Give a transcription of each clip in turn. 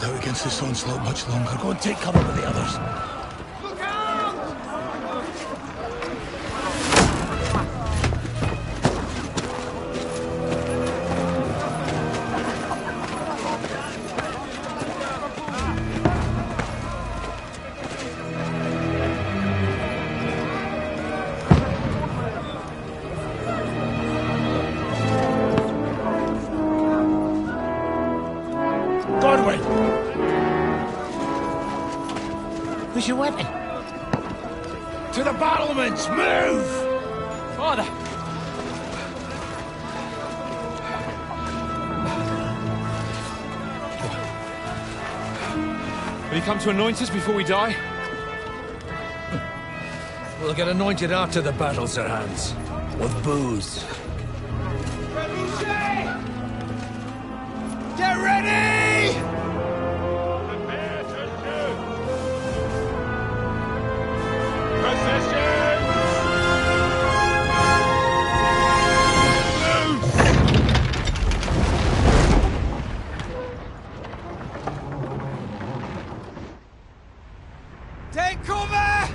hold out against this onslaught much longer. Go and take cover with the others. Where's your weapon? To the battlements! Move! Father! Will you come to anoint us before we die? We'll get anointed after the battles are hands. With booze. Get ready! Prepare to shoot! Position! Take cover!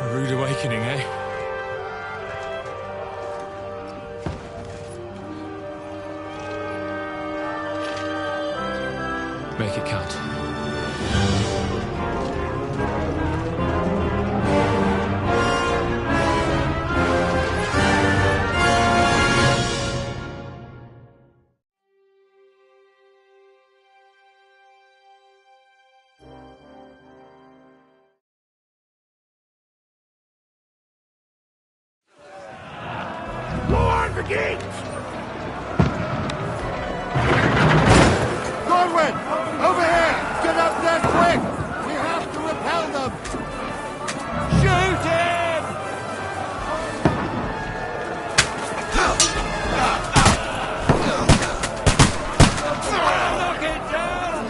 A rude awakening, eh? Make it count. Lower the gate! Godwin! Over here! Get up there quick! We have to repel them! Shoot him! Knock it down!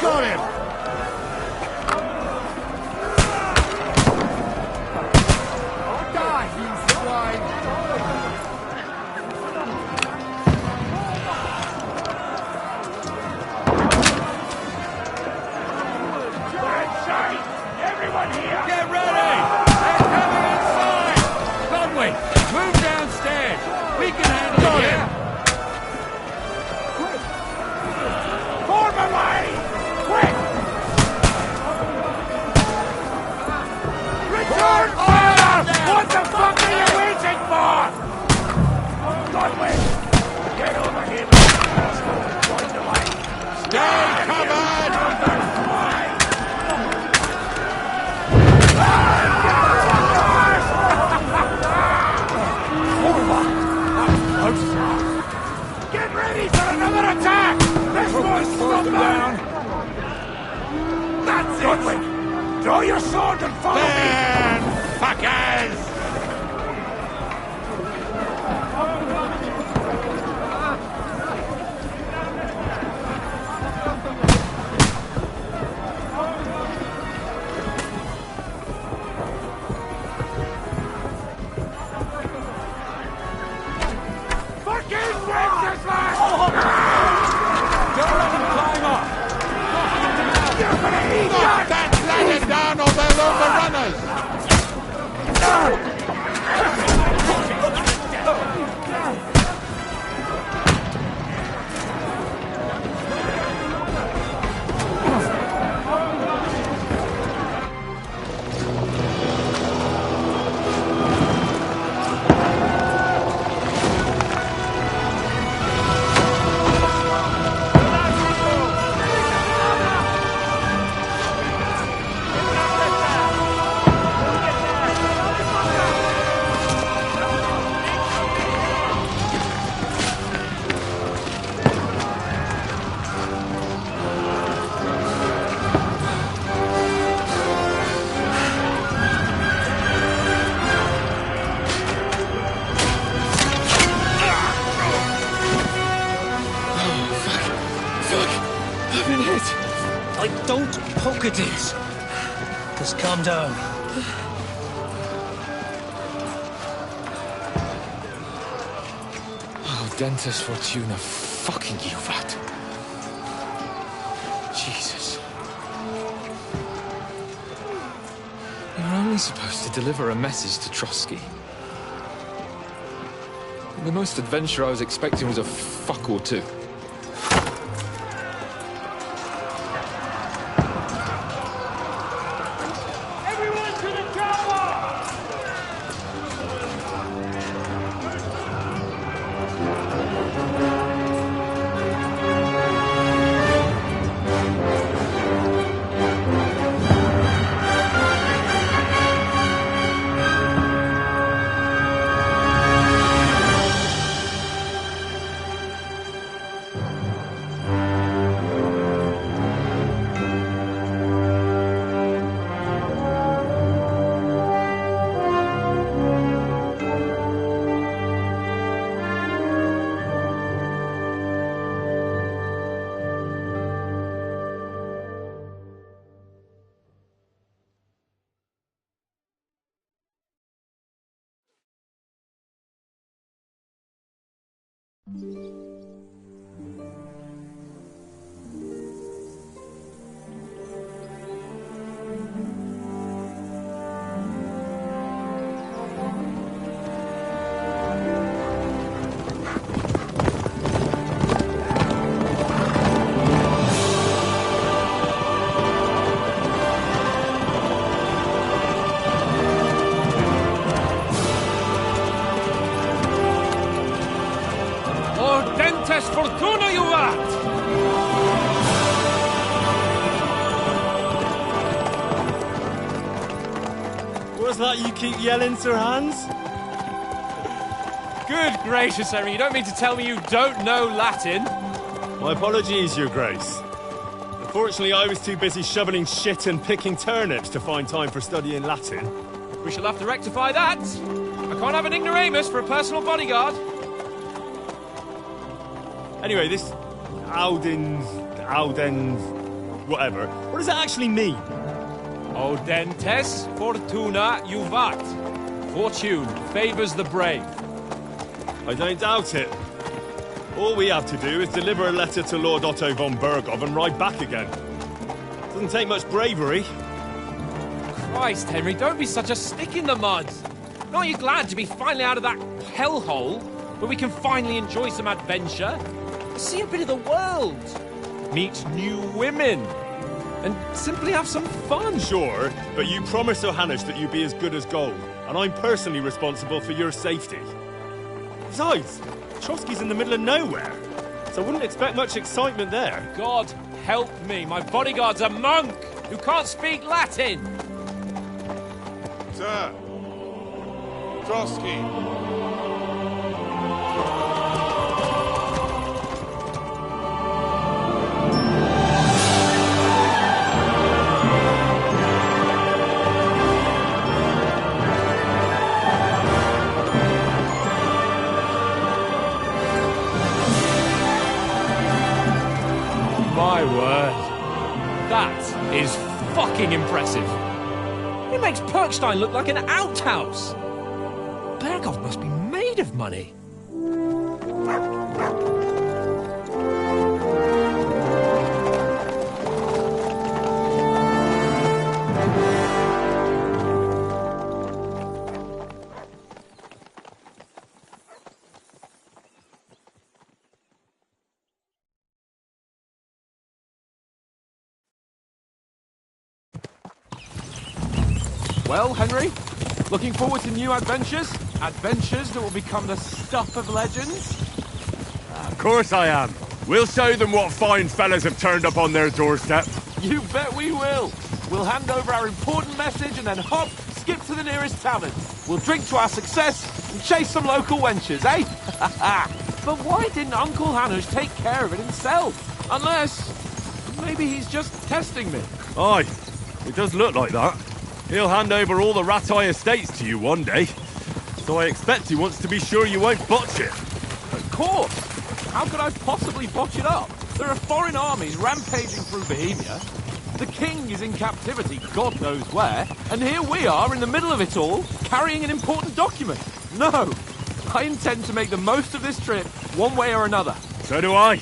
Got him! Die, you swine! Everyone here! Get ready! They're coming inside! Conway, move downstairs! We can handle it here! Form a line! Quick! Return fire! What the fuck are you waiting for? Godwin! Get over here! Join the line! Stay covered! Get ready for another attack! This one's stop down! That's it! Godwin, draw your sword and follow Burn, fuckers! Fucking Wenceslas! Don't let them climb up! You're gonna eat Knock that ladder down or they'll overrun us! that! kid. Don't poke at it. Just calm down. Oh, Dentes Fortuna, fucking you, vat. Jesus. You're only supposed to deliver a message to Trotsky. The most adventure I was expecting was a fuck or two. Everyone to the tower! Dentes Fortuna, you vat! What's that you keep yelling, Sir Hans? Good gracious, Henry, you don't mean to tell me you don't know Latin? My apologies, Your Grace. Unfortunately, I was too busy shoveling shit and picking turnips to find time for studying Latin. We shall have to rectify that. I can't have an ignoramus for a personal bodyguard. Anyway, this Audens, whatever. What does that actually mean? O Dentes Fortuna Juvat. Fortune favours the brave. I don't doubt it. All we have to do is deliver a letter to Lord Otto von Bergov and ride back again. Doesn't take much bravery. Christ, Henry, don't be such a stick in the mud. Aren't you glad to be finally out of that hellhole where we can finally enjoy some adventure? See a bit of the world. Meet new women. And simply have some fun. Sure, but you promised Johannes that you'd be as good as gold, and I'm personally responsible for your safety. Besides, Trotsky's in the middle of nowhere, so I wouldn't expect much excitement there. God help me, my bodyguard's a monk who can't speak Latin. Sir! Trotsky! My word. That is fucking impressive. It makes Perkstein look like an outhouse. Bergov must be made of money. Well, Henry, looking forward to new adventures? Adventures that will become the stuff of legends? Of course I am. We'll show them what fine fellas have turned up on their doorstep. You bet we will. We'll hand over our important message and then hop, skip to the nearest tavern. We'll drink to our success and chase some local wenches, eh? But why didn't Uncle Hanush take care of it himself? Unless, maybe he's just testing me. Aye, it does look like that. He'll hand over all the Ratai estates to you one day. So I expect he wants to be sure you won't botch it. Of course. How could I possibly botch it up? There are foreign armies rampaging through Bohemia. The king is in captivity, God knows where, and here we are in the middle of it all, carrying an important document. No, I intend to make the most of this trip, one way or another. So do I.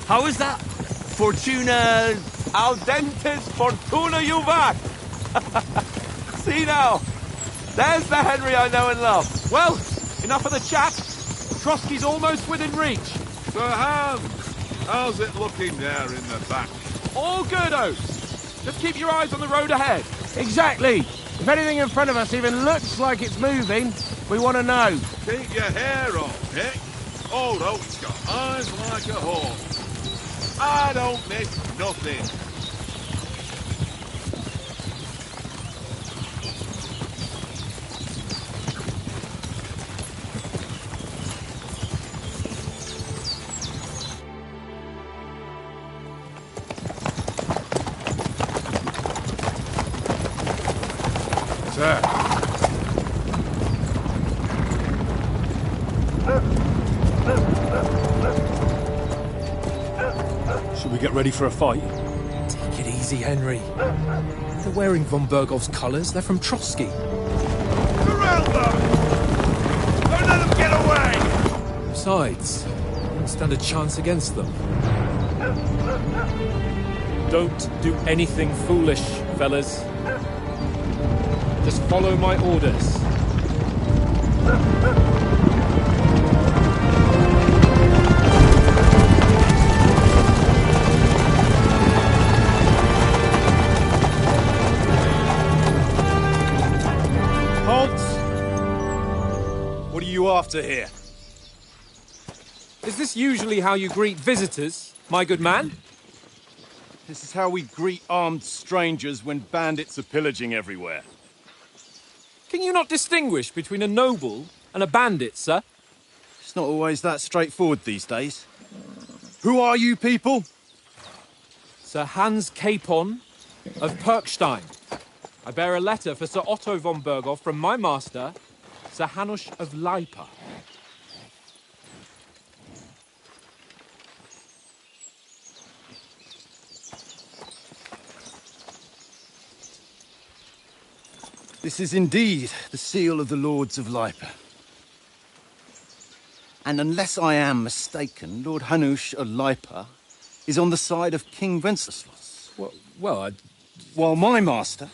How is that? Fortuna... Audentes fortuna juvat! See now, there's the Henry I know and love. Well, enough of the chat. Trotsky's almost within reach. Sir Hans, how's it looking there in the back? All good, Oates. Just keep your eyes on the road ahead. Exactly. If anything in front of us even looks like it's moving, we want to know. Keep your hair on, Nick. Old Oak's got eyes like a hawk. I don't miss nothing. Sir. Should we get ready for a fight? Take it easy, Henry. They're wearing von Bergov's colours. They're from Trotsky. Surround them! Don't let them get away! Besides, you don't stand a chance against them. Don't do anything foolish, fellas. Just follow my orders. Halt! What are you after here? Is this usually how you greet visitors, my good man? This is how we greet armed strangers when bandits are pillaging everywhere. Can you not distinguish between a noble and a bandit, sir? It's not always that straightforward these days. Who are you people? Sir Hans Capon of Perkstein. I bear a letter for Sir Otto von Berghoff from my master, Sir Hanush of Lipa. This is indeed the seal of the Lords of Lipa. And unless I am mistaken, Lord Hanush of Lipa is on the side of King Wenceslas. Well, While my master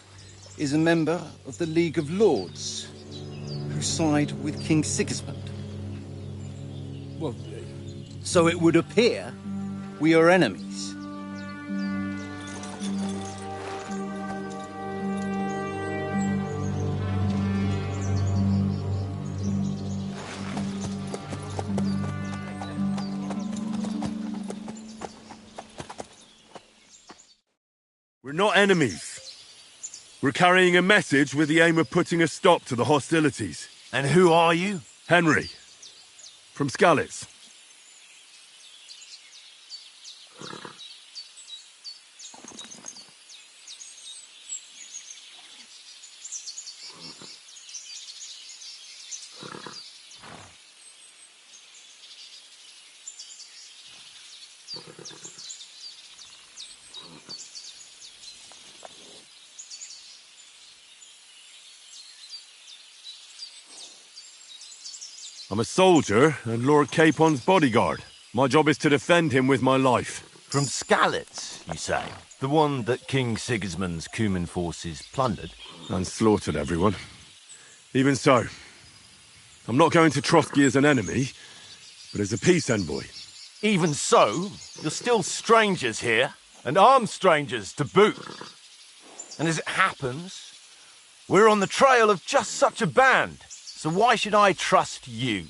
is a member of the League of Lords, who side with King Sigismund. well, So it would appear we are enemies. We're not enemies. We're carrying a message with the aim of putting a stop to the hostilities. And who are you? Henry, from Skalitz. I'm a soldier and Lord Capon's bodyguard. My job is to defend him with my life. From Skalitz, you say? The one that King Sigismund's Cuman forces plundered? And slaughtered everyone. Even so, I'm not going to Trotsky as an enemy, but as a peace envoy. Even so, you're still strangers here, and armed strangers to boot. And as it happens, we're on the trail of just such a band. So why should I trust you?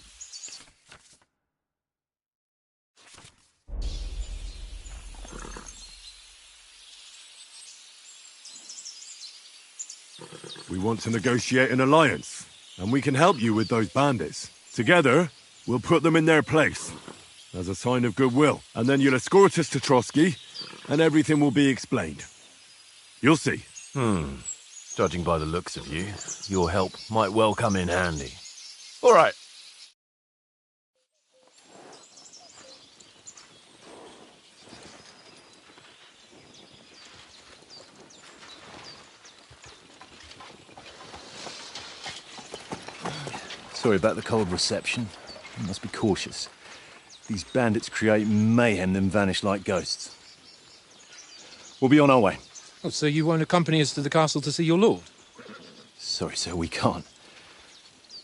We want to negotiate an alliance, and we can help you with those bandits. Together, we'll put them in their place, as a sign of goodwill. And then you'll escort us to Trotsky, and everything will be explained. You'll see. Judging by the looks of you, your help might well come in handy. All right. Sorry about the cold reception. You must be cautious. These bandits create mayhem, then vanish like ghosts. We'll be on our way. Oh, so you won't accompany us to the castle to see your lord? Sorry, sir, we can't.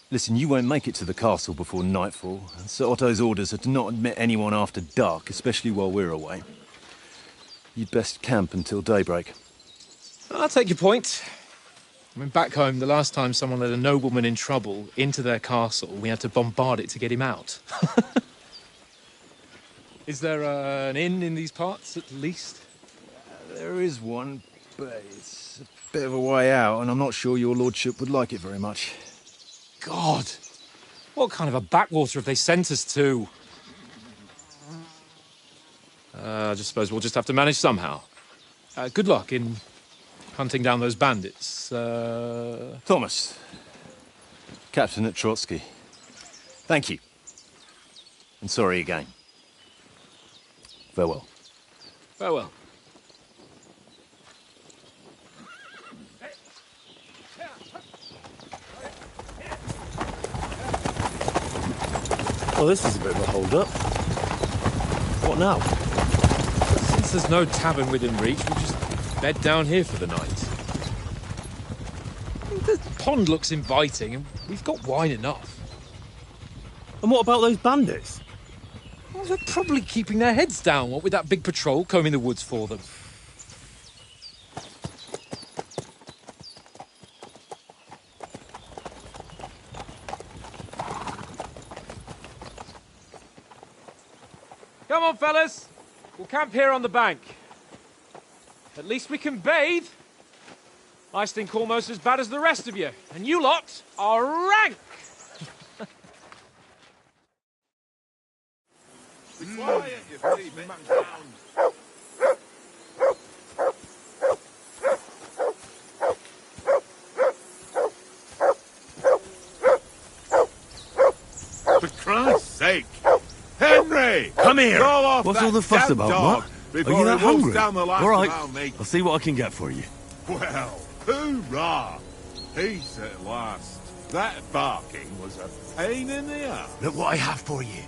Listen, you won't make it to the castle before nightfall. And Sir Otto's orders are to not admit anyone after dark, especially while we're away. You'd best camp until daybreak. I'll take your point. I mean, back home, the last time someone let a nobleman in trouble into their castle, we had to bombard it to get him out. Is there an inn in these parts, at least? There is one, but it's a bit of a way out, and I'm not sure your lordship would like it very much. God! What kind of a backwater have they sent us to? I just suppose we'll just have to manage somehow. Good luck in hunting down those bandits. Thomas, Captain at Trotsky. Thank you. And sorry again. Farewell. Farewell. Well, this is a bit of a hold-up. What now? Since there's no tavern within reach, we'll just bed down here for the night. The pond looks inviting, and we've got wine enough. And what about those bandits? Well, they're probably keeping their heads down, what with that big patrol combing the woods for them. Come on, fellas. We'll camp here on the bank. At least we can bathe. I stink almost as bad as the rest of you. And you lot are rank! Be quiet, you three-bit hound. For Christ's sake! Henry! Come here! Go off What's that all the fuss damn about, dog Mutt? before Are you that he wolfs hungry? down the last All right, of our meat. I'll see what I can get for you. Well, hoorah! Peace at last. That barking was a pain in the ass. Look what I have for you.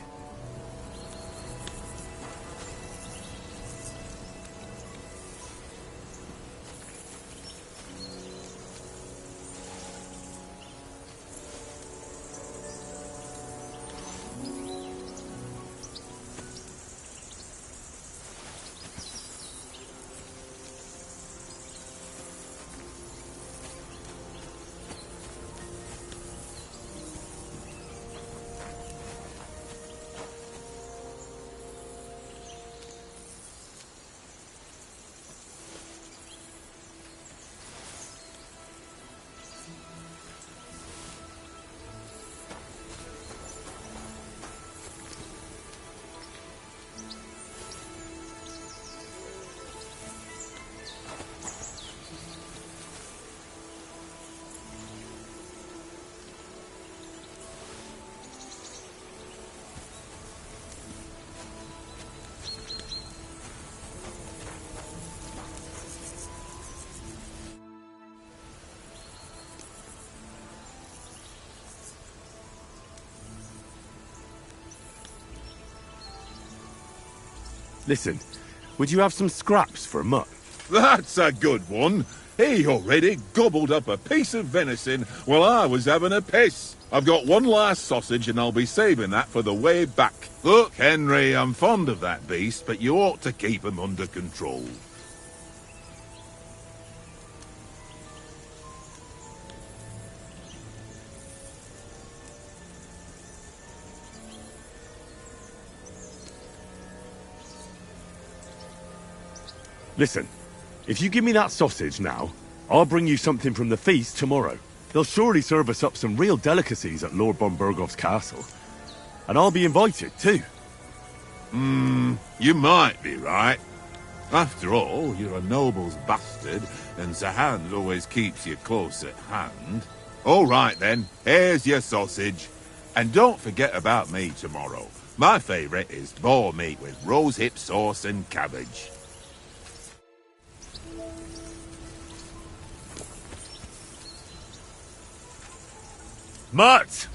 Listen, would you have some scraps for Mutt? That's a good one. He already gobbled up a piece of venison while I was having a piss. I've got one last sausage and I'll be saving that for the way back. Look, Henry, I'm fond of that beast, but you ought to keep him under control. Listen, if you give me that sausage now, I'll bring you something from the feast tomorrow. They'll surely serve us up some real delicacies at Lord von Bergov's castle. And I'll be invited, too. You might be right. After all, you're a noble's bastard, and Sir Hans always keeps you close at hand. All right, then. Here's your sausage. And don't forget about me tomorrow. My favourite is boar meat with rosehip sauce and cabbage. Mutt!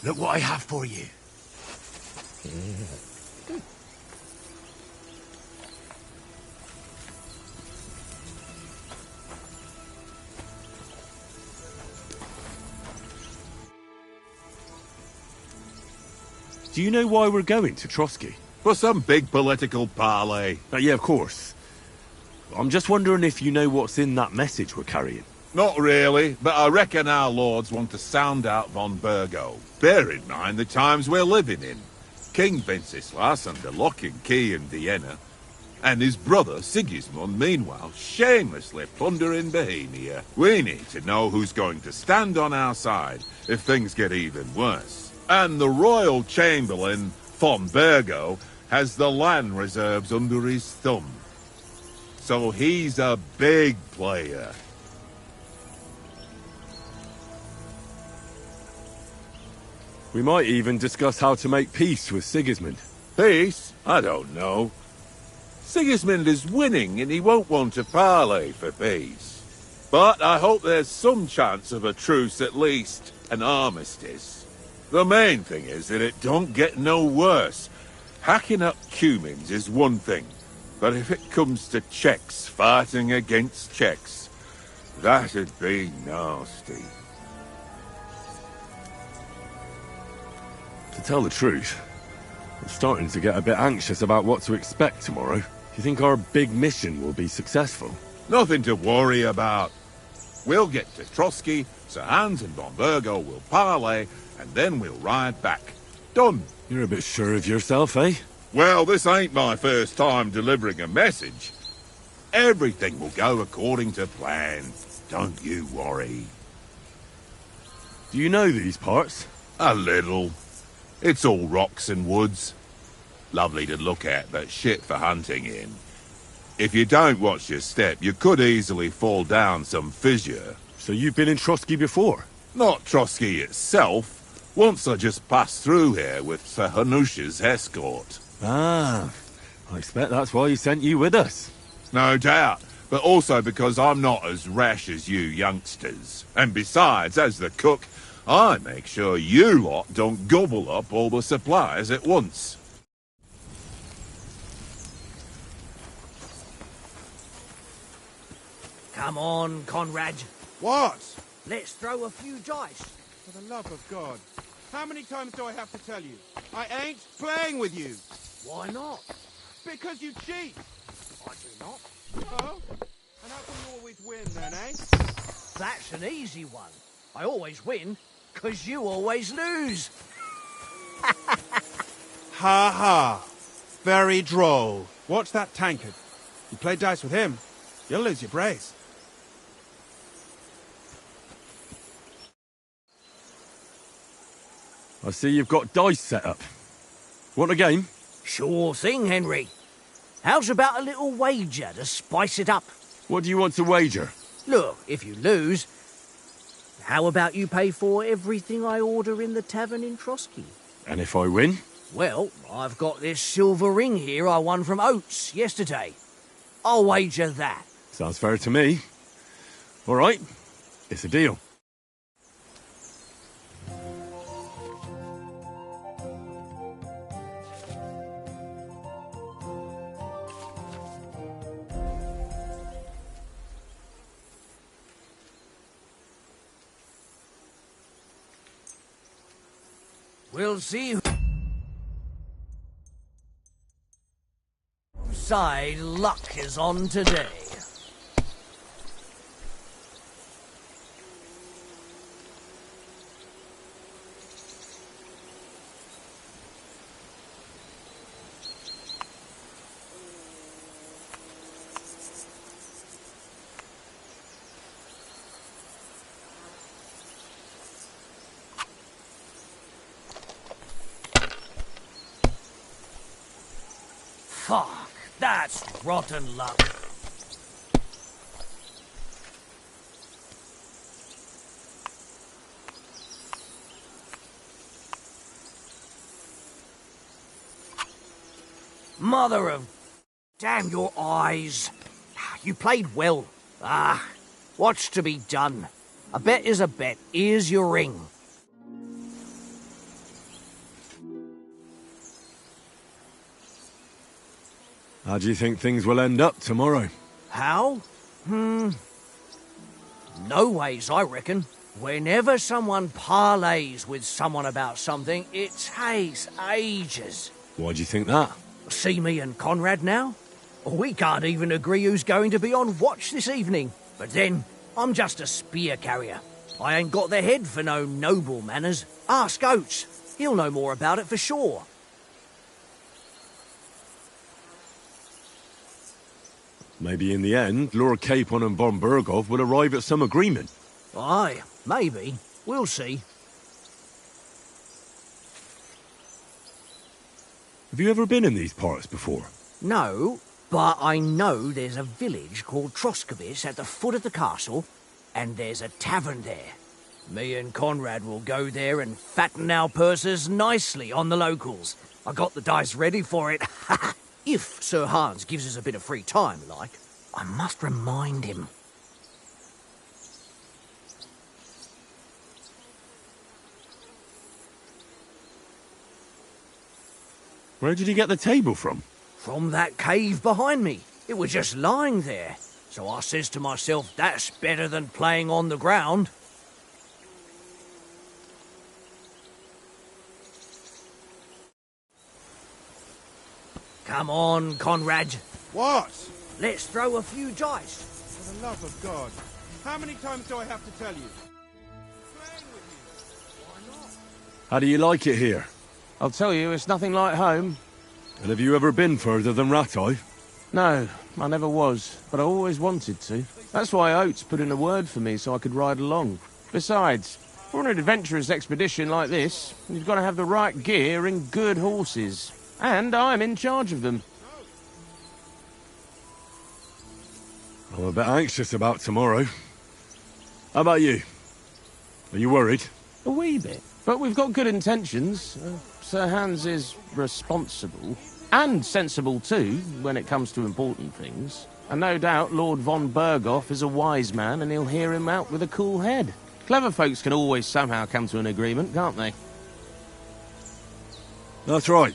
Look what I have for you. Do you know why we're going to Trotsky? For some big political parley. Yeah, of course. I'm just wondering if you know what's in that message we're carrying. Not really, but I reckon our lords want to sound out von Burgo. Bear in mind the times we're living in. King Wenceslas under lock and key in Vienna, and his brother Sigismund, meanwhile, shamelessly plundering Bohemia. We need to know who's going to stand on our side if things get even worse. And the Royal Chamberlain, von Burgo, has the land reserves under his thumb. So he's a big player. We might even discuss how to make peace with Sigismund. Peace? I don't know. Sigismund is winning and he won't want to parley for peace. But I hope there's some chance of a truce at least, an armistice. The main thing is that it don't get no worse. Hacking up Cumans is one thing, but if it comes to Czechs fighting against Czechs, that'd be nasty. To tell the truth, I'm starting to get a bit anxious about what to expect tomorrow. Do you think our big mission will be successful? Nothing to worry about. We'll get to Trotsky, Sir Hans and von Burgo will parley, and then we'll ride back. Done. You're a bit sure of yourself, eh? Well, this ain't my first time delivering a message. Everything will go according to plan. Don't you worry. Do you know these parts? A little. It's all rocks and woods. Lovely to look at, but shit for hunting in. If you don't watch your step, you could easily fall down some fissure. So you've been in Trotsky before? Not Trotsky itself. Once I just passed through here with Sir Hanush's escort. Ah, I expect that's why he sent you with us. No doubt, but also because I'm not as rash as you youngsters. And besides, as the cook, I make sure you lot don't gobble up all the supplies at once. Come on, Conrad. What? Let's throw a few dice. For the love of God. How many times do I have to tell you? I ain't playing with you. Why not? Because you cheat. I do not. Oh? And how come you always win then, eh? That's an easy one. I always win, 'cause you always lose. Ha ha. Very droll. Watch that tankard. You play dice with him, you'll lose your brace. I see you've got dice set up. Want a game? Sure thing, Henry. How's about a little wager to spice it up? What do you want to wager? Look, if you lose, how about you pay for everything I order in the tavern in Trotsky? And if I win? Well, I've got this silver ring here I won from Oates yesterday. I'll wager that. Sounds fair to me. All right, it's a deal. We'll see whose side luck is on today. Fuck, that's rotten luck. Mother of... Damn your eyes. You played well. What's to be done? A bet is a bet. Here's your ring. How do you think things will end up tomorrow? How? No ways, I reckon. Whenever someone parleys with someone about something, it takes ages. Why do you think that? See me and Conrad now? We can't even agree who's going to be on watch this evening. But then, I'm just a spear carrier. I ain't got the head for no noble manners. Ask Oates. He'll know more about it for sure. Maybe in the end, Lord Capon and von Berghoff will arrive at some agreement. Aye, maybe. We'll see. Have you ever been in these parts before? No, but I know there's a village called Troskowitz at the foot of the castle, and there's a tavern there. Me and Conrad will go there and fatten our purses nicely on the locals. I got the dice ready for it. If Sir Hans gives us a bit of free time, like. I must remind him. Where did you get the table from? From that cave behind me. It was just lying there. So I says to myself, that's better than playing on the ground. Come on, Conrad. What? Let's throw a few dice. For the love of God. How many times do I have to tell you? Playing with you. Why not? How do you like it here? I'll tell you, it's nothing like home. And have you ever been further than Rattay? No, I never was, but I always wanted to. That's why Oates put in a word for me so I could ride along. Besides, for an adventurous expedition like this, you've got to have the right gear and good horses. And I'm in charge of them. I'm a bit anxious about tomorrow. How about you? Are you worried? A wee bit. But we've got good intentions. Sir Hans is responsible. And sensible too, when it comes to important things. And no doubt Lord von Berghoff is a wise man and he'll hear him out with a cool head. Clever folks can always somehow come to an agreement, can't they? That's right.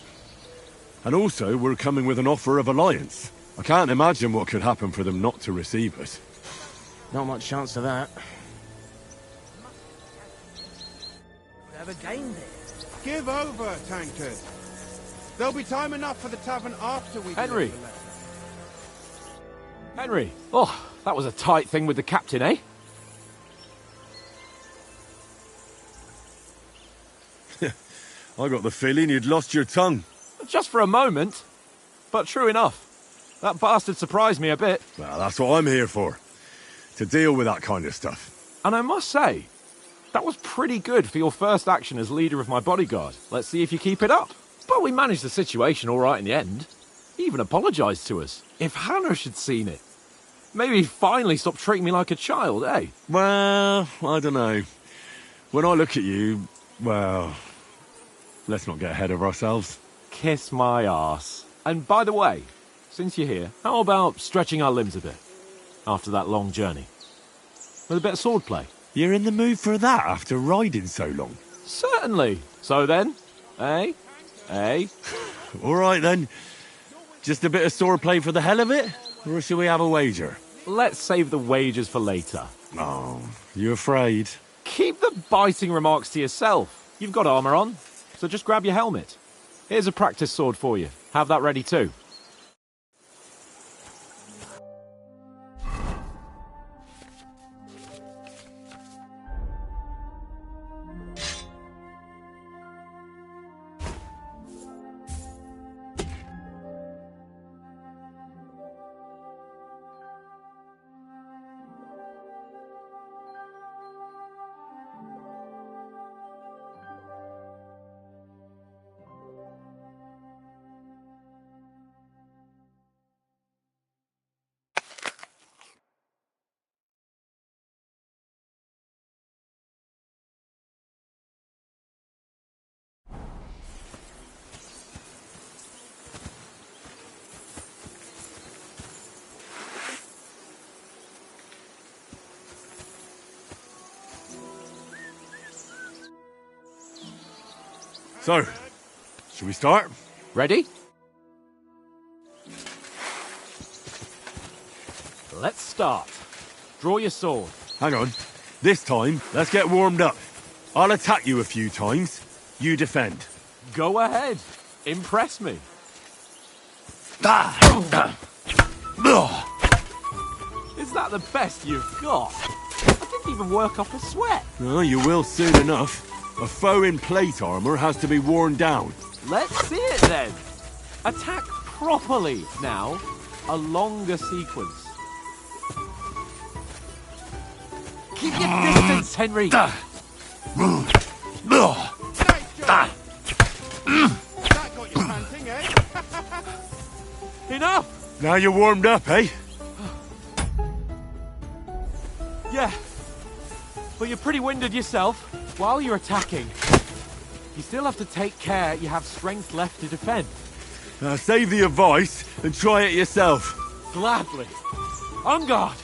And also, we're coming with an offer of alliance. I can't imagine what could happen for them not to receive us. Not much chance of that. Have a game there. Give over, tankard. There'll be time enough for the tavern after we Henry. deliver the letter. Henry! Oh, that was a tight thing with the captain, eh? I got the feeling you'd lost your tongue. Just for a moment. But true enough. That bastard surprised me a bit. Well, that's what I'm here for. To deal with that kind of stuff. And I must say, that was pretty good for your first action as leader of my bodyguard. Let's see if you keep it up. But we managed the situation all right in the end. He even apologised to us. If Hanosh had seen it. Maybe he'd finally stop treating me like a child, eh? Well, I don't know. When I look at you, well, let's not get ahead of ourselves. Kiss my arse. And by the way, since you're here, how about stretching our limbs a bit? After that long journey. With a bit of swordplay. You're in the mood for that after riding so long? Certainly. So then, eh? Eh? All right then. Just a bit of swordplay for the hell of it? Or shall we have a wager? Let's save the wagers for later. Oh, you afraid? Keep the biting remarks to yourself. You've got armour on, so just grab your helmet. Here's a practice sword for you. Have that ready too. So, shall we start? Ready? Let's start. Draw your sword. Hang on. This time, let's get warmed up. I'll attack you a few times. You defend. Go ahead. Impress me. Is that the best you've got? I didn't even work up a sweat. Oh, you will soon enough. A foe in plate armor has to be worn down. Let's see it then. Attack properly now. A longer sequence. Keep your distance, Henry. Nice job. That got you panting, eh? Enough. Now you're warmed up, eh? Yeah. But you're pretty winded yourself. While you're attacking, you still have to take care you have strength left to defend. Save the advice and try it yourself. Gladly. On guard.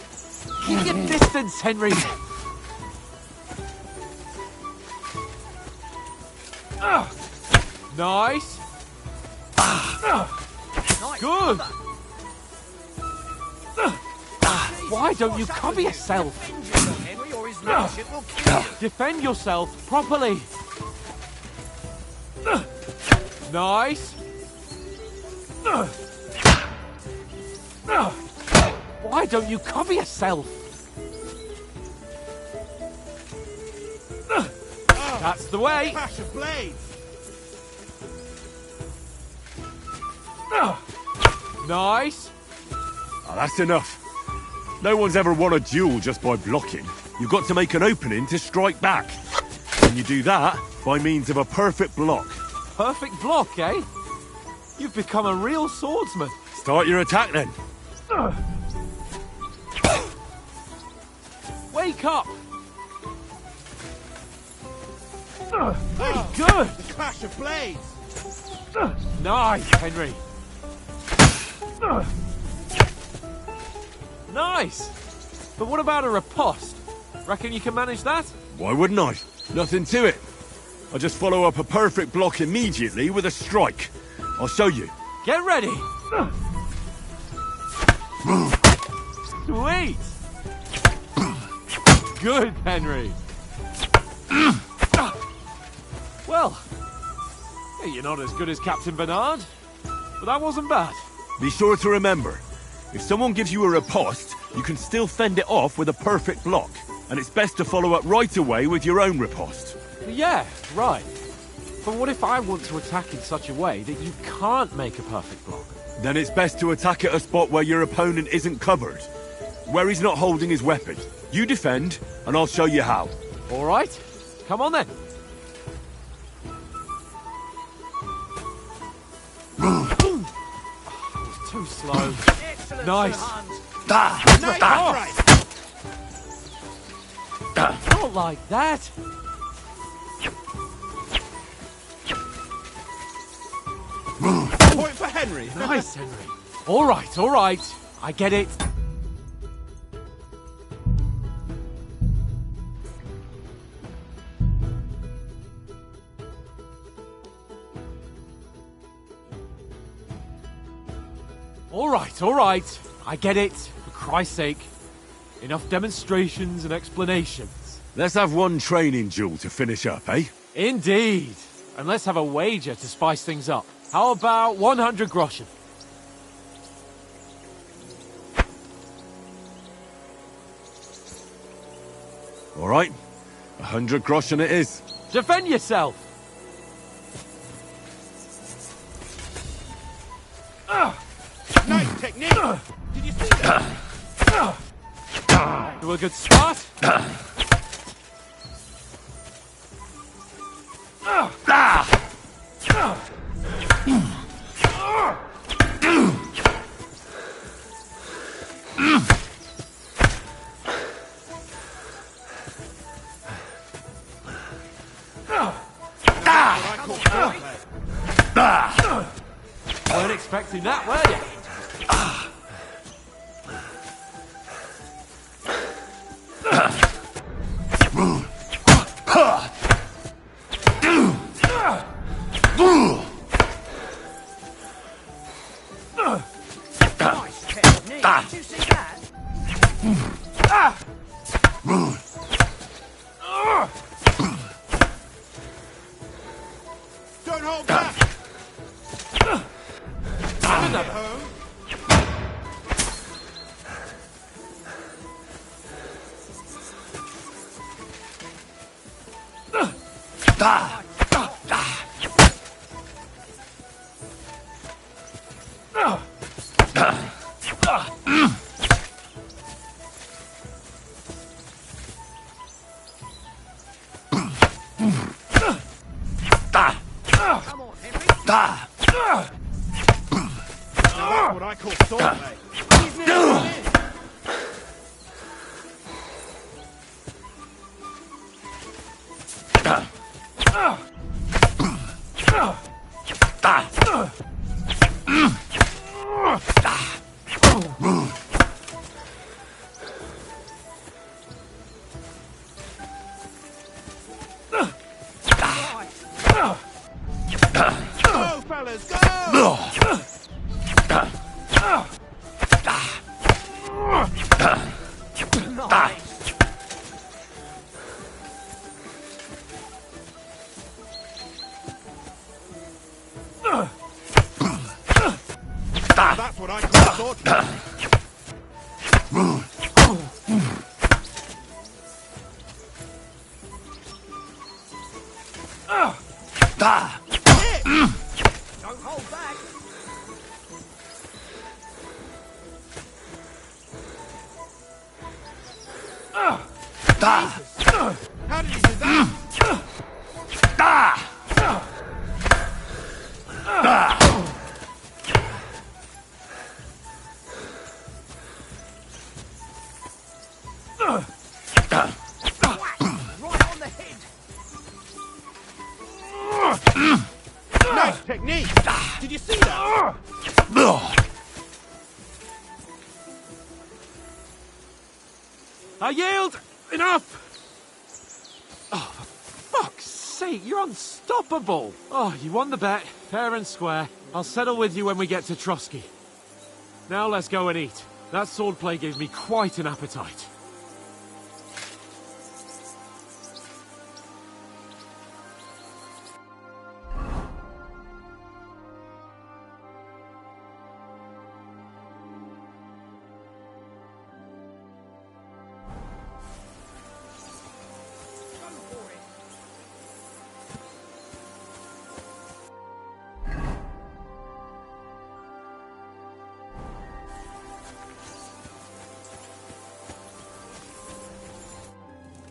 Keep your distance, Henry. Nice. Good. Why don't you cover yourself? Henry, or his lordship will kill you. Defend yourself properly. Nice. Why don't you cover yourself? That's the way. Clash of blades. Nice. Oh, that's enough. No one's ever won a duel just by blocking. You've got to make an opening to strike back. And you do that by means of a perfect block. Perfect block, eh? You've become a real swordsman. Start your attack then. Wake up. Very good. The clash of blades. Nice, Henry. Nice. But what about a riposte? Reckon you can manage that? Why wouldn't I? Nothing to it. I just follow up a perfect block immediately with a strike. I'll show you. Get ready. Sweet. Good, Henry. Well, you're not as good as Captain Bernard, but that wasn't bad. Be sure to remember, if someone gives you a riposte, you can still fend it off with a perfect block. And it's best to follow up right away with your own riposte. Yeah, right. But what if I want to attack in such a way that you can't make a perfect block? Then it's best to attack at a spot where your opponent isn't covered. Where he's not holding his weapon. You defend, and I'll show you how. All right. Come on then. Too slow. Excellent, Nice. Sir Hans. Not like that. Point for Henry. Nice, Henry. All right, all right. I get it. All right. I get it. For Christ's sake. Enough demonstrations and explanations. Let's have one training duel to finish up, eh? Indeed. And let's have a wager to spice things up. How about 100 groschen? All right. 100 groschen it is. Defend yourself! Nice technique. Did you see that? To a good start. Weren't expecting that, were you? Nice technique. Did you see that? Don't hold back! Another. That's what I call swordplay. He's nearly gone in. Go, fellas, go! That's what I call swordplay. Don't hold back. How did he do that? Right on the head. Nice technique! Did you see that? I yield! Enough! Oh, for fuck's sake, you're unstoppable! Oh, you won the bet, fair and square. I'll settle with you when we get to Trotsky. Now let's go and eat. That swordplay gave me quite an appetite.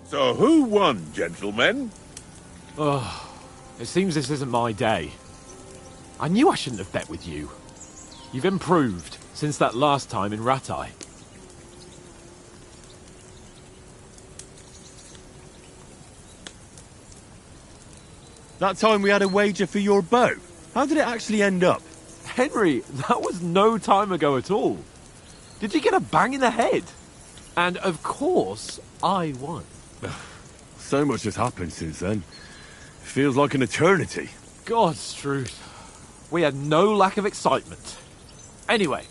So who won, gentlemen? Oh, it seems this isn't my day. I knew I shouldn't have bet with you. You've improved since that last time in Ratai. That time we had a wager for your bow. How did it actually end up? Henry, that was no time ago at all. Did you get a bang in the head? And of course, I won. So much has happened since then. Feels like an eternity. God's truth. We had no lack of excitement. Anyway,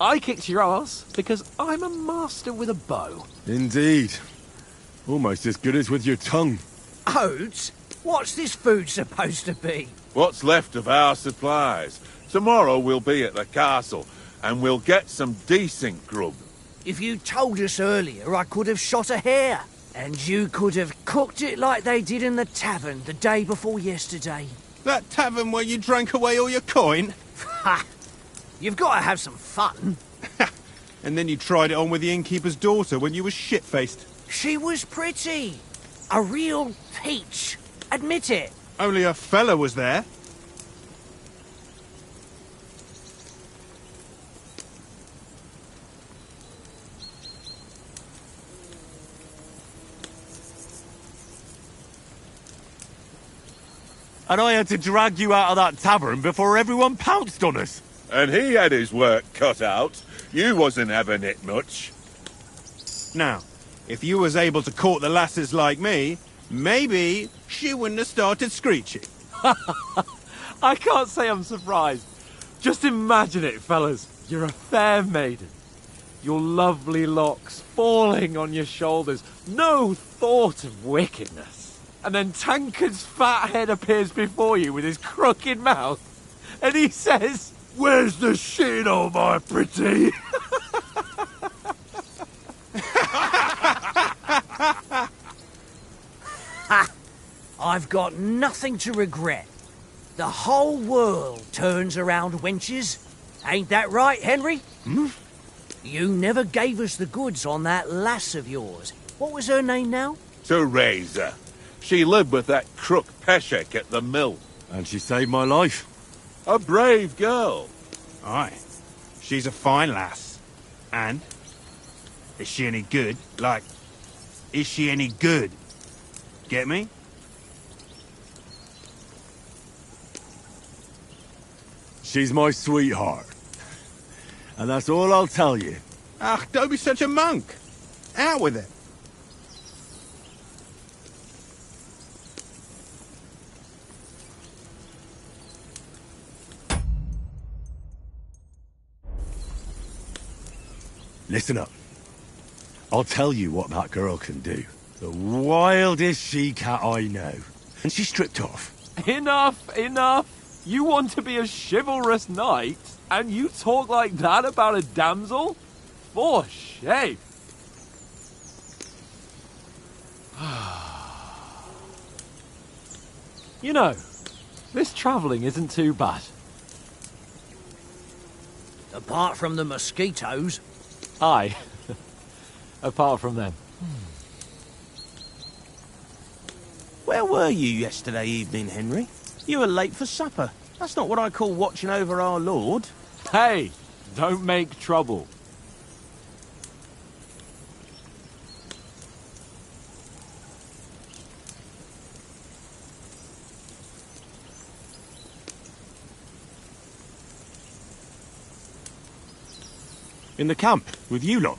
I kicked your ass because I'm a master with a bow. Indeed. Almost as good as with your tongue. Oats? What's this food supposed to be? What's left of our supplies? Tomorrow we'll be at the castle, and we'll get some decent grub. If you told us earlier, I could have shot a hare. And you could have cooked it like they did in the tavern the day before yesterday. That tavern where you drank away all your coin? Ha! You've got to have some fun. And then you tried it on with the innkeeper's daughter when you were shit-faced. She was pretty. A real peach. Admit it. Only a fella was there. And I had to drag you out of that tavern before everyone pounced on us. And he had his work cut out. You wasn't having it much. Now, if you was able to court the lasses like me, maybe she wouldn't have started screeching. I can't say I'm surprised. Just imagine it, fellas. You're a fair maiden. Your lovely locks falling on your shoulders. No thought of wickedness. and then Tankard's fat head appears before you with his crooked mouth, and he says, Where's the shit, oh my pretty? I've got nothing to regret. The whole world turns around wenches. Ain't that right, Henry? You never gave us the goods on that lass of yours. What was her name now? Teresa. She lived with that crook Peshek at the mill. And she saved my life. A brave girl. Aye. She's a fine lass. And? Is she any good? Like, is she any good? Get me? She's my sweetheart. And that's all I'll tell you. Ah, don't be such a monk. Out with it. Listen up. I'll tell you what that girl can do. The wildest she-cat I know. And she stripped off. Enough, enough. You want to be a chivalrous knight, and you talk like that about a damsel? For shame. You know, this travelling isn't too bad. Apart from the mosquitoes. Aye. Apart from them. Where were you yesterday evening, Henry? You were late for supper. That's not what I call watching over our Lord. Hey, don't make trouble. In the camp, with you lot.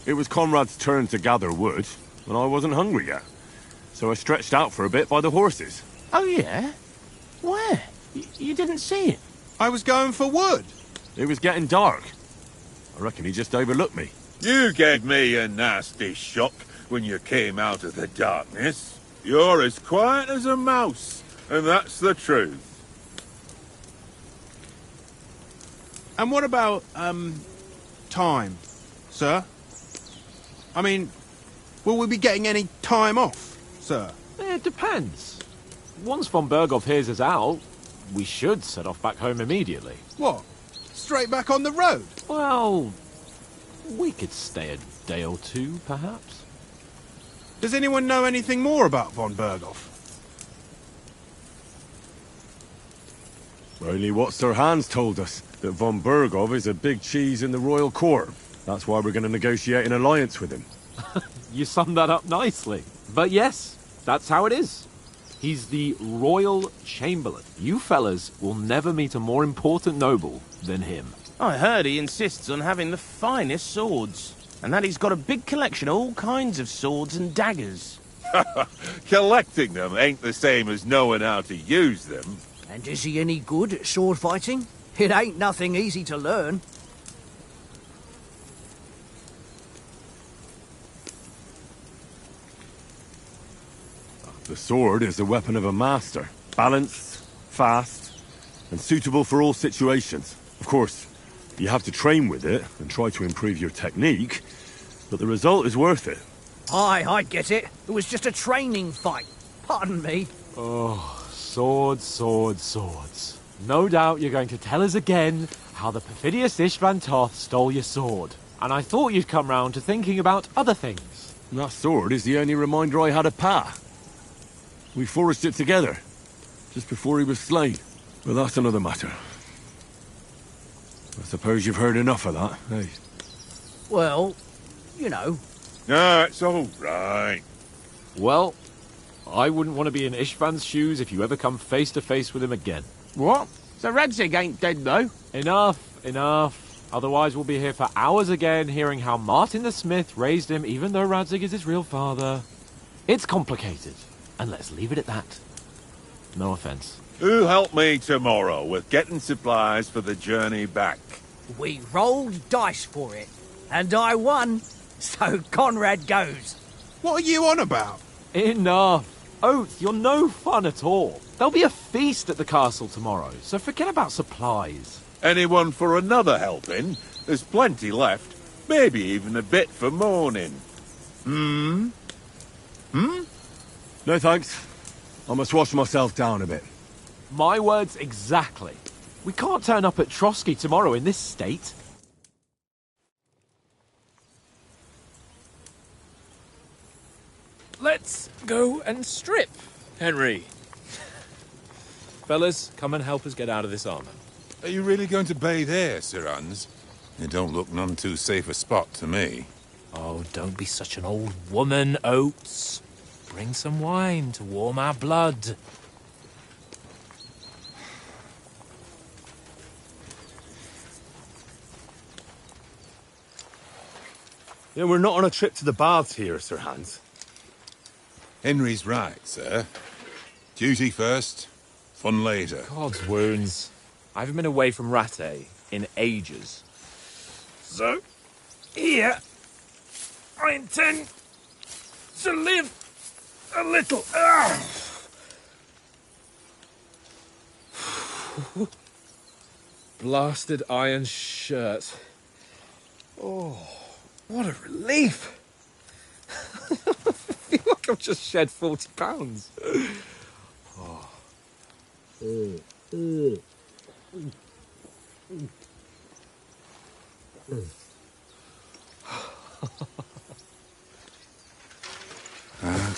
It was Conrad's turn to gather wood, and I wasn't hungry yet. So I stretched out for a bit by the horses. Oh, yeah? Where? You didn't see it? I was going for wood. It was getting dark. I reckon he just overlooked me. You gave me a nasty shock when you came out of the darkness. You're as quiet as a mouse, and that's the truth. And what about, time, sir? I mean, will we be getting any time off, sir? It depends. Once von Berghoff hears us out, we should set off back home immediately. What? Straight back on the road? Well, we could stay a day or two, perhaps. Does anyone know anything more about von Berghoff? Only what Sir Hans told us, that von Berghoff is a big cheese in the royal court. That's why we're going to negotiate an alliance with him. You summed that up nicely. But yes, that's how it is. He's the Royal Chamberlain. You fellas will never meet a more important noble than him. I heard he insists on having the finest swords, and that he's got a big collection of all kinds of swords and daggers. Collecting them ain't the same as knowing how to use them. And is he any good at sword fighting? It ain't nothing easy to learn. The sword is the weapon of a master. Balanced, fast, and suitable for all situations. Of course, you have to train with it and try to improve your technique, but the result is worth it. Aye, I get it. It was just a training fight. Pardon me. Oh, swords, swords, swords. No doubt you're going to tell us again how the perfidious Istvan Toth stole your sword. And I thought you'd come round to thinking about other things. And that sword is the only reminder I had of Pa. We forged it together, just before he was slain. But that's another matter. I suppose you've heard enough of that, eh? Well, you know. No, it's all right. Well, I wouldn't want to be in Istvan's shoes if you ever come face to face with him again. What? So Radzig ain't dead, though? Enough, enough. Otherwise we'll be here for hours again hearing how Martin the Smith raised him even though Radzig is his real father. It's complicated, and let's leave it at that. No offense. Who help me tomorrow with getting supplies for the journey back? We rolled dice for it, and I won, so Conrad goes. What are you on about? Enough. Oates, you're no fun at all. There'll be a feast at the castle tomorrow, so forget about supplies. Anyone for another helping? There's plenty left. Maybe even a bit for morning. No thanks. I must wash myself down a bit. My words exactly. We can't turn up at Trotsky tomorrow in this state. Let's go and strip, Henry. Fellas, come and help us get out of this armor. Are you really going to bathe here, Sir Hans? It don't look none too safe a spot to me. Oh, don't be such an old woman, Oates. Bring some wine to warm our blood. Yeah, we're not on a trip to the baths here, Sir Hans. Henry's right, sir. Duty first, fun later. God's wounds. I haven't been away from Rattay in ages. So, here, I intend to live a little. Blasted iron shirt. Oh, what a relief. I feel like I've just shed 40 pounds.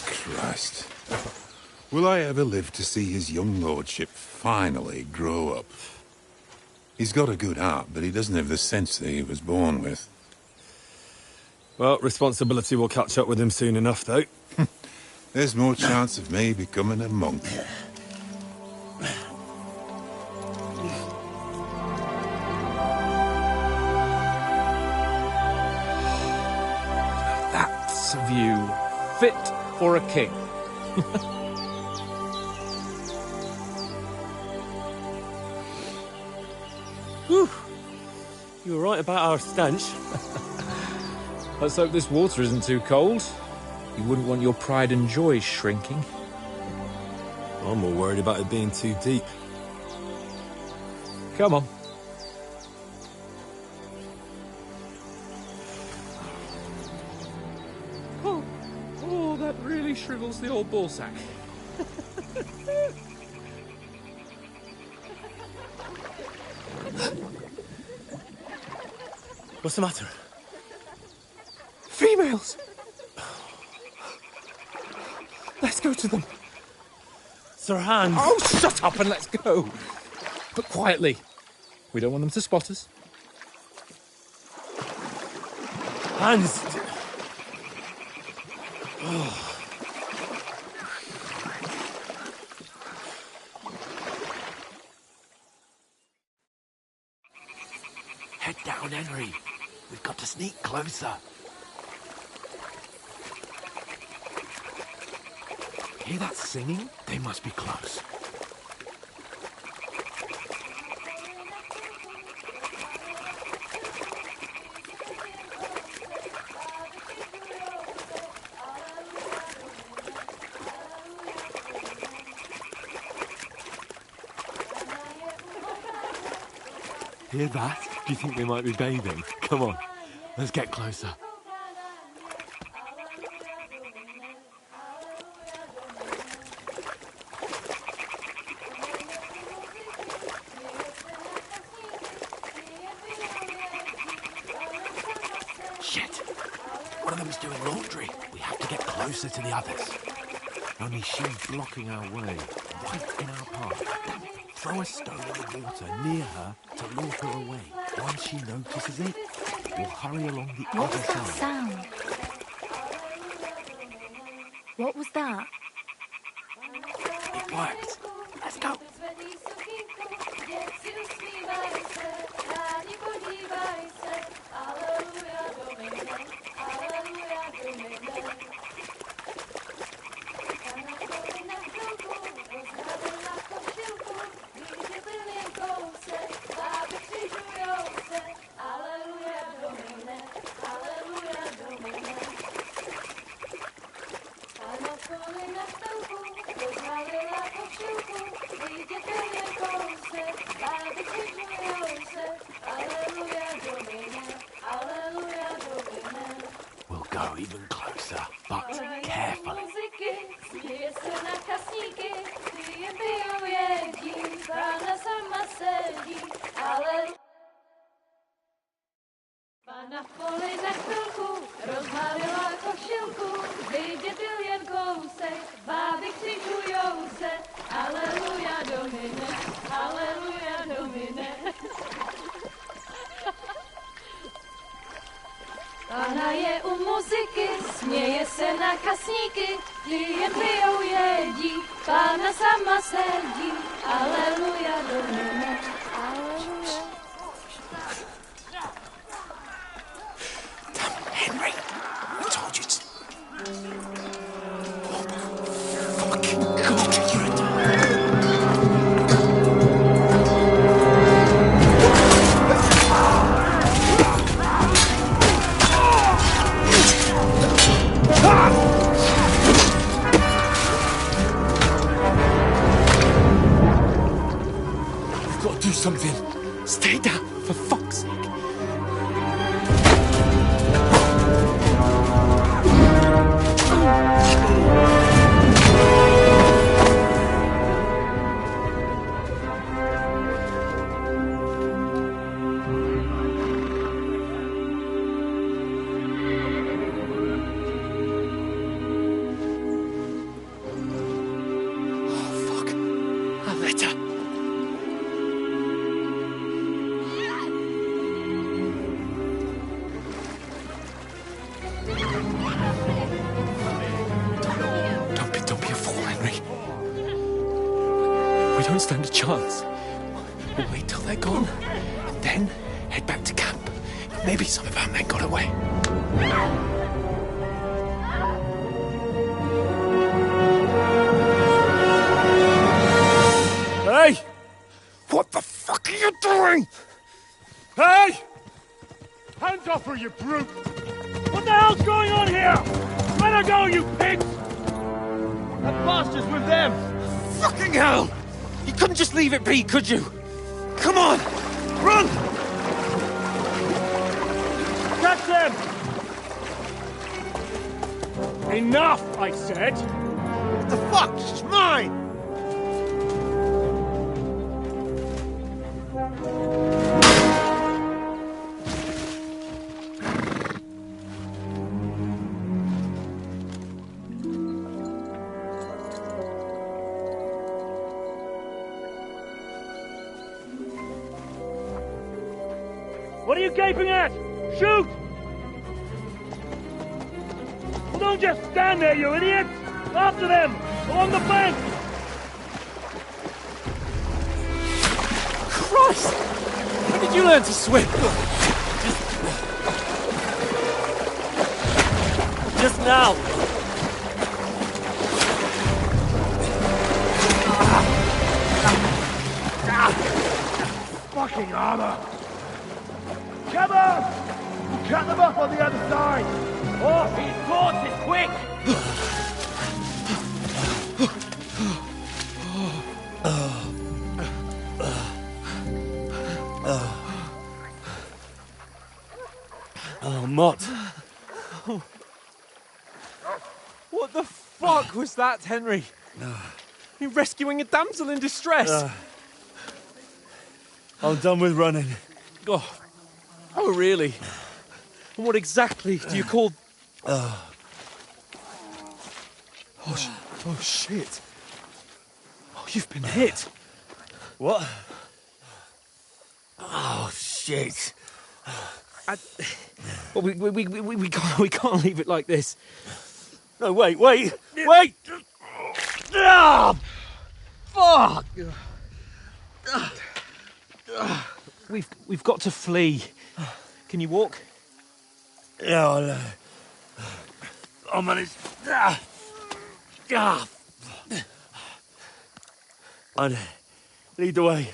Christ. Will I ever live to see his young lordship finally grow up? He's got a good heart, but he doesn't have the sense that he was born with. Well, responsibility will catch up with him soon enough, though. There's more chance of me becoming a monk. That's a view fit for a king. Whew. You were right about our stench. Let's hope this water isn't too cold. You wouldn't want your pride and joy shrinking. I'm more worried about it being too deep. Come on. Oh, that really shrivels the old ballsack. What's the matter? Females! Let's go to them. Sir Hans! Oh, shut up and let's go. But quietly. We don't want them to spot us. Hans! Head down, Henry. We've got to sneak closer. Hear that singing? They must be close. Hear that? Do you think they might be bathing? Come on, let's get closer. Shit! One of them's doing laundry. We have to get closer to the others. Only she's blocking our way, right in our path. Damn it. Throw a stone in the water near her to lure her away. Once she notices it, we'll hurry along the What other was that side. sound? What was that? It worked. Let's go. Na poli za chvilku rozbalila košilku, vidět byl jen kousek, báby křičujou se, aleluja domine, aleluja domine. Pána je u muziky, směje se na kasníky, ty jen pijou jedí, pána sama sedí, aleluja domine, aleluja. Henry, I told you to... Oh, fucking God, you're a... We've got to do something. Stay down, for fuck's sake. Don't be a fool, Henry. We don't stand a chance. We'll wait till they're gone, and then head back to camp. Maybe some of our men got away. Hey! What the fuck are you doing? Hey! Hands off her, you brute! What the hell's going on here? Let her go, you pigs! That bastard's with them! Fucking hell! You couldn't just leave it be, could you? Come on! Run! Catch them! Enough, I said! What the fuck? It's mine! What are you gaping at? Shoot! Well, don't just stand there, you idiots! After them! Along the bank! Christ! When did you learn to swim? Just now! Fucking armor! Come on! We'll cut them up on the other side! Oh, he's caught it quick! Oh, Mott. What the fuck was that, Henry? You're rescuing a damsel in distress. I'm done with running. Oh, really? And what exactly do you call... Oh, shit. Oh, you've been hit. What? Oh, shit. Well, we can't leave it like this. No, wait! Ah! Fuck! We've got to flee. Can you walk? Yeah, I'll manage. I'd lead the way.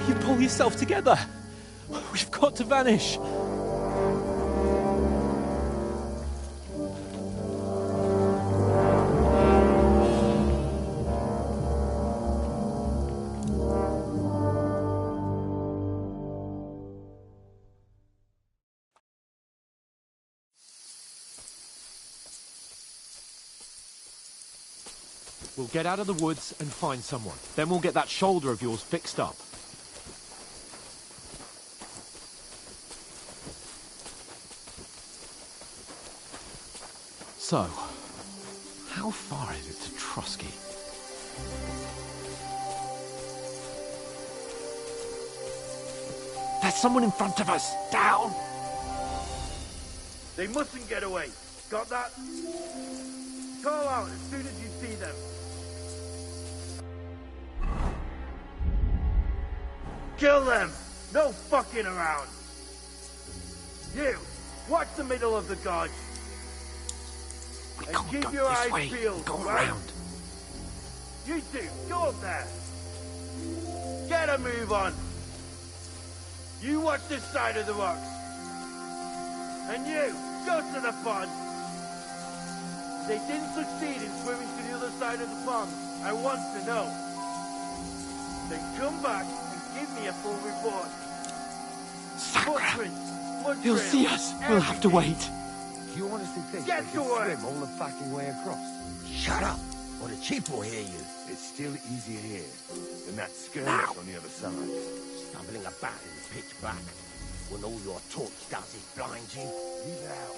You pull yourself together. We've got to vanish. We'll get out of the woods and find someone. Then we'll get that shoulder of yours fixed up. So, how far is it to Trotsky? There's someone in front of us! Down! They mustn't get away. Got that? Call out as soon as you see them. Kill them! No fucking around! You, watch the middle of the gorge. We And can't keep go your this eyes way. peeled, Go right? around. You two, go up there. Get a move on. You watch this side of the rocks. And you, go to the pond. If they didn't succeed in swimming to the other side of the pond, I want to know. Then come back and give me a full report. Footprints, blood He'll trails, see us. We'll have to everything. wait. You honestly think Get they to can work. swim all the fucking way across? Shut up, or the chief will hear you. It's still easier here than that skirmish Now. on the other side. Stumbling about in the pitch black, when all your torch does is blind you. Leave it out.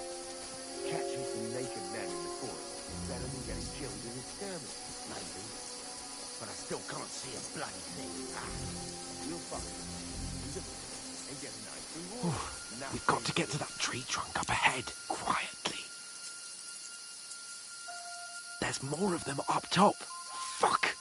Catching some naked men in the forest is better than getting killed in a skirmish. Maybe, but I still can't see a bloody thing. We'll find them. And get a nice reward. We've got to get to that tree trunk up ahead, quietly. There's more of them up top. Fuck!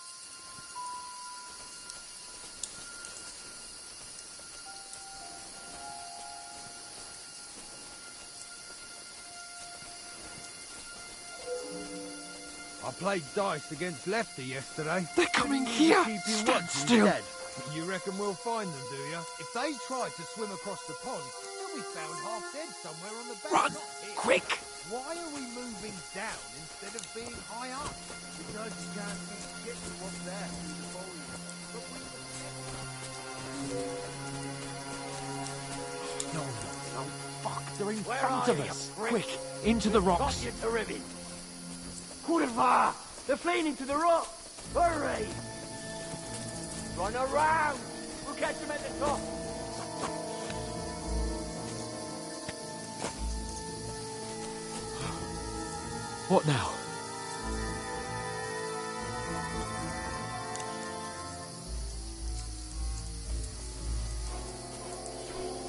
I played dice against Lefty yesterday. They're coming here! Keep you Stand watching still! dead. You reckon we'll find them, do you? If they tried to swim across the pond, they'll be found half dead somewhere on the bank. Run! not here. Quick! Why are we moving down instead of being high up? Because you can't see shit from up there through the foliage. No, fuck, they're in Where front are of you, us! prick? Quick, into the Got rocks! you to ribbon. Kurva! They're fleeing into the rock! Hurry! Run around! We'll catch them at the top! What now?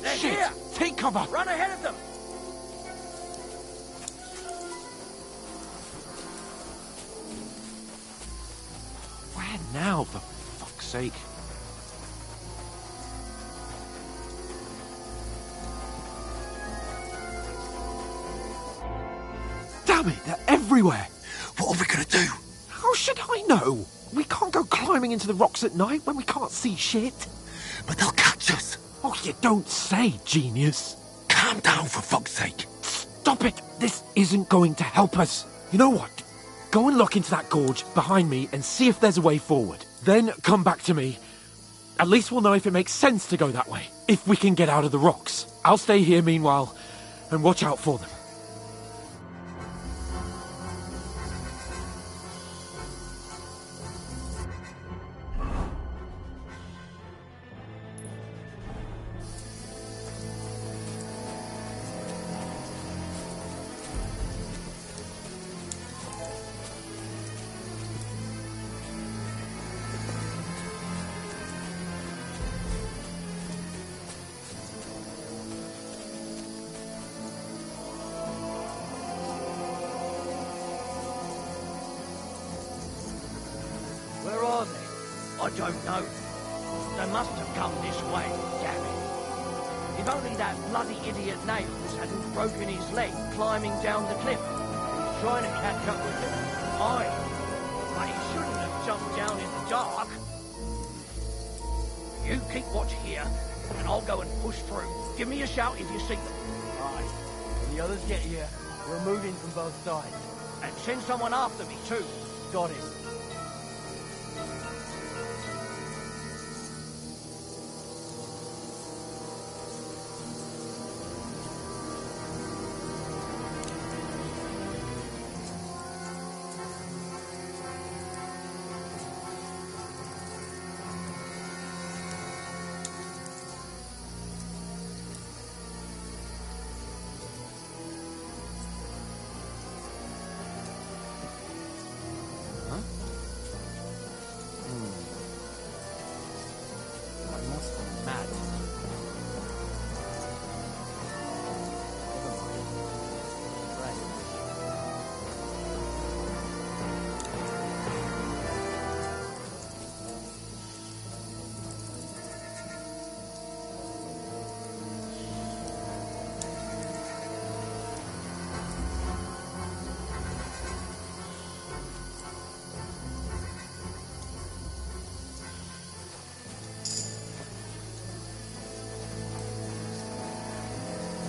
They're Shit! here! Take cover! Run ahead of them! Where now, for fuck's sake? Damn it, they're everywhere! What are we gonna do? How should I know? We can't go climbing into the rocks at night when we can't see shit. But they'll catch us! Oh, you don't say, genius. Calm down, for fuck's sake! Stop it! This isn't going to help us. You know what? Go and look into that gorge behind me and see if there's a way forward. Then come back to me. At least we'll know if it makes sense to go that way. If we can get out of the rocks. I'll stay here meanwhile and watch out for them. Where are they? I don't know. They must have come this way, damn it. If only that bloody idiot Nails hadn't broken his leg climbing down the cliff. He's trying to catch up with them. Aye. But he shouldn't have jumped down in the dark. You keep watch here, and I'll go and push through. Give me a shout if you see them. Aye. When the others get here, we're moving from both sides. And send someone after me, too. Got it.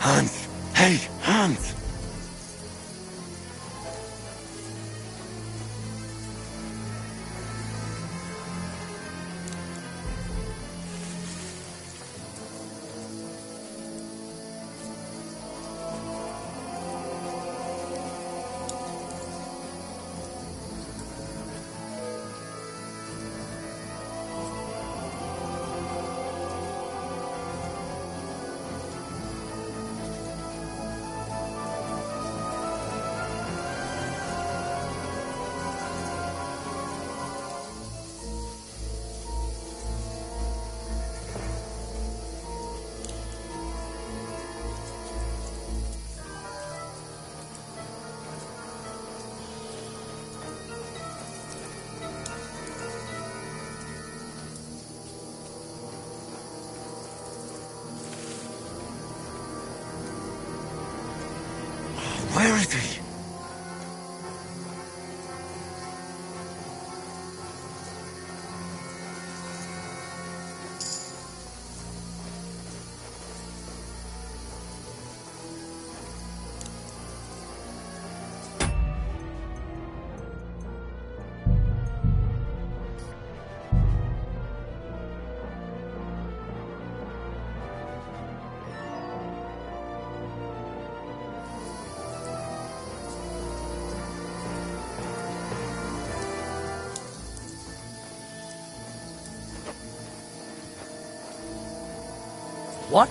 Hans! Hey, Hans! Where is he? What?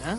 Huh?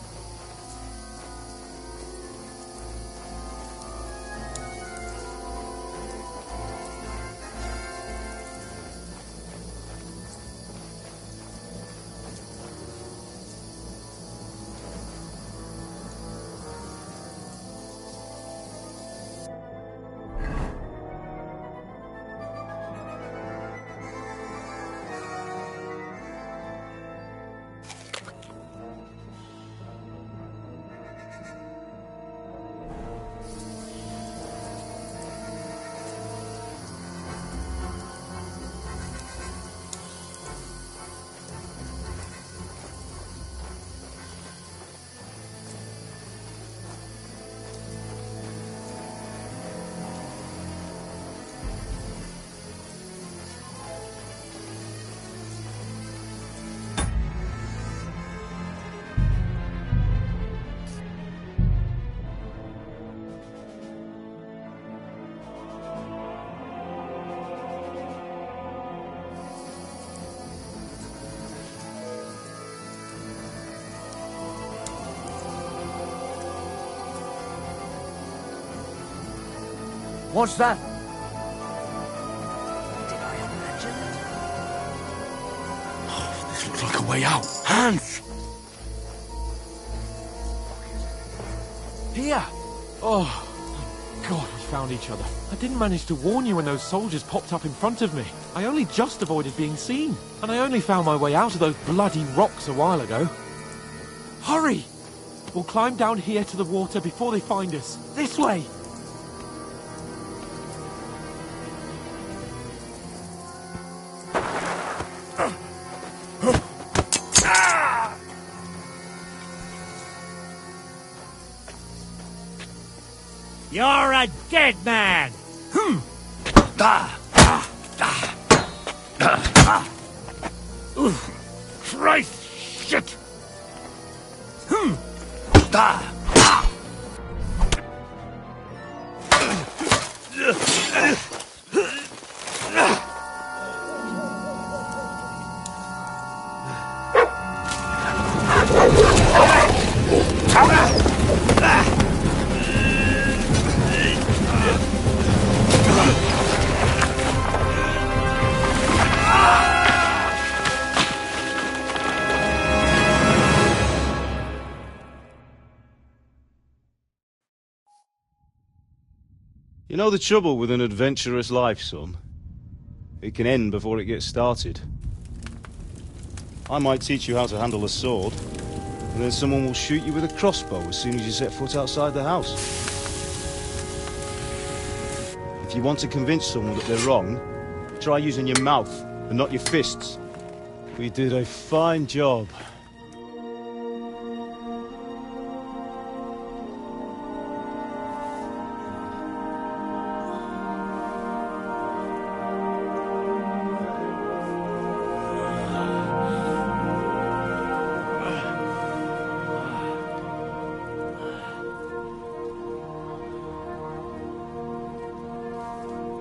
What's that? Did I imagine it? Oh, this looks like a way out. Hans! Here! Oh, God, we found each other. I didn't manage to warn you when those soldiers popped up in front of me. I only just avoided being seen. And I only found my way out of those bloody rocks a while ago. Hurry! We'll climb down here to the water before they find us. This way! You're a dead man! Christ! Shit! You know the trouble with an adventurous life, son? It can end before it gets started. I might teach you how to handle a sword, and then someone will shoot you with a crossbow as soon as you set foot outside the house. If you want to convince someone that they're wrong, try using your mouth and not your fists. We did a fine job.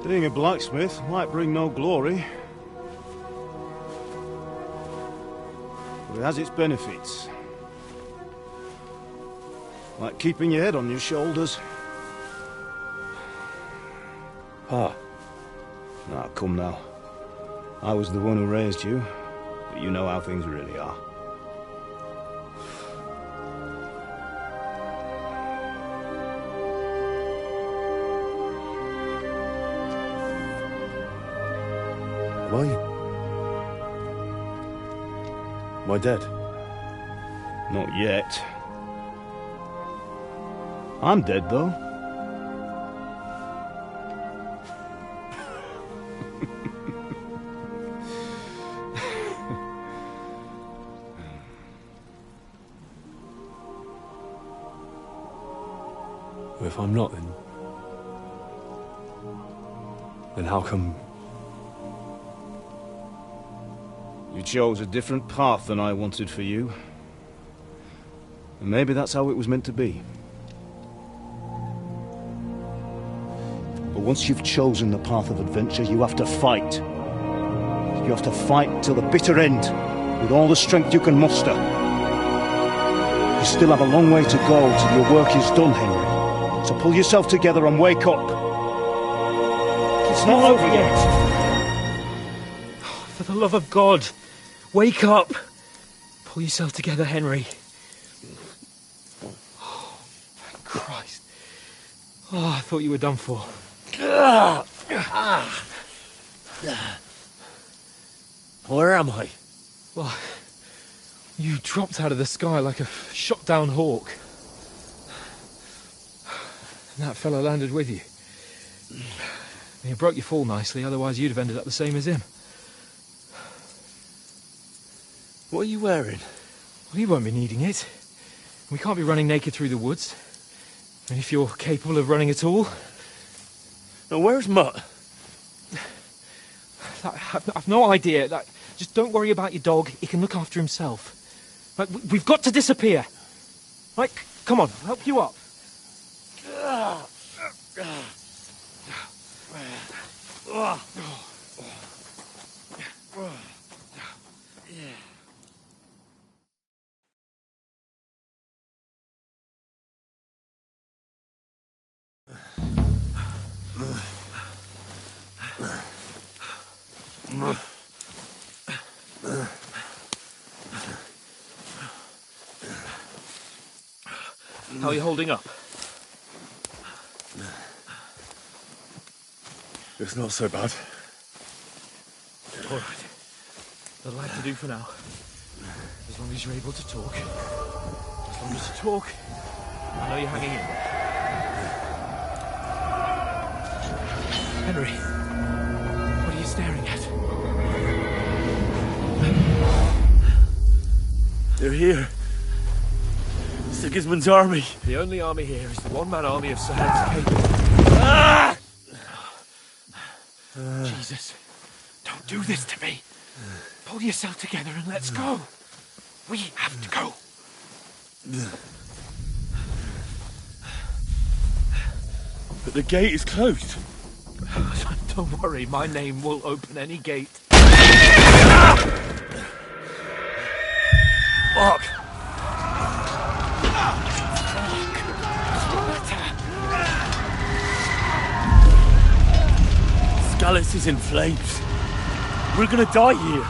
Being a blacksmith might bring no glory, but it has its benefits. Like keeping your head on your shoulders. Ah. Now, come now. I was the one who raised you, but you know how things really are. Am I dead? Not yet. I'm dead, though. If I'm not, then how come... You chose a different path than I wanted for you. And maybe that's how it was meant to be. But once you've chosen the path of adventure, you have to fight. You have to fight till the bitter end, with all the strength you can muster. You still have a long way to go till your work is done, Henry. So pull yourself together and wake up. It's not over yet. For the love of God, wake up! Pull yourself together, Henry. Oh, Christ. Oh, I thought you were done for. Where am I? Well, you dropped out of the sky like a shot-down hawk. And that fellow landed with you. And you broke your fall nicely, otherwise you'd have ended up the same as him. What are you wearing? Well, you won't be needing it. We can't be running naked through the woods. And if you're capable of running at all... Now, where's Mutt? I've no idea. Just don't worry about your dog. He can look after himself. We've got to disappear. Right, come on, I'll help you up. How are you holding up? It's not so bad. All right. That'll have to do for now. As long as you're able to talk. As long as you talk, I know you're hanging in there. Henry, what are you staring at? They're here. Sigismund's army. The only army here is the one-man army of Sir Hans Cable. Ah! Jesus, don't do this to me. Pull yourself together and let's go. We have to go. But the gate is closed. Don't worry, my name will open any gate. Fuck. Scallis is in flames. We're gonna die here.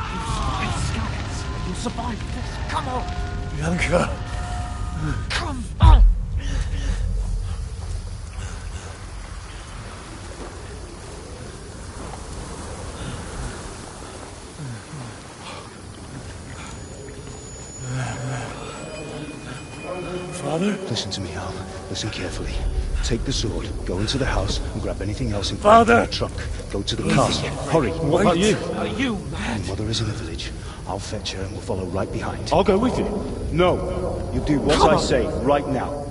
You'll survive this. Come on. Bianca. Come on. Father? Listen to me, Al. Listen carefully. Take the sword, go into the house, and grab anything else in front of the trunk. Go to the castle. Hurry. What about you? Are you mad? Your mother is in the village. I'll fetch her and we'll follow right behind. I'll go with you. No. You do what I say right now.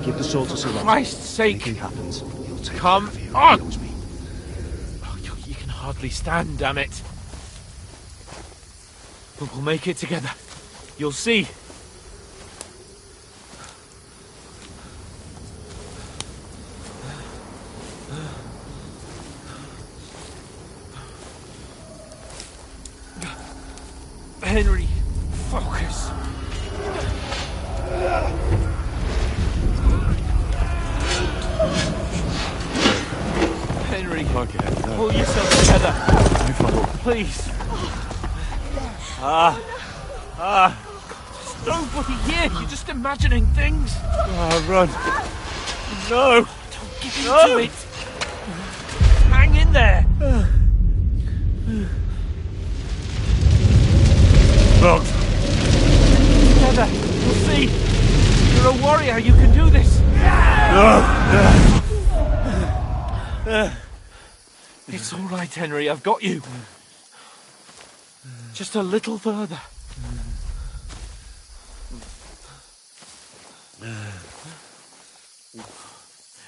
Give the sword to Sir Roger. Christ's sake. Anything happens, he'll take Come care of you. on. He knows me. Oh, you can hardly stand, damn it. But we'll make it together. You'll see. Henry, focus. Henry, pull yourself together. Please. There's nobody here. You're just imagining things. Run. No. Don't give in to it. Hang in there. Look. Together. You'll see. You're a warrior. You can do this. It's all right, Henry. I've got you. Just a little further.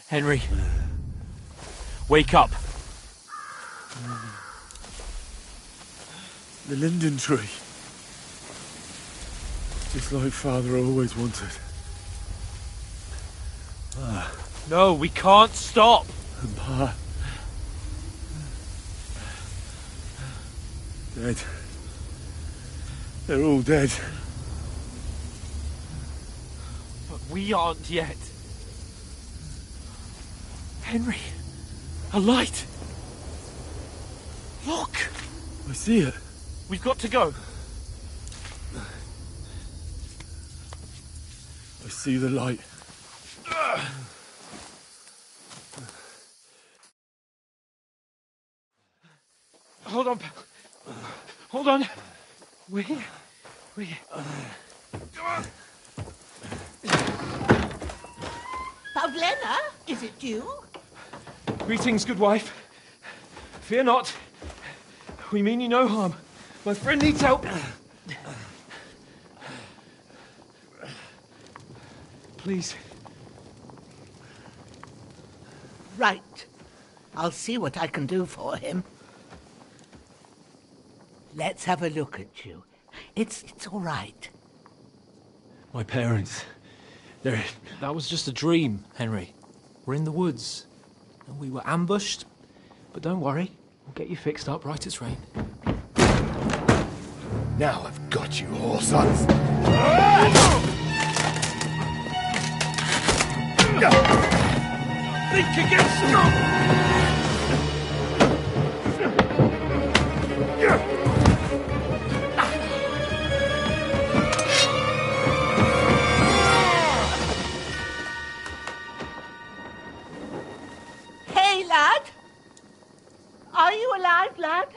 Henry. Wake up. The linden tree. Just like Father always wanted. No, we can't stop. And Pa. Dead. They're all dead. But we aren't yet. Henry, a light. Look. I see it. We've got to go. I see the light. Hold on. Hold on. We. Pavlena, is it you? Greetings, good wife. Fear not. We mean you no harm. My friend needs help. Please. Right. I'll see what I can do for him. Let's have a look at you. It's all right. My parents. That was just a dream, Henry. We're in the woods. And we were ambushed. But don't worry. We'll get you fixed up right as rain. Now I've got you, whore sons. Think against Hey, lad! Are you alive, lad?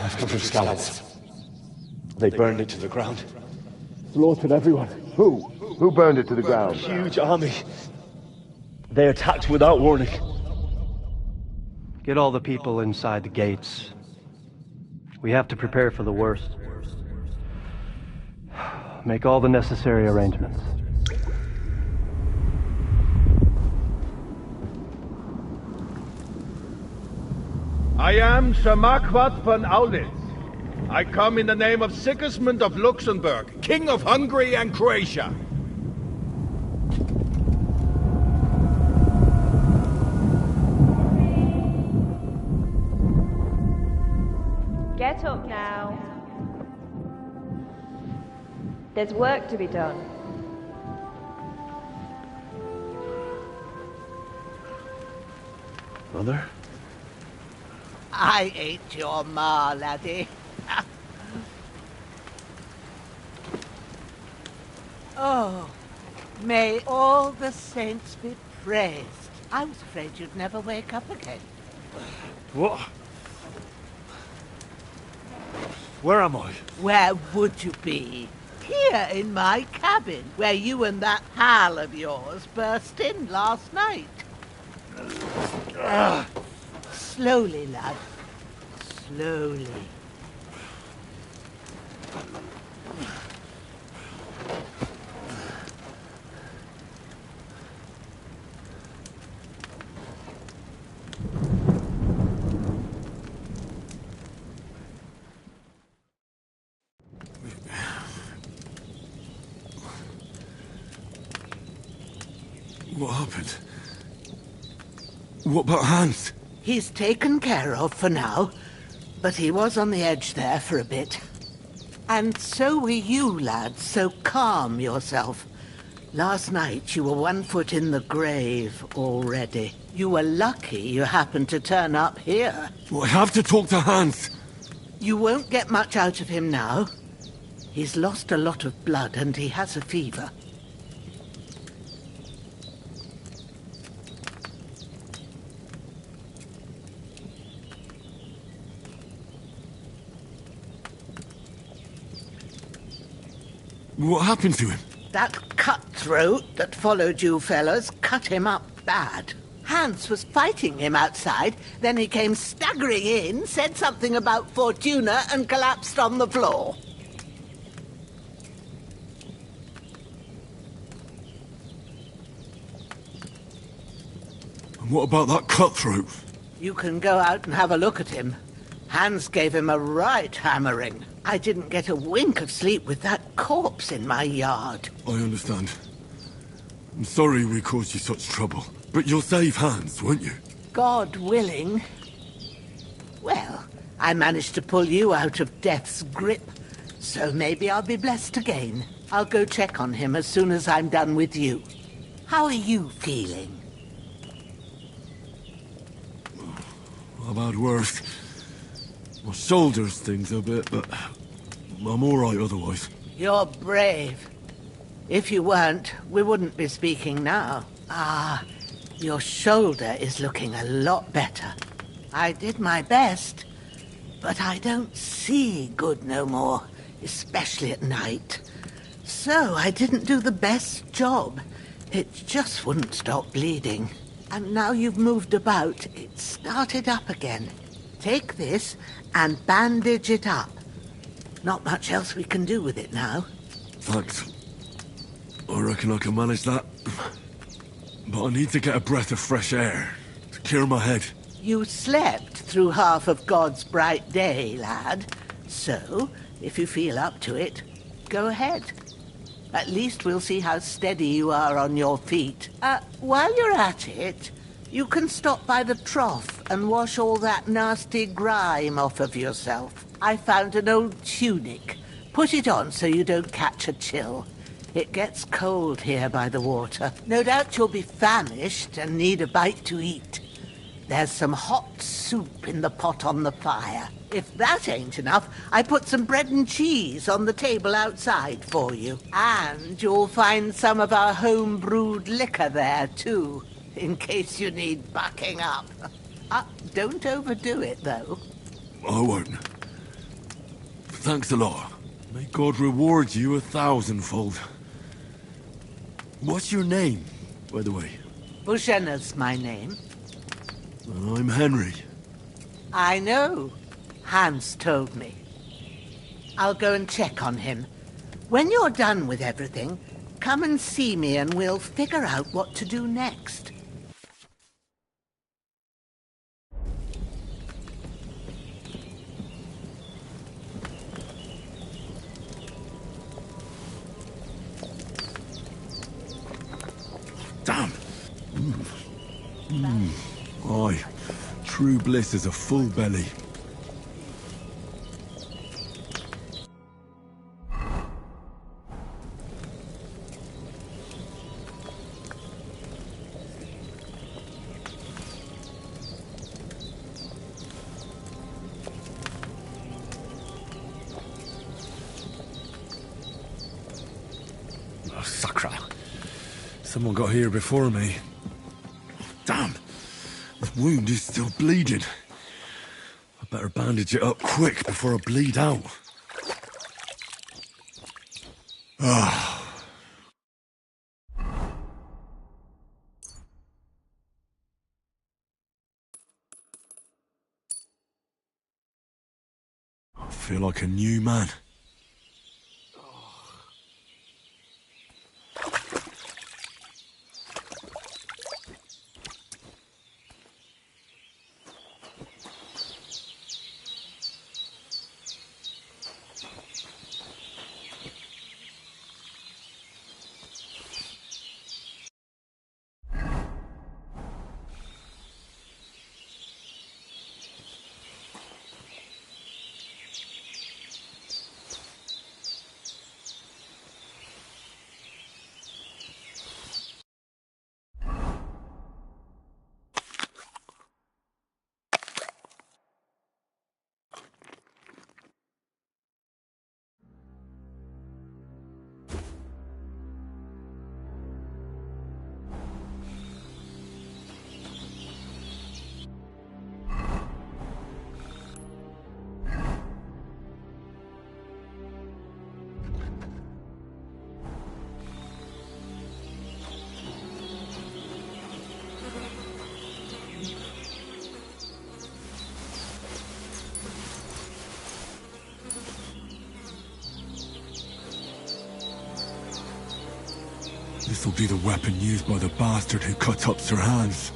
I've come from Scallops. They burned it to the ground. Slaughtered everyone. Who? Who burned it to the ground? Huge army. They attacked without warning. Get all the people inside the gates. We have to prepare for the worst. Make all the necessary arrangements. I am Sir Marquardt von Aulitz. I come in the name of Sigismund of Luxembourg, King of Hungary and Croatia. Get up now. There's work to be done. Mother? I ain't your ma, laddie. Oh, may all the saints be praised. I was afraid you'd never wake up again. What? Where am I? Where would you be? Here in my cabin, where you and that pal of yours burst in last night. Slowly, lad. Slowly. What happened? What about Hans? He's taken care of for now, but he was on the edge there for a bit. And so were you, lad, so calm yourself. Last night you were 1 foot in the grave already. You were lucky you happened to turn up here. Well, I have to talk to Hans. You won't get much out of him now. He's lost a lot of blood and he has a fever. What happened to him? That cutthroat that followed you fellas cut him up bad. Hans was fighting him outside, then he came staggering in, said something about Fortuna and collapsed on the floor. And what about that cutthroat? You can go out and have a look at him. Hans gave him a right hammering. I didn't get a wink of sleep with that corpse in my yard. I understand. I'm sorry we caused you such trouble. But you'll save Hans, won't you? God willing. Well, I managed to pull you out of death's grip, so maybe I'll be blessed again. I'll go check on him as soon as I'm done with you. How are you feeling? I've had worse. My shoulder stings a bit, but I'm all right otherwise. You're brave. If you weren't, we wouldn't be speaking now. Ah, your shoulder is looking a lot better. I did my best, but I don't see good no more, especially at night. So I didn't do the best job. It just wouldn't stop bleeding. And now you've moved about, it started up again. Take this and bandage it up. Not much else we can do with it now. Thanks. I reckon I can manage that. But I need to get a breath of fresh air to clear my head. You slept through half of God's bright day, lad. So, if you feel up to it, go ahead. At least we'll see how steady you are on your feet. While you're at it, you can stop by the trough and wash all that nasty grime off of yourself. I found an old tunic. Put it on so you don't catch a chill. It gets cold here by the water. No doubt you'll be famished and need a bite to eat. There's some hot soup in the pot on the fire. If that ain't enough, I put some bread and cheese on the table outside for you. And you'll find some of our home-brewed liquor there, too, in case you need bucking up. Don't overdo it, though. I won't. Thanks a lot. May God reward you 1,000-fold. What's your name, by the way? Bushenna's my name. And I'm Henry. I know. Hans told me. I'll go and check on him. When you're done with everything, come and see me and we'll figure out what to do next. Aye. True bliss is a full belly. Oh, sacra. Someone got here before me. Damn! This wound is still bleeding. I better bandage it up quick before I bleed out. Ah. I feel like a new man. This'll be the weapon used by the bastard who cut up Sir Hans.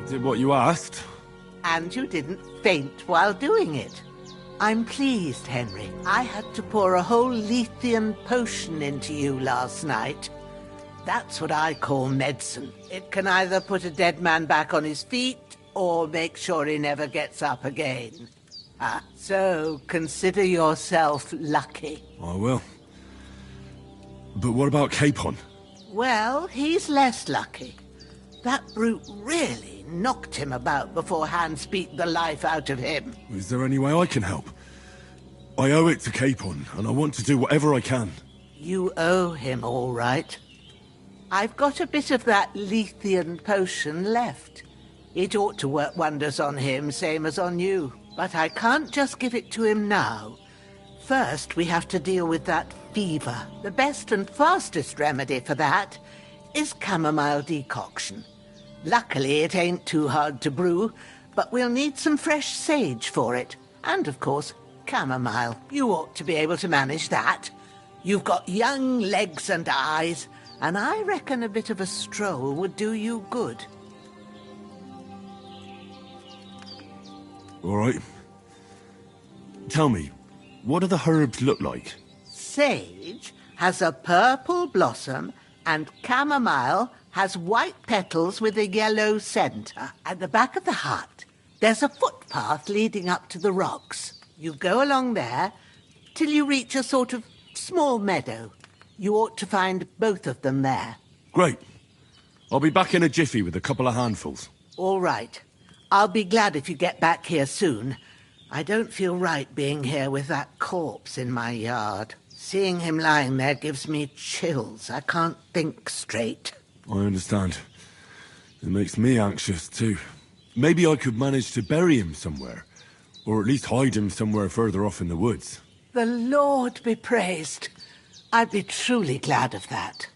Did what you asked. And you didn't faint while doing it. I'm pleased, Henry. I had to pour a whole Lethean potion into you last night. That's what I call medicine. It can either put a dead man back on his feet, or make sure he never gets up again. So consider yourself lucky. I will. But what about Capon? Well, he's less lucky. That brute really knocked him about before Hans beat the life out of him. Is there any way I can help? I owe it to Capon, and I want to do whatever I can. You owe him, all right. I've got a bit of that Lethean potion left. It ought to work wonders on him, same as on you. But I can't just give it to him now. First, we have to deal with that fever. The best and fastest remedy for that is chamomile decoction. Luckily, it ain't too hard to brew, but we'll need some fresh sage for it. And, of course, chamomile. You ought to be able to manage that. You've got young legs and eyes, and I reckon a bit of a stroll would do you good. All right. Tell me, what do the herbs look like? Sage has a purple blossom, and chamomile has white petals with a yellow centre. At the back of the hut, there's a footpath leading up to the rocks. You go along there till you reach a sort of small meadow. You ought to find both of them there. Great. I'll be back in a jiffy with a couple of handfuls. All right. I'll be glad if you get back here soon. I don't feel right being here with that corpse in my yard. Seeing him lying there gives me chills. I can't think straight. I understand. It makes me anxious, too. Maybe I could manage to bury him somewhere. Or at least hide him somewhere further off in the woods. The Lord be praised. I'd be truly glad of that.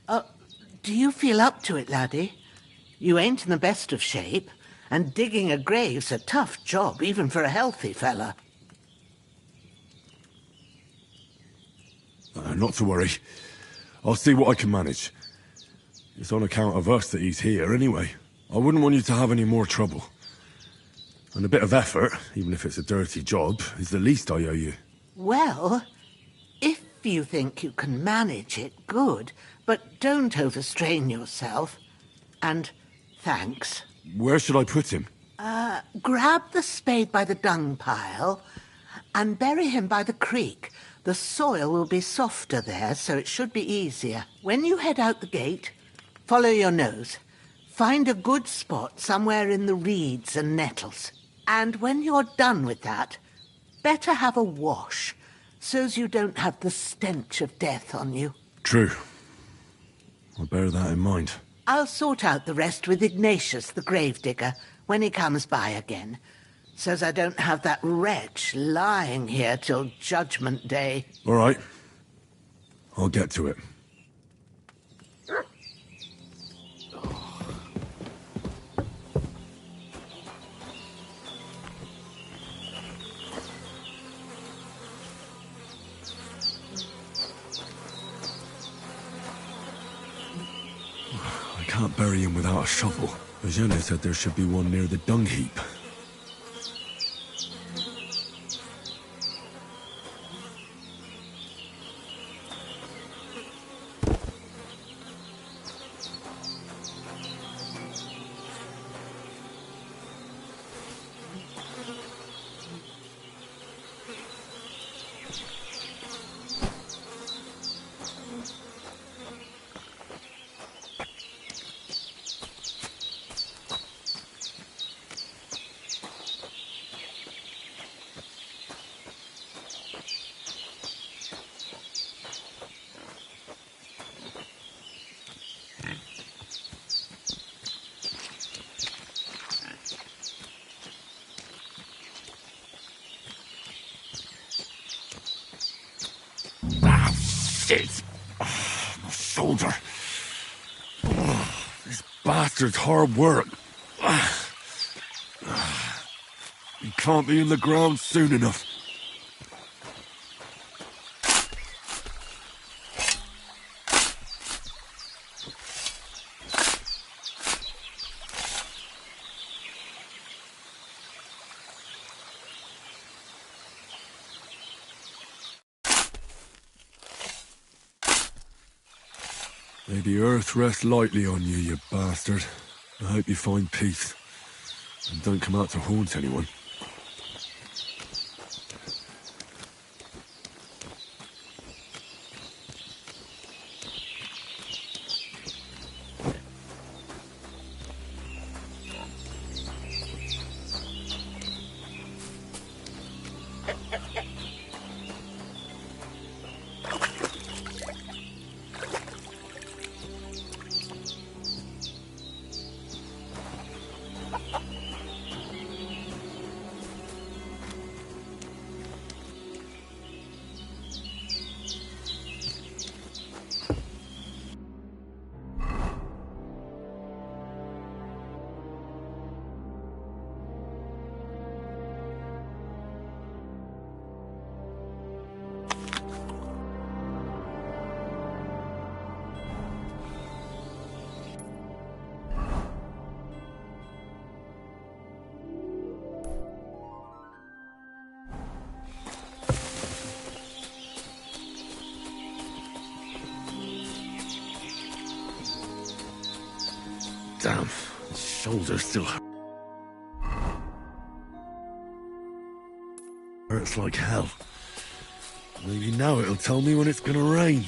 Do you feel up to it, laddie? You ain't in the best of shape, and digging a grave's a tough job, even for a healthy fella. Not to worry. I'll see what I can manage. It's on account of us that he's here, anyway. I wouldn't want you to have any more trouble. And a bit of effort, even if it's a dirty job, is the least I owe you. Well, if you think you can manage it, good. But don't overstrain yourself. And thanks. Where should I put him? Grab the spade by the dung pile and bury him by the creek. The soil will be softer there, so it should be easier. When you head out the gate, follow your nose. Find a good spot somewhere in the reeds and nettles. And when you're done with that, better have a wash, so's you don't have the stench of death on you. True. I'll bear that in mind. I'll sort out the rest with Ignatius, the gravedigger, when he comes by again, so's I don't have that wretch lying here till Judgment Day. All right. I'll get to it. I can't bury him without a shovel. Eugenia said there should be one near the dung heap. Shit! My shoulder. This bastard's hard work. He can't be in the ground soon enough. May the earth rest lightly on you, you bastard. I hope you find peace. And don't come out to haunt anyone. Damn, his shoulder still hurts like hell. Maybe now it'll tell me when it's gonna rain.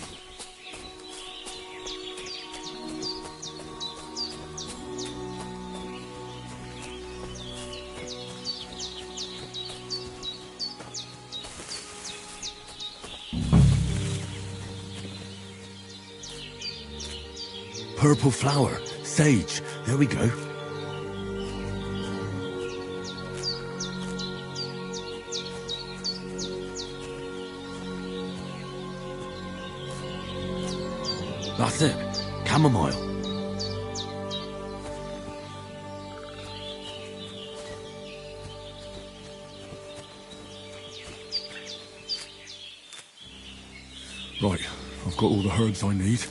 purple flower. Sage. There we go. That's it. Chamomile. Right, I've got all the herbs I need.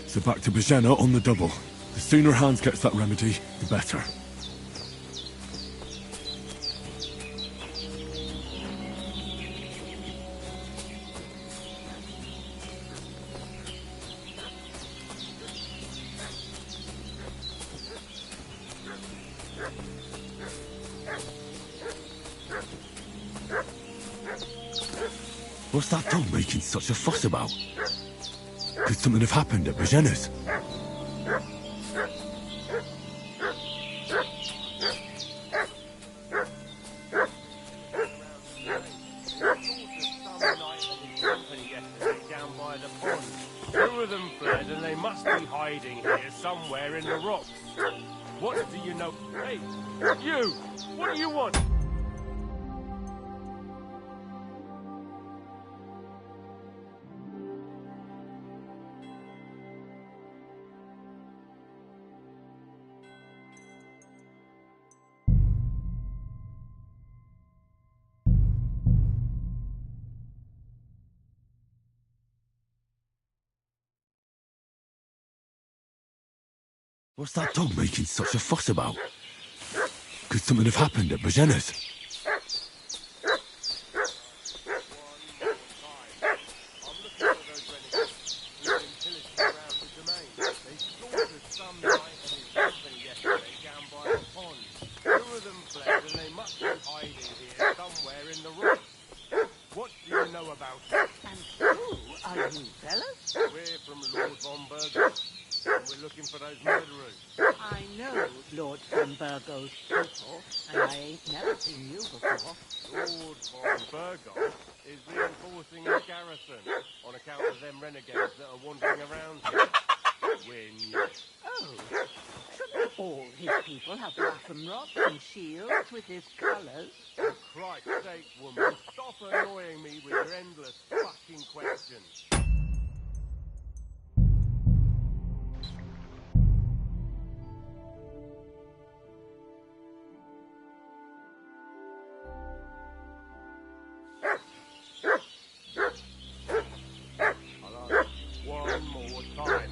So back to Bajena on the double. The sooner Hans gets that remedy, the better. What's that dog making such a fuss about? Could something have happened at Bajena's? Two of them fled and they must be hiding here somewhere in the rocks. What do you know? Hey, you! What do you want? What's that dog making such a fuss about? Could something have happened at Bajena's? What do you know about it? And who are you, fellas? We're from Lord von Burger, and we're looking for those murderers. I know Lord von Burgo's people, and I ain't never seen you before. Lord von Burgon is reinforcing his garrison on account of them renegades that are wandering around here. We're new. Oh, shouldn't all his people have waffen rocks and shields with his colours? For Christ's sake, woman, stop annoying me with your endless fucking questions. One more time.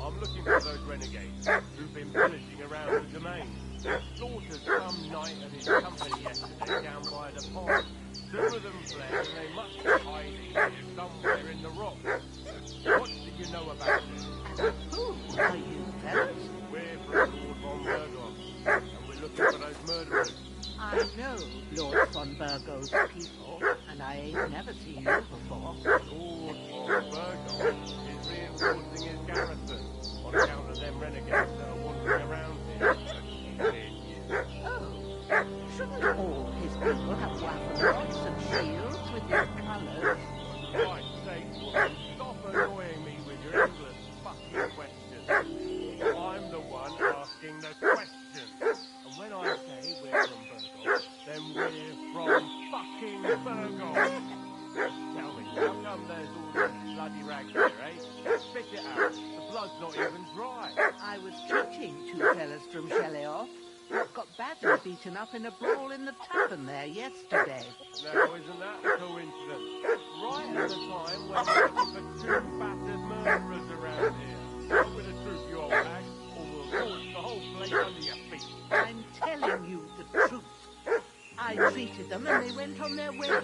I'm looking for those renegades who've been pillaging around the domain. They slaughtered some knight and his company yesterday down by the pond. Two of them fled and they must be hiding here somewhere in the rocks. What do you know about it? And who are you, fellas? We're from Lord von Burgon, and we're looking for those murderers. I know Lord von Burgo's people, and I ain't never seen you before. Lord von Burgon is reinforcing his garrison on account of them renegades that are wandering around here. Oh, shouldn't all his people have waffen rocks and shields with their colours? For Christ's sake, woman, stop annoying me with your endless fucking questions. I'm the one asking the questions. And when I say we're from Burgon, then we're from fucking Burgon. Tell me, how come there's all this bloody rag here, eh? Spit it out. The blood's not even dry. I was teaching two fellas from Shelley-off that got badly beaten up in a brawl in the tavern there yesterday. Now, isn't that a coincidence? Right at the time when we're looking for two battered murderers around here. Out with the truth, you old hag, or we'll launch the whole place under your feet. I'm telling you the truth. I treated them and they went on their way.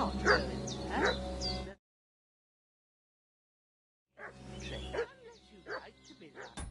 not go in there. Unless you like to be like.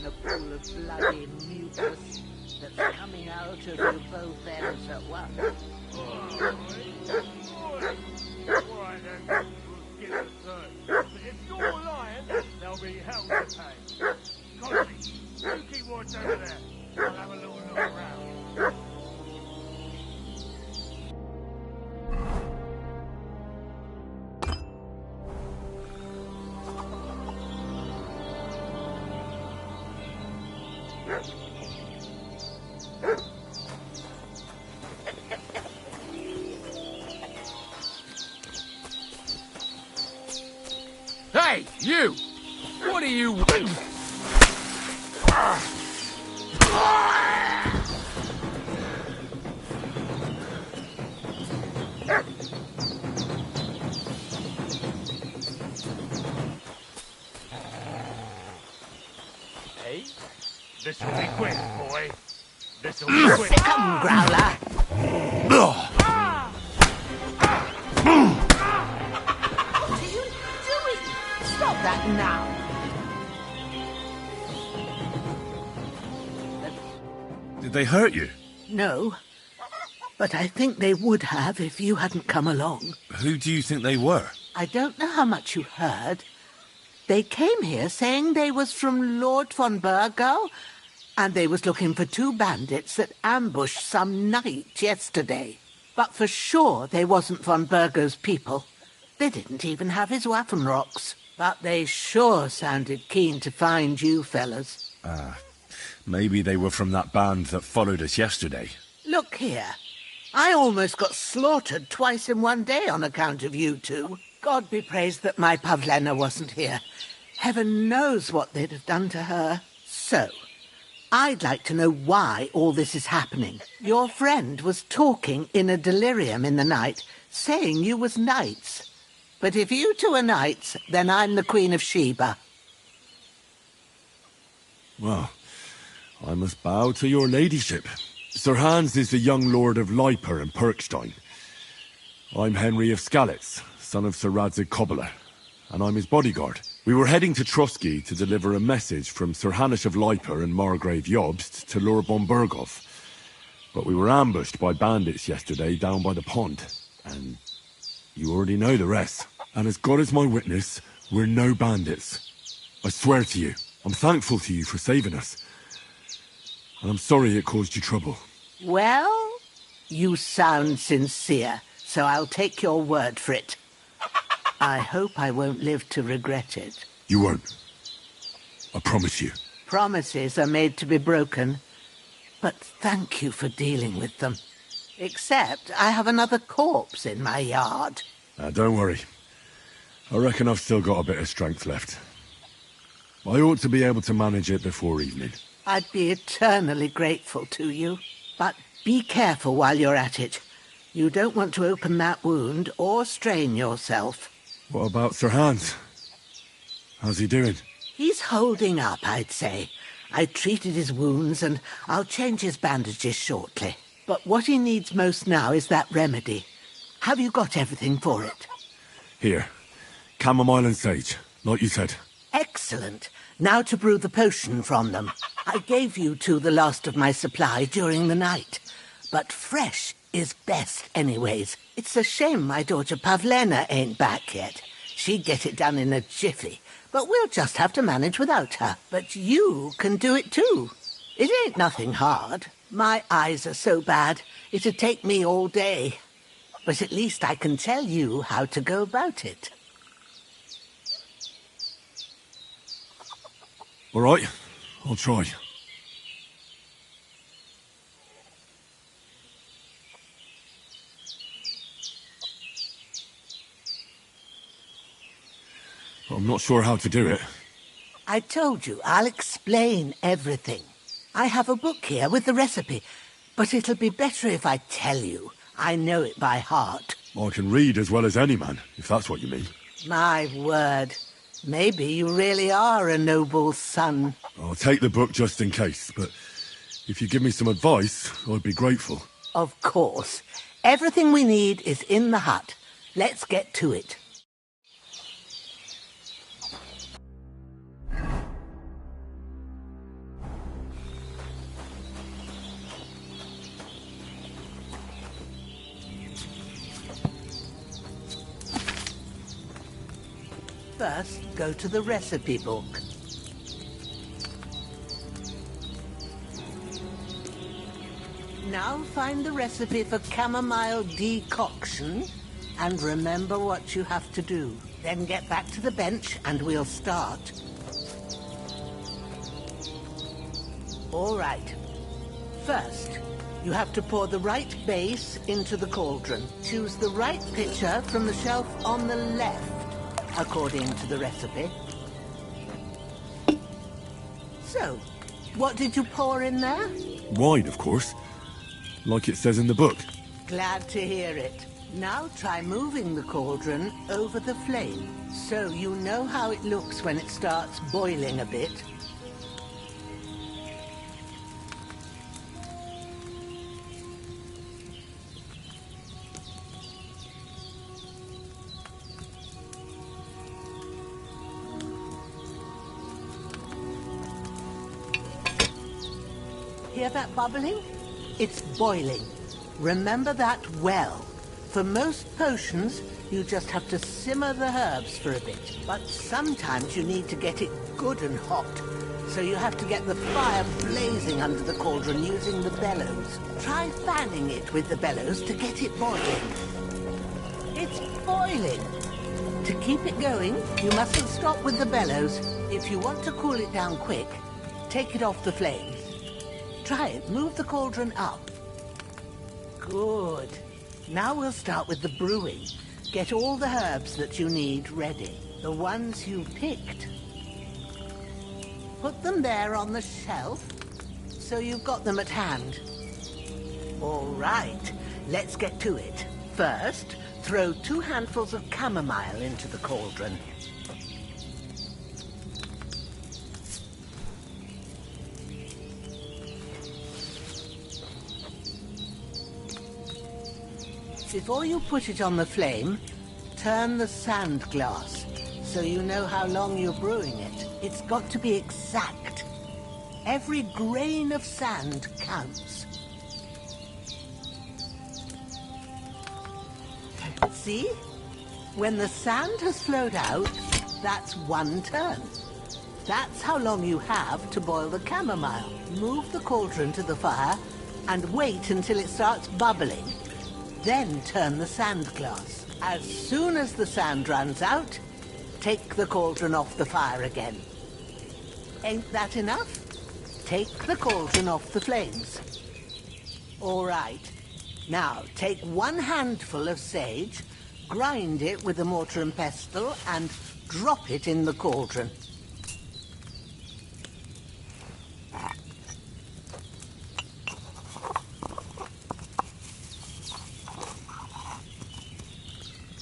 in a pool of bloody mucus that's coming out of your both ends at once. Alright then, we'll skip the third. But if you're lying, there'll be hell to pay. Connie, you keep watch over there. I'll have a little look around. Hey, you! What are you... Hey, this'll be quick, boy. This'll be quick. Come, Growler. What are you doing? Stop that now. Did they hurt you? No, but I think they would have if you hadn't come along. Who do you think they were? I don't know how much you heard. They came here saying they was from Lord von Burgo, and they was looking for 2 bandits that ambushed some knight yesterday. But for sure they wasn't von Burgo's people. They didn't even have his Waffenrocks. But they sure sounded keen to find you fellas. Maybe they were from that band that followed us yesterday. Look here. I almost got slaughtered twice in one day on account of you two. God be praised that my Pavlena wasn't here. Heaven knows what they'd have done to her. So, I'd like to know why all this is happening. Your friend was talking in a delirium in the night, saying you was knights. But if you two are knights, then I'm the Queen of Sheba. Well, I must bow to your ladyship. Sir Hans is the young lord of Leiper and Perkstein. I'm Henry of Skalitz, son of Sir Radzig Cobbler, and I'm his bodyguard. We were heading to Trotsky to deliver a message from Sir Hanish of Leiper and Margrave Jobst to Lord von Burgov. But we were ambushed by bandits yesterday down by the pond, and you already know the rest. And as God is my witness, we're no bandits. I swear to you, I'm thankful to you for saving us. And I'm sorry it caused you trouble. Well, you sound sincere, so I'll take your word for it. I hope I won't live to regret it. You won't. I promise you. Promises are made to be broken, but thank you for dealing with them. Except I have another corpse in my yard. Don't worry. I reckon I've still got a bit of strength left. I ought to be able to manage it before evening. I'd be eternally grateful to you. But be careful while you're at it. You don't want to open that wound or strain yourself. What about Sir Hans? How's he doing? He's holding up, I'd say. I treated his wounds and I'll change his bandages shortly. But what he needs most now is that remedy. Have you got everything for it? Here. Chamomile and sage, like you said. Excellent. Now to brew the potion from them. I gave you two the last of my supply during the night. But fresh is best anyways. It's a shame my daughter Pavlena ain't back yet. She'd get it done in a jiffy. But we'll just have to manage without her. But you can do it too. It ain't nothing hard. My eyes are so bad, it'd take me all day. But at least I can tell you how to go about it. All right, I'll try. But I'm not sure how to do it. I told you, I'll explain everything. I have a book here with the recipe, but it'll be better if I tell you. I know it by heart. I can read as well as any man, if that's what you mean. My word. Maybe you really are a noble son. I'll take the book just in case, but if you give me some advice, I'd be grateful. Of course. Everything we need is in the hut. Let's get to it. First, go to the recipe book. Now find the recipe for chamomile decoction and remember what you have to do. Then get back to the bench and we'll start. All right. First, you have to pour the right base into the cauldron. Choose the right pitcher from the shelf on the left, according to the recipe. So, what did you pour in there? Wine, of course. Like it says in the book. Glad to hear it. Now try moving the cauldron over the flame, so you know how it looks when it starts boiling a bit. Hear that bubbling? It's boiling. Remember that well. For most potions, you just have to simmer the herbs for a bit. But sometimes you need to get it good and hot. So you have to get the fire blazing under the cauldron using the bellows. Try fanning it with the bellows to get it boiling. It's boiling. To keep it going, you mustn't stop with the bellows. If you want to cool it down quick, take it off the flames. Try it. Move the cauldron up. Good. Now we'll start with the brewing. Get all the herbs that you need ready. The ones you picked. Put them there on the shelf, so you've got them at hand. All right, let's get to it. First, throw 2 handfuls of chamomile into the cauldron. Before you put it on the flame, turn the sand glass so you know how long you're brewing it. It's got to be exact. Every grain of sand counts. See? When the sand has flowed out, that's 1 turn. That's how long you have to boil the chamomile. Move the cauldron to the fire and wait until it starts bubbling. Then turn the sand glass. As soon as the sand runs out, take the cauldron off the fire again. Ain't that enough? Take the cauldron off the flames. All right. Now, take 1 handful of sage, grind it with a mortar and pestle, and drop it in the cauldron.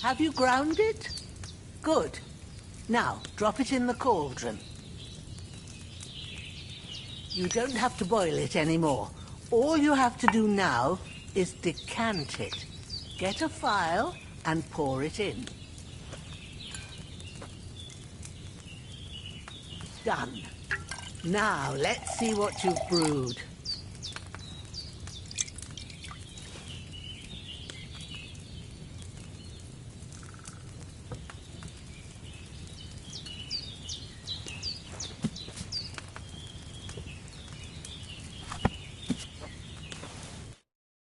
Have you ground it? Good. Now, drop it in the cauldron. You don't have to boil it anymore. All you have to do now is decant it. Get a phial and pour it in. Done. Now, let's see what you've brewed.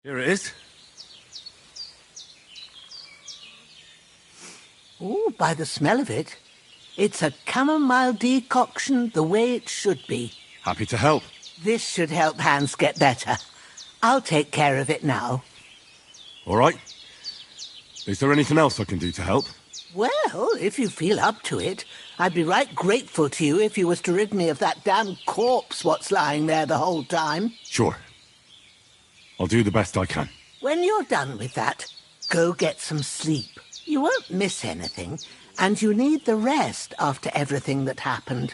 Here it is. Oh, by the smell of it, it's a chamomile decoction the way it should be. Happy to help. This should help Hans get better. I'll take care of it now. All right. Is there anything else I can do to help? Well, if you feel up to it, I'd be right grateful to you if you was to rid me of that damn corpse what's lying there the whole time. Sure. I'll do the best I can. When you're done with that, go get some sleep. You won't miss anything, and you need the rest after everything that happened.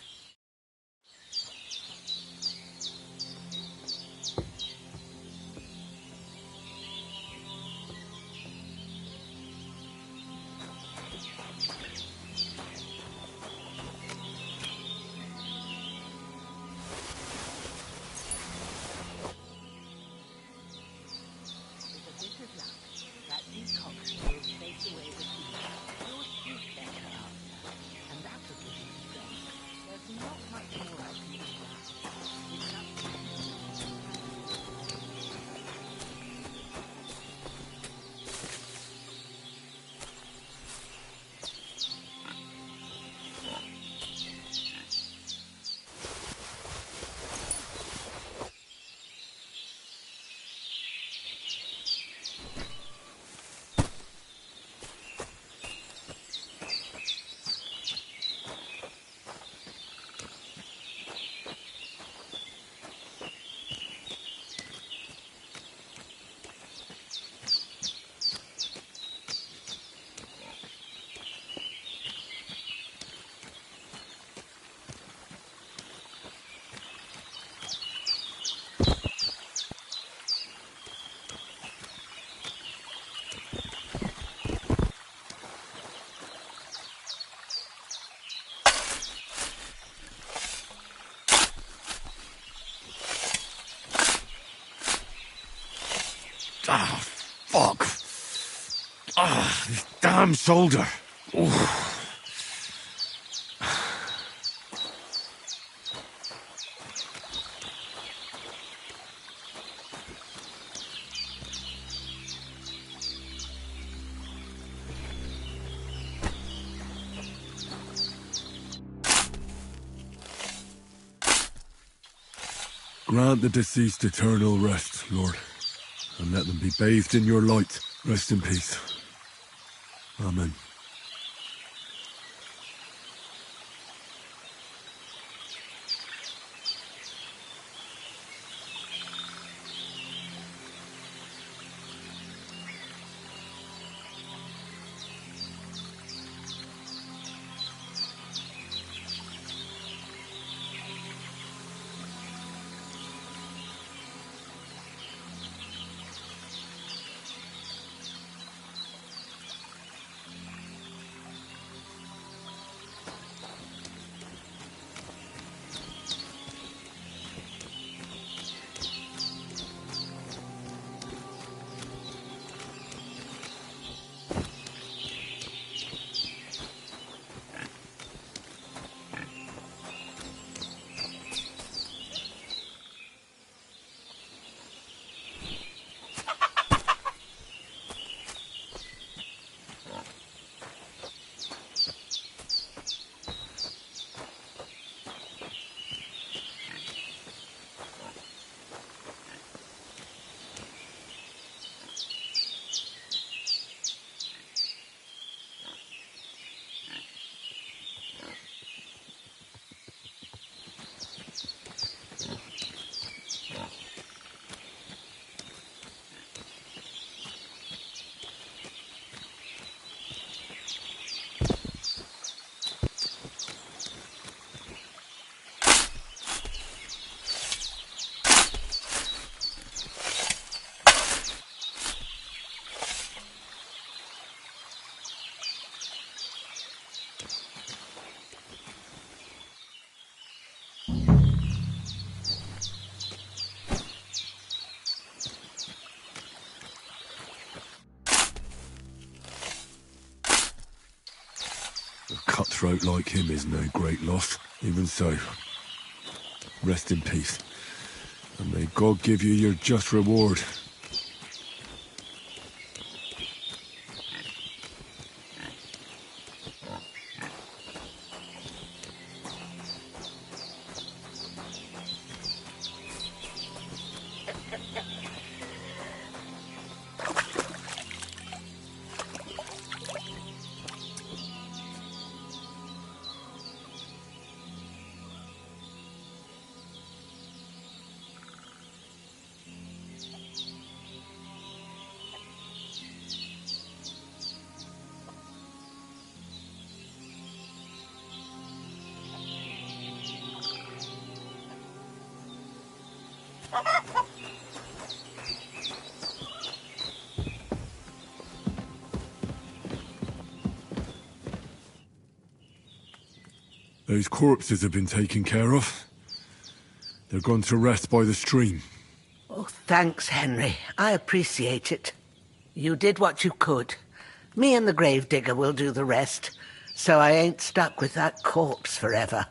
Ah, this damn shoulder. Oof. Grant the deceased eternal rest, Lord, and let them be bathed in your light. Rest in peace. Amen. A cutthroat like him is no great loss. Even so, rest in peace, and may God give you your just reward. Those corpses have been taken care of. They're gone to rest by the stream. Oh, thanks, Henry. I appreciate it. You did what you could. Me and the gravedigger will do the rest, so I ain't stuck with that corpse forever.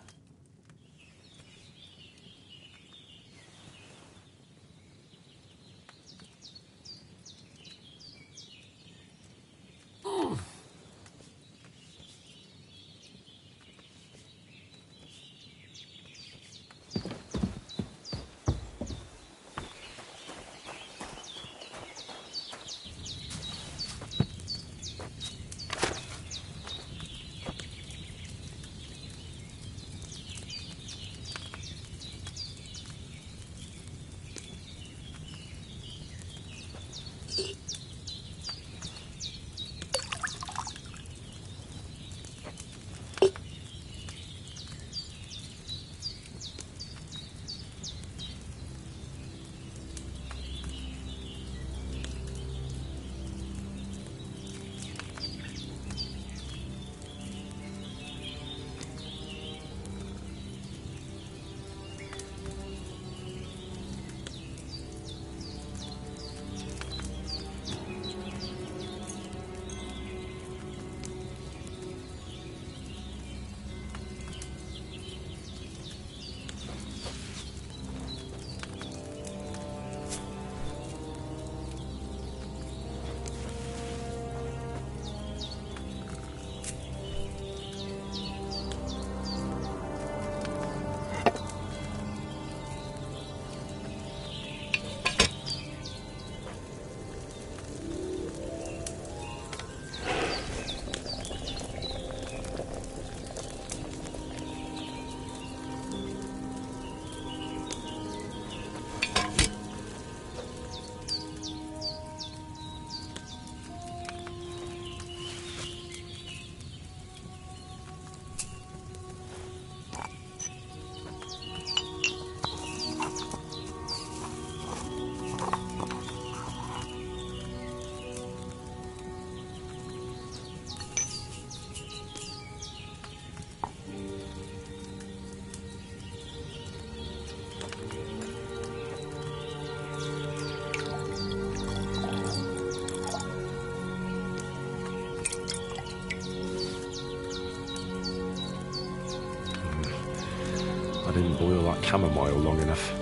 boil that chamomile long enough.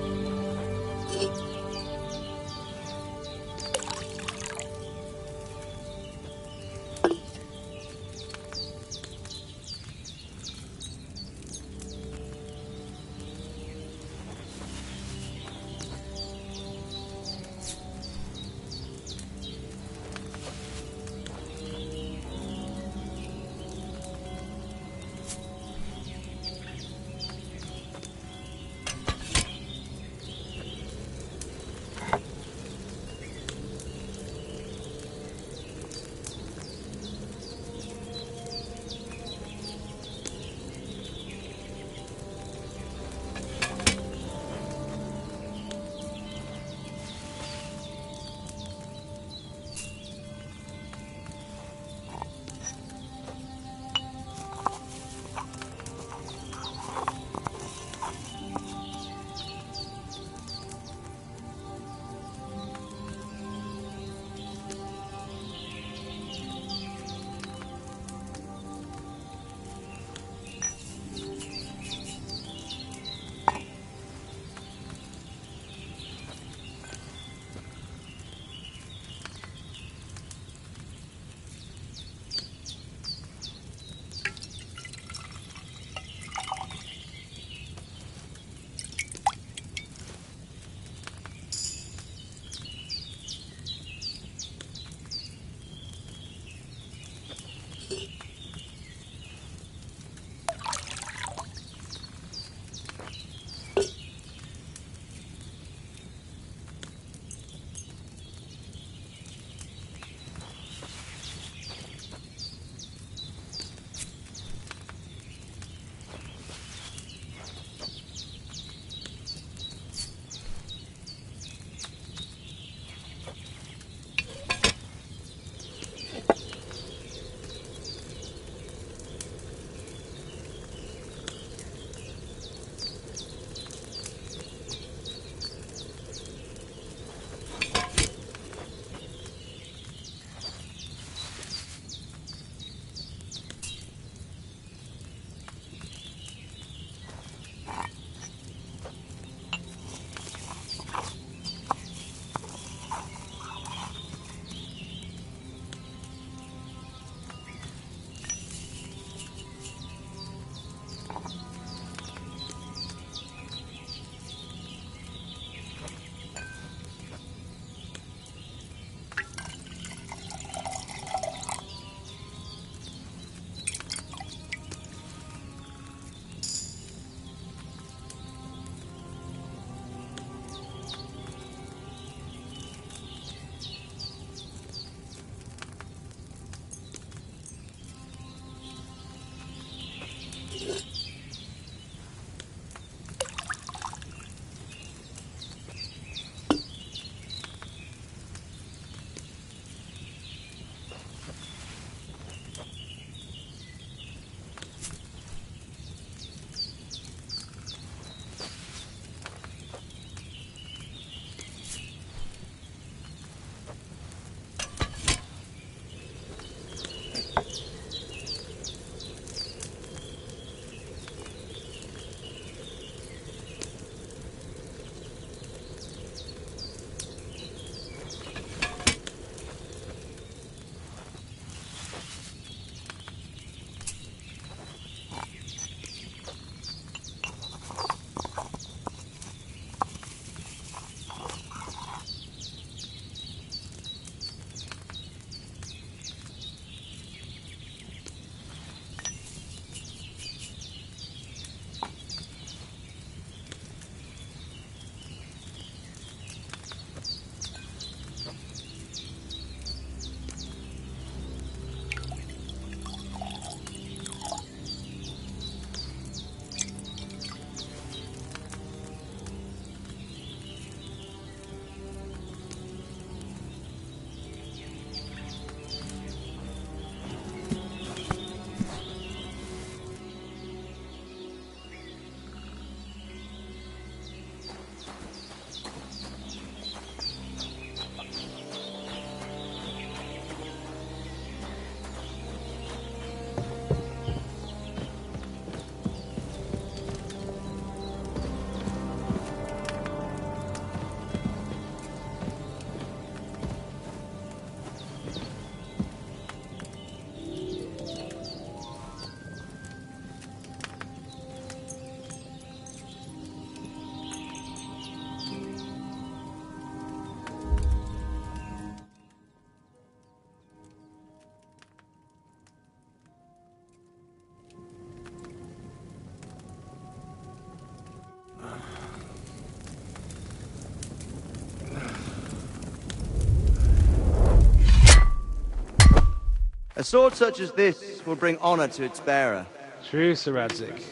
A sword such as this will bring honor to its bearer. True, Sir Radzik.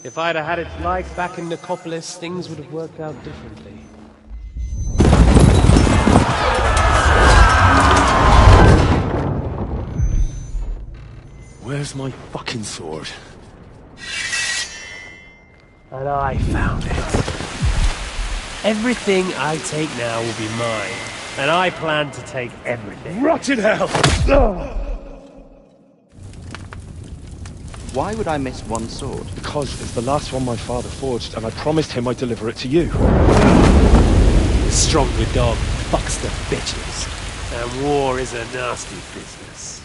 If I'd have had its like back in Nicopolis, things would have worked out differently. Where's my fucking sword? And I found it. Everything I take now will be mine. And I plan to take everything. Rot in hell! Why would I miss one sword? Because it's the last one my father forged, and I promised him I'd deliver it to you. The stronger dog fucks the bitches. And war is a nasty business.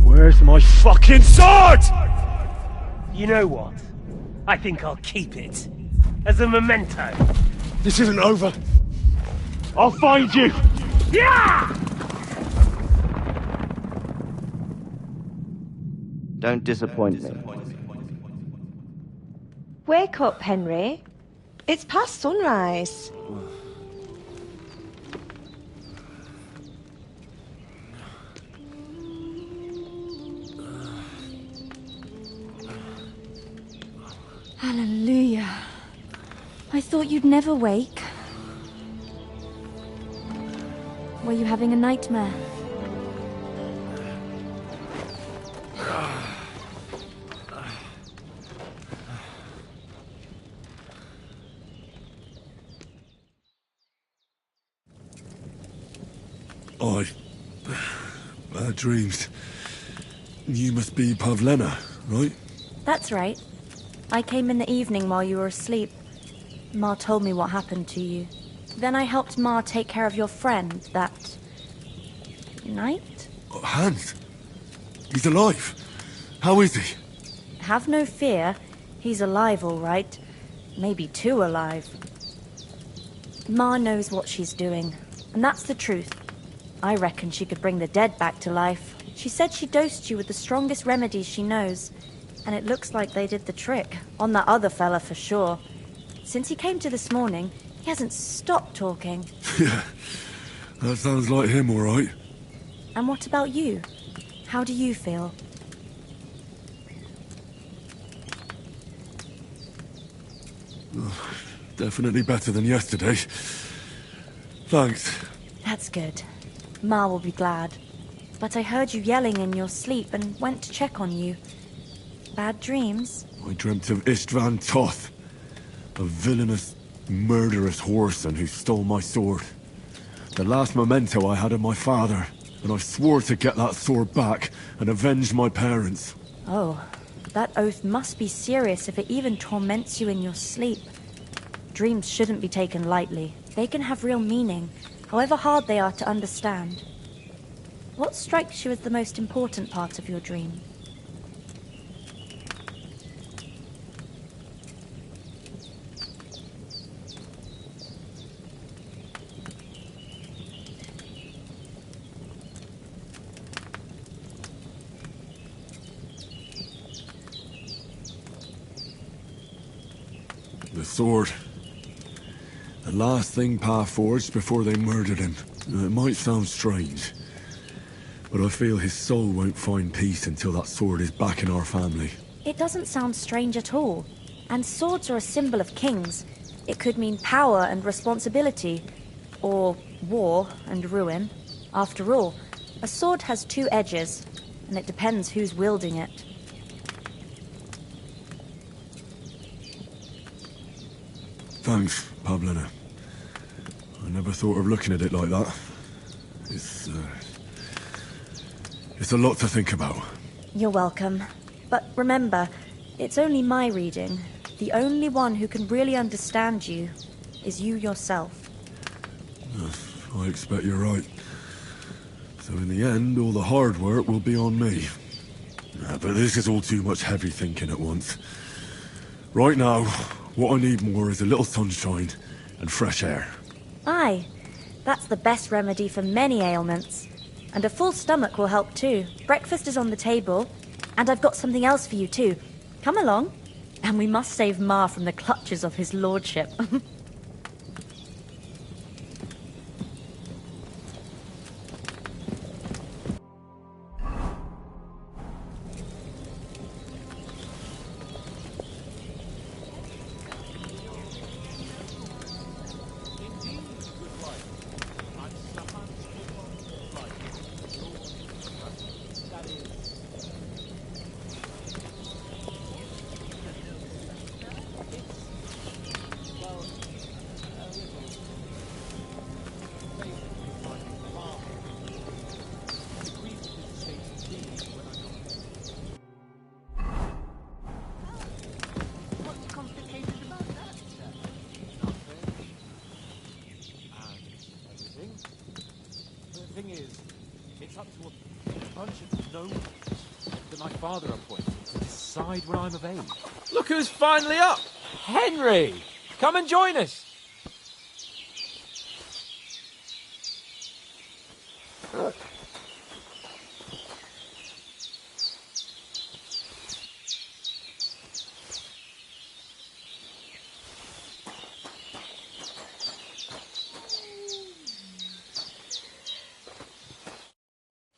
Where's my fucking sword? You know what? I think I'll keep it. As a memento. This isn't over. I'll find you! Yeah! Don't disappoint me. Wake up, Henry. It's past sunrise. Hallelujah. I thought you'd never wake. Were you having a nightmare? Bad dreams. You must be Pavlena, right? That's right. I came in the evening while you were asleep. Ma told me what happened to you. Then I helped Ma take care of your friend that night? Hans? He's alive. How is he? Have no fear. He's alive, all right. Maybe too alive. Ma knows what she's doing, and that's the truth. I reckon she could bring the dead back to life. She said she dosed you with the strongest remedies she knows, and it looks like they did the trick. On that other fella for sure. Since he came to this morning, he hasn't stopped talking. Yeah, that sounds like him, all right. And what about you? How do you feel? Definitely better than yesterday. Thanks. That's good. Ma will be glad. But I heard you yelling in your sleep and went to check on you. Bad dreams? I dreamt of Istvan Toth, a villainous, murderous whoreson who stole my sword. The last memento I had of my father, and I swore to get that sword back and avenge my parents. Oh, that oath must be serious if it even torments you in your sleep. Dreams shouldn't be taken lightly. They can have real meaning, however hard they are to understand. What strikes you as the most important part of your dream? The sword. The last thing Pa forged before they murdered him. It might sound strange, but I feel his soul won't find peace until that sword is back in our family. It doesn't sound strange at all. And swords are a symbol of kings. It could mean power and responsibility, or war and ruin. After all, a sword has two edges, and it depends who's wielding it. Thanks, Pavlena. I never thought of looking at it like that. It's a lot to think about. You're welcome. But remember, it's only my reading. The only one who can really understand you is you yourself. I expect you're right. So in the end, all the hard work will be on me. But this is all too much heavy thinking at once. Right now, what I need more is a little sunshine and fresh air. Aye, that's the best remedy for many ailments. And a full stomach will help too. Breakfast is on the table, and I've got something else for you too. Come along. And we must save Ma from the clutches of his lordship. thing is, it's up to a bunch of nobles that my father appointed to decide when I'm of age. Look who's finally up! Henry! Come and join us!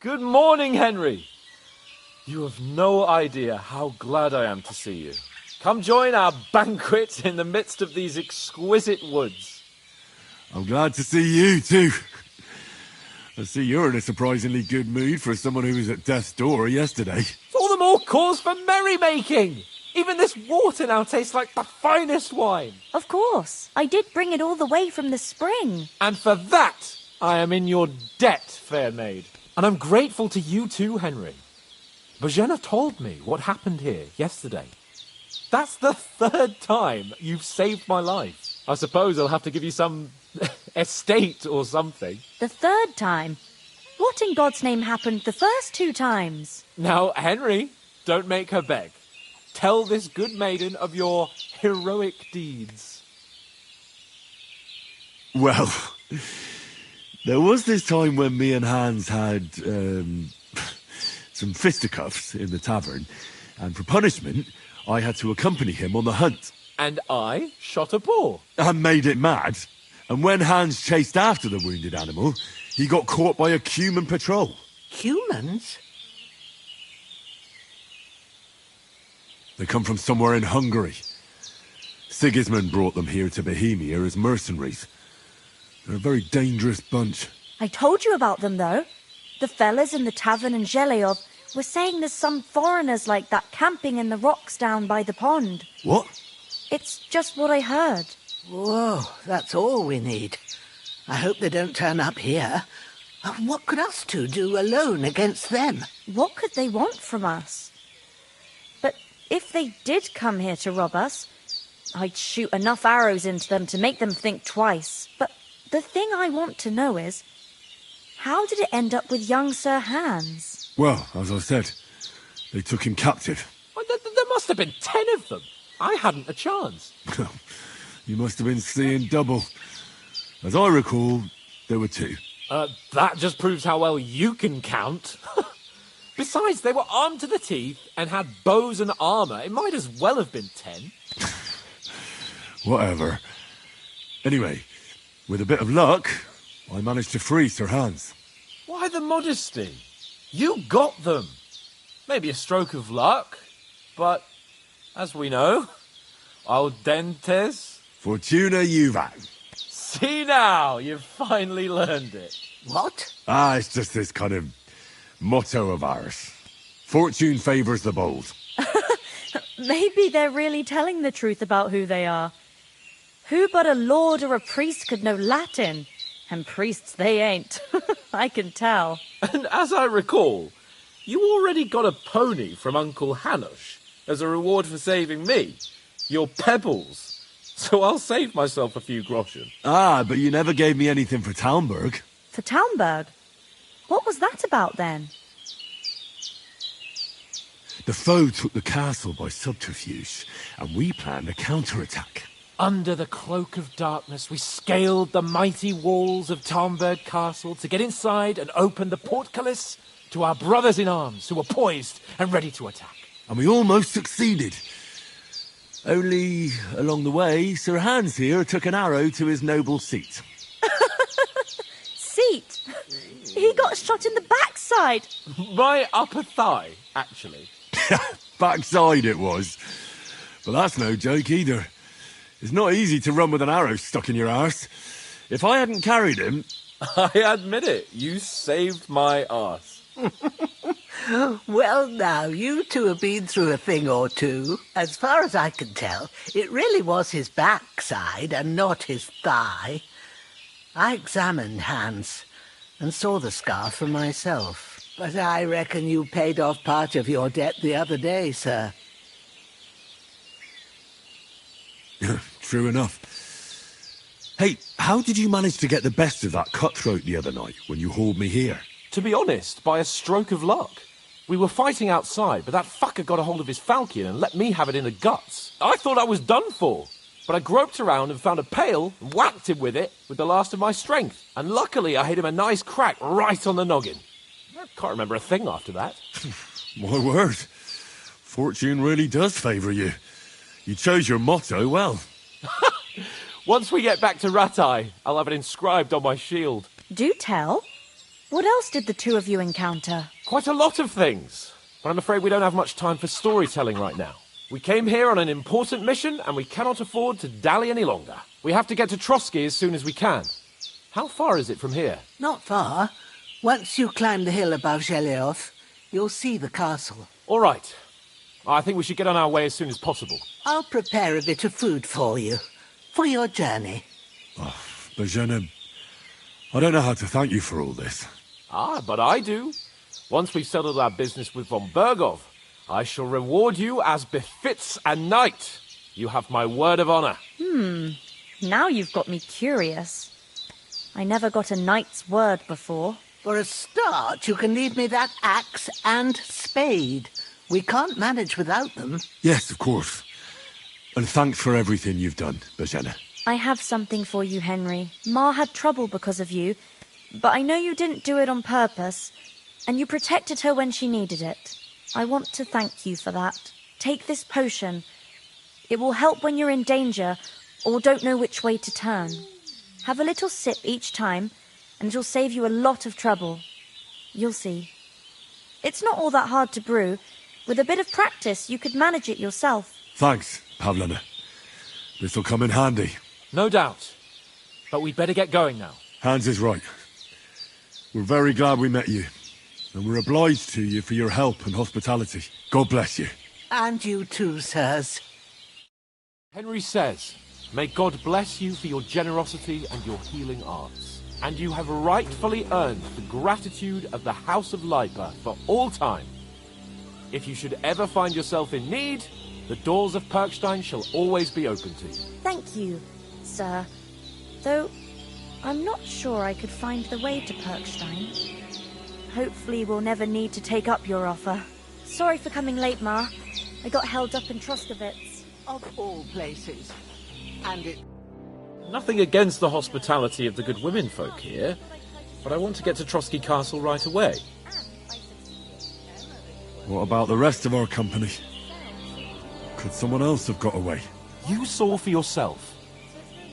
Good morning, Henry. You have no idea how glad I am to see you. Come join our banquet in the midst of these exquisite woods. I'm glad to see you, too. I see you're in a surprisingly good mood for someone who was at death's door yesterday. All the more cause for merrymaking! Even this water now tastes like the finest wine. Of course. I did bring it all the way from the spring. And for that, I am in your debt, fair maid. And I'm grateful to you too, Henry. Bojena told me what happened here yesterday. That's the third time you've saved my life. I suppose I'll have to give you some estate or something. The third time? What in God's name happened the first two times? Now, Henry, don't make her beg. Tell this good maiden of your heroic deeds. Well, there was this time when me and Hans had some fisticuffs in the tavern, and for punishment, I had to accompany him on the hunt. And I shot a boar. And made it mad. And when Hans chased after the wounded animal, he got caught by a human patrol. Humans? They come from somewhere in Hungary. Sigismund brought them here to Bohemia as mercenaries. They're a very dangerous bunch. I told you about them, though. The fellas in the tavern in Zheleov were saying there's some foreigners like that camping in the rocks down by the pond. What? It's just what I heard. Whoa, that's all we need. I hope they don't turn up here. What could us two do alone against them? What could they want from us? But if they did come here to rob us, I'd shoot enough arrows into them to make them think twice. But the thing I want to know is, how did it end up with young Sir Hans? Well, as I said, they took him captive. Well, there must have been 10 of them. I hadn't a chance. You must have been seeing double. As I recall, there were 2. That just proves how well you can count. Besides, they were armed to the teeth and had bows and armour. It might as well have been 10. Whatever. Anyway, with a bit of luck, I managed to free Sir Hans. Why the modesty? You got them. Maybe a stroke of luck, but as we know, audentes Fortuna juvat. See now, you've finally learned it. What? It's just this kind of motto of ours. Fortune favours the bold. Maybe they're really telling the truth about who they are. Who but a lord or a priest could know Latin? And priests they ain't. I can tell. And as I recall, you already got a pony from Uncle Hanush as a reward for saving me. Your pebbles. So I'll save myself a few groschen. But you never gave me anything for Talmberg. For Talmberg? What was that about then? The foe took the castle by subterfuge, and we planned a counterattack. Under the cloak of darkness, we scaled the mighty walls of Talmberg Castle to get inside and open the portcullis to our brothers in arms who were poised and ready to attack. And we almost succeeded. Only, along the way, Sir Hans here took an arrow to his noble seat. Seat? He got shot in the backside. My upper thigh, actually. Backside it was. But that's no joke either. It's not easy to run with an arrow stuck in your arse. If I hadn't carried him... I admit it, you saved my arse. Well, now, you two have been through a thing or two. As far as I can tell, it really was his backside and not his thigh. I examined Hans and saw the scar for myself. But I reckon you paid off part of your debt the other day, sir. True enough. Hey, how did you manage to get the best of that cutthroat the other night when you hauled me here? To be honest, by a stroke of luck. We were fighting outside, but that fucker got a hold of his falchion and let me have it in the guts. I thought I was done for, but I groped around and found a pail and whacked him with it with the last of my strength. And luckily I hit him a nice crack right on the noggin. I can't remember a thing after that. My word. Fortune really does favour you. You chose your motto well. Once we get back to Ratai, I'll have it inscribed on my shield. Do tell. What else did the two of you encounter? Quite a lot of things, but I'm afraid we don't have much time for storytelling right now. We came here on an important mission, and we cannot afford to dally any longer. We have to get to Trotsky as soon as we can. How far is it from here? Not far. Once you climb the hill above Geleoth, you'll see the castle. All right. I think we should get on our way as soon as possible. I'll prepare a bit of food for you, for your journey. Oh, Bajana, I don't know how to thank you for all this. Ah, but I do. Once we've settled our business with von Bergov, I shall reward you as befits a knight. You have my word of honor. Now you've got me curious. I never got a knight's word before. For a start, you can leave me that axe and spade. We can't manage without them. Yes, of course. And thanks for everything you've done, Bajana. I have something for you, Henry. Ma had trouble because of you, but I know you didn't do it on purpose, and you protected her when she needed it. I want to thank you for that. Take this potion. It will help when you're in danger or don't know which way to turn. Have a little sip each time, and it'll save you a lot of trouble. You'll see. It's not all that hard to brew. With a bit of practice, you could manage it yourself. Thanks, Pavlana. This'll come in handy. No doubt. But we'd better get going now. Hans is right. We're very glad we met you. And we're obliged to you for your help and hospitality. God bless you. And you too, sirs. Henry says, may God bless you for your generosity and your healing arts. And you have rightfully earned the gratitude of the House of Lipa for all time. If you should ever find yourself in need, the doors of Perkstein shall always be open to you. Thank you, sir. Though, I'm not sure I could find the way to Perkstein. Hopefully we'll never need to take up your offer. Sorry for coming late, Ma. I got held up in Troskovitz. Of all places. And it... Nothing against the hospitality of the good women folk here, but I want to get to Trotsky Castle right away. What about the rest of our company? Could someone else have got away? You saw for yourself.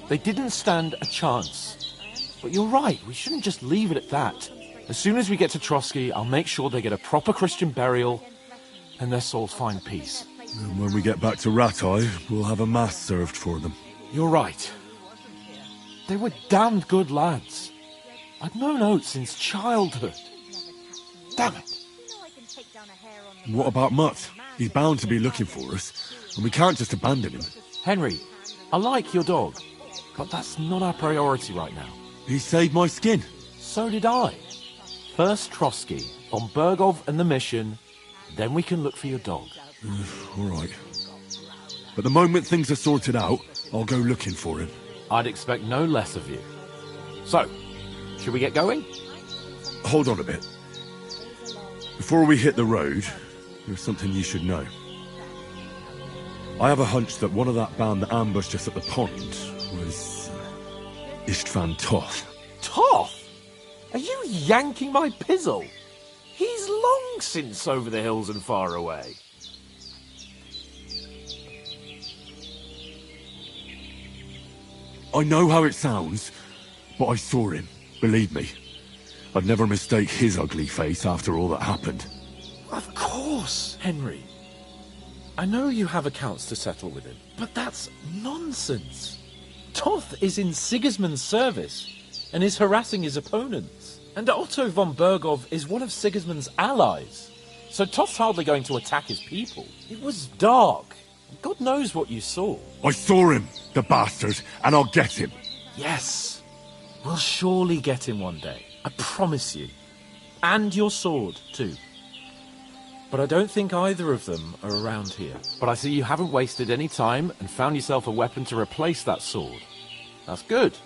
They didn't stand a chance. But you're right, we shouldn't just leave it at that. As soon as we get to Trotsky, I'll make sure they get a proper Christian burial and their souls find peace. And when we get back to Ratai, we'll have a mass served for them. You're right. They were damned good lads. I'd known Oates since childhood. Damn it. What about Mutt? He's bound to be looking for us, and we can't just abandon him. Henry, I like your dog, but that's not our priority right now. He saved my skin. So did I. First Trotsky, von Bergov and the mission, then we can look for your dog. All right. But the moment things are sorted out, I'll go looking for him. I'd expect no less of you. So, should we get going? Hold on a bit. Before we hit the road, there's something you should know. I have a hunch that one of that band that ambushed us at the pond was Istvan Toth. Toth? Are you yanking my pizzle? He's long since over the hills and far away. I know how it sounds, but I saw him, believe me. I'd never mistake his ugly face after all that happened. Of course, Henry. I know you have accounts to settle with him, but that's nonsense. Toth is in Sigismund's service and is harassing his opponents. And Otto von Bergov is one of Sigismund's allies. So Toth's hardly going to attack his people. It was dark. God knows what you saw. I saw him, the bastard, and I'll get him. Yes. We'll surely get him one day. I promise you. And your sword, too. But I don't think either of them are around here. But I see you haven't wasted any time and found yourself a weapon to replace that sword. That's good.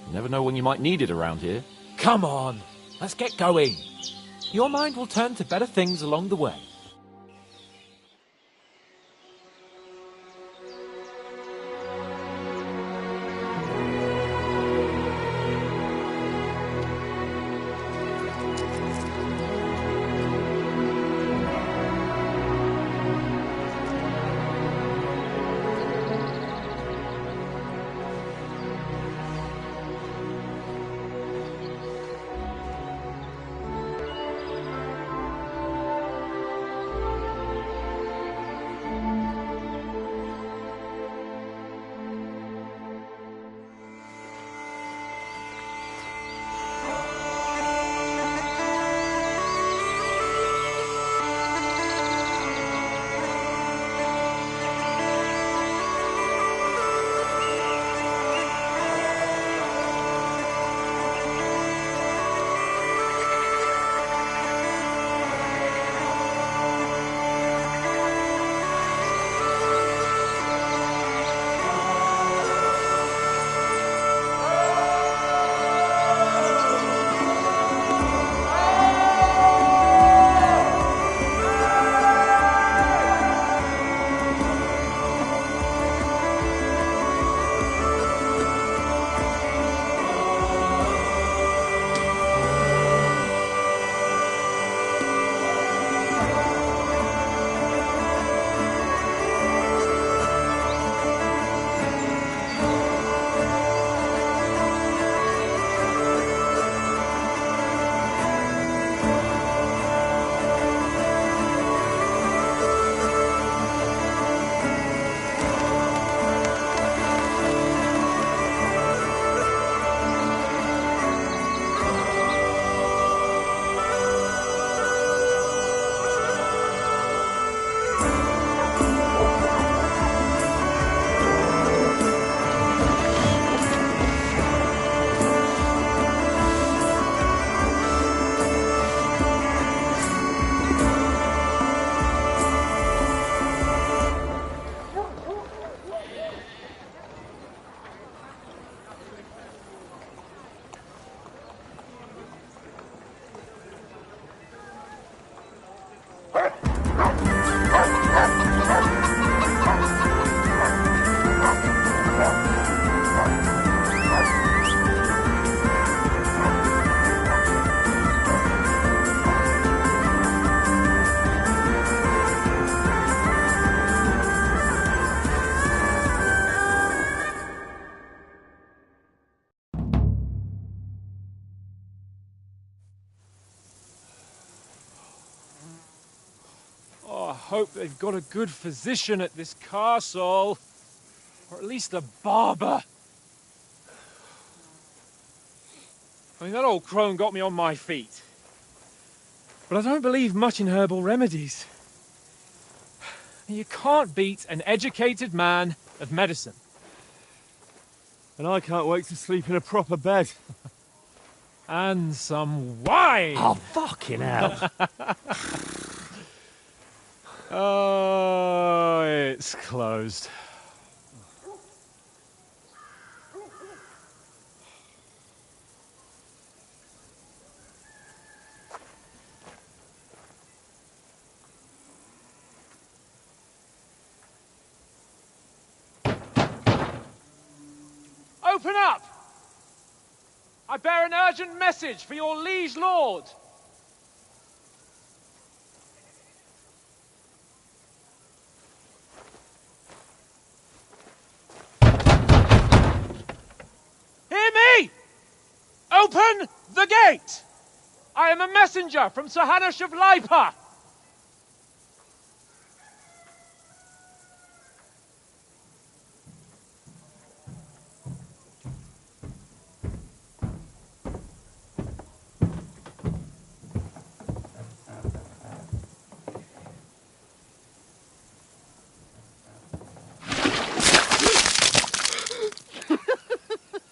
You never know when you might need it around here. Come on, let's get going. Your mind will turn to better things along the way. I hope they've got a good physician at this castle. Or at least a barber. I mean, that old crone got me on my feet. But I don't believe much in herbal remedies. You can't beat an educated man of medicine. And I can't wait to sleep in a proper bed. And some wine! Oh, fucking hell. Oh, it's closed. Open up! I bear an urgent message for your liege lord. Open the gate! I am a messenger from Sir Hanush of Lipa!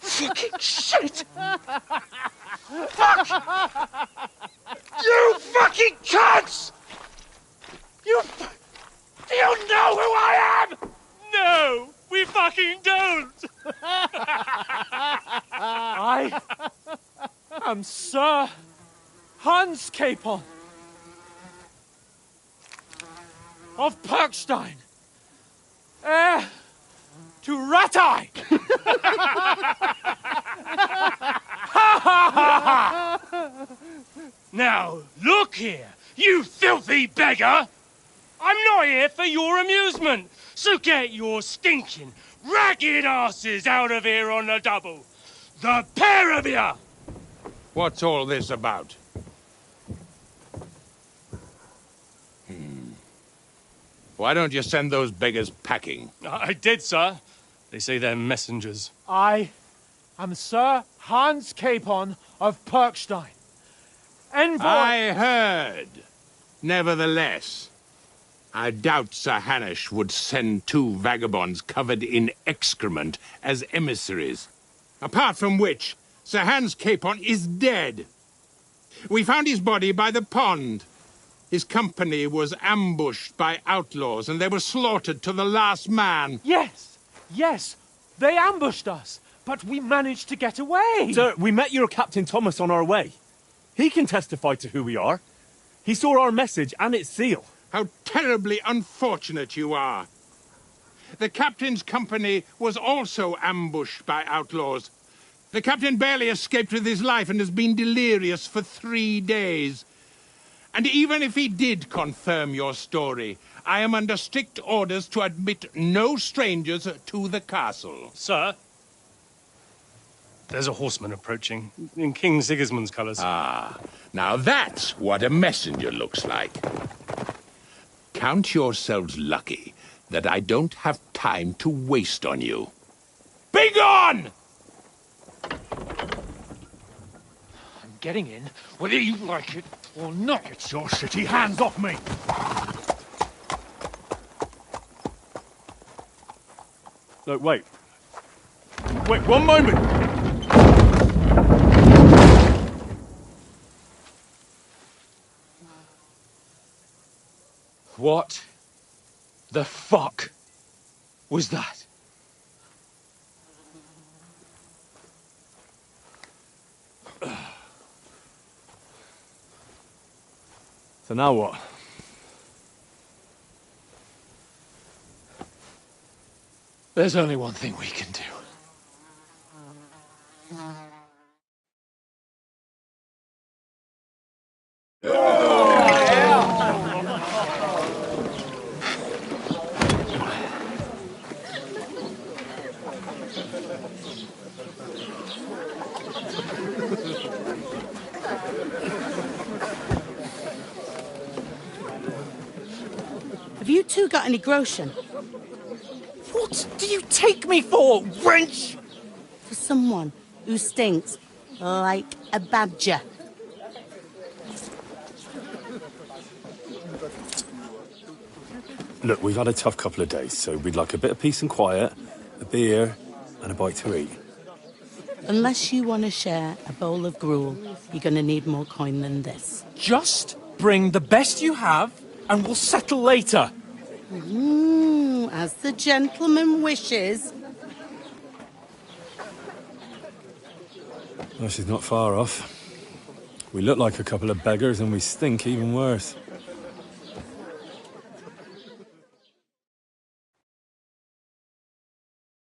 Fucking shit! Fuck! You fucking cunts! Do you know who I am? No, we fucking don't! I am Sir Hans Capon of Perkstein, heir to Ratai! Now, look here, you filthy beggar! I'm not here for your amusement, so get your stinking, ragged asses out of here on the double. The pair of you! What's all this about? Why don't you send those beggars packing? I did, sir. They say they're messengers. I am Sir Hans Capon of Perkstein, envoy... I heard. Nevertheless, I doubt Sir Hanush would send two vagabonds covered in excrement as emissaries. Apart from which, Sir Hans Capon is dead. We found his body by the pond. His company was ambushed by outlaws, and they were slaughtered to the last man. Yes, yes, they ambushed us, but we managed to get away. Sir, we met your Captain Thomas on our way. He can testify to who we are. He saw our message and its seal. How terribly unfortunate you are. The captain's company was also ambushed by outlaws. The captain barely escaped with his life and has been delirious for 3 days. And even if he did confirm your story, I am under strict orders to admit no strangers to the castle. Sir, there's a horseman approaching, in King Sigismund's colours. Ah, now that's what a messenger looks like. Count yourselves lucky that I don't have time to waste on you. Be gone! I'm getting in, whether you like it or not. Get your shitty hands off me! Look, wait. Wait, one moment! What the fuck was that? So now what? There's only one thing we can do. Have you two got any groschen? What do you take me for, wench? For someone who stinks like a badger. Look, we've had a tough couple of days, so we'd like a bit of peace and quiet, a beer, and a bite to eat. Unless you want to share a bowl of gruel, you're going to need more coin than this. Just bring the best you have, and we'll settle later. As the gentleman wishes. Well, she's not far off. We look like a couple of beggars, and we stink even worse.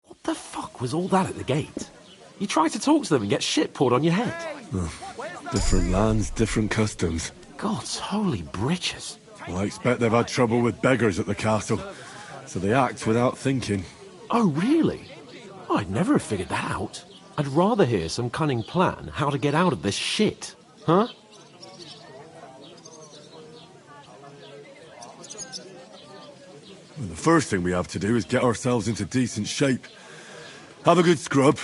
What the fuck was all that at the gate? You try to talk to them and get shit poured on your head. Different lands, different customs. God's holy britches. Well, I expect they've had trouble with beggars at the castle, so they act without thinking. Oh, really? I'd never have figured that out. I'd rather hear some cunning plan how to get out of this shit. Huh? Well, the first thing we have to do is get ourselves into decent shape. Have a good scrub,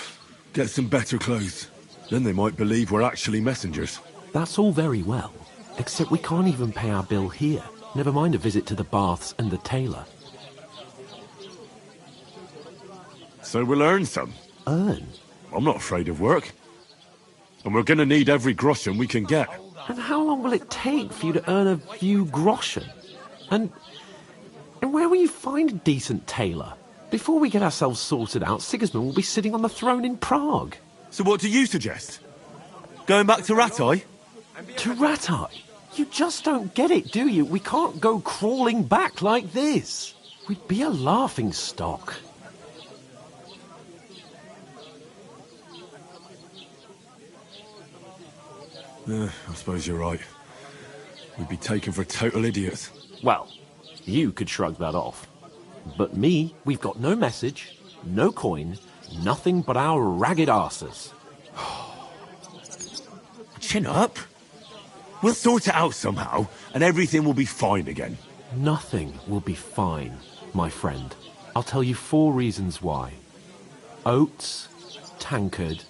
get some better clothes. Then they might believe we're actually messengers. That's all very well, except we can't even pay our bill here. Never mind a visit to the baths and the tailor. So we'll earn some. Earn? I'm not afraid of work. And we're gonna need every groschen we can get. And how long will it take for you to earn a few groschen? And where will you find a decent tailor? Before we get ourselves sorted out, Sigismund will be sitting on the throne in Prague. So what do you suggest? Going back to Ratai? To Ratai? You just don't get it, do you? We can't go crawling back like this. We'd be a laughing stock. I suppose you're right. We'd be taken for total idiots. Well, you could shrug that off. But me, we've got no message, no coin, nothing but our ragged arses. Chin up. We'll sort it out somehow, and everything will be fine again. Nothing will be fine, my friend. I'll tell you 4 reasons why. Oates, Tankard,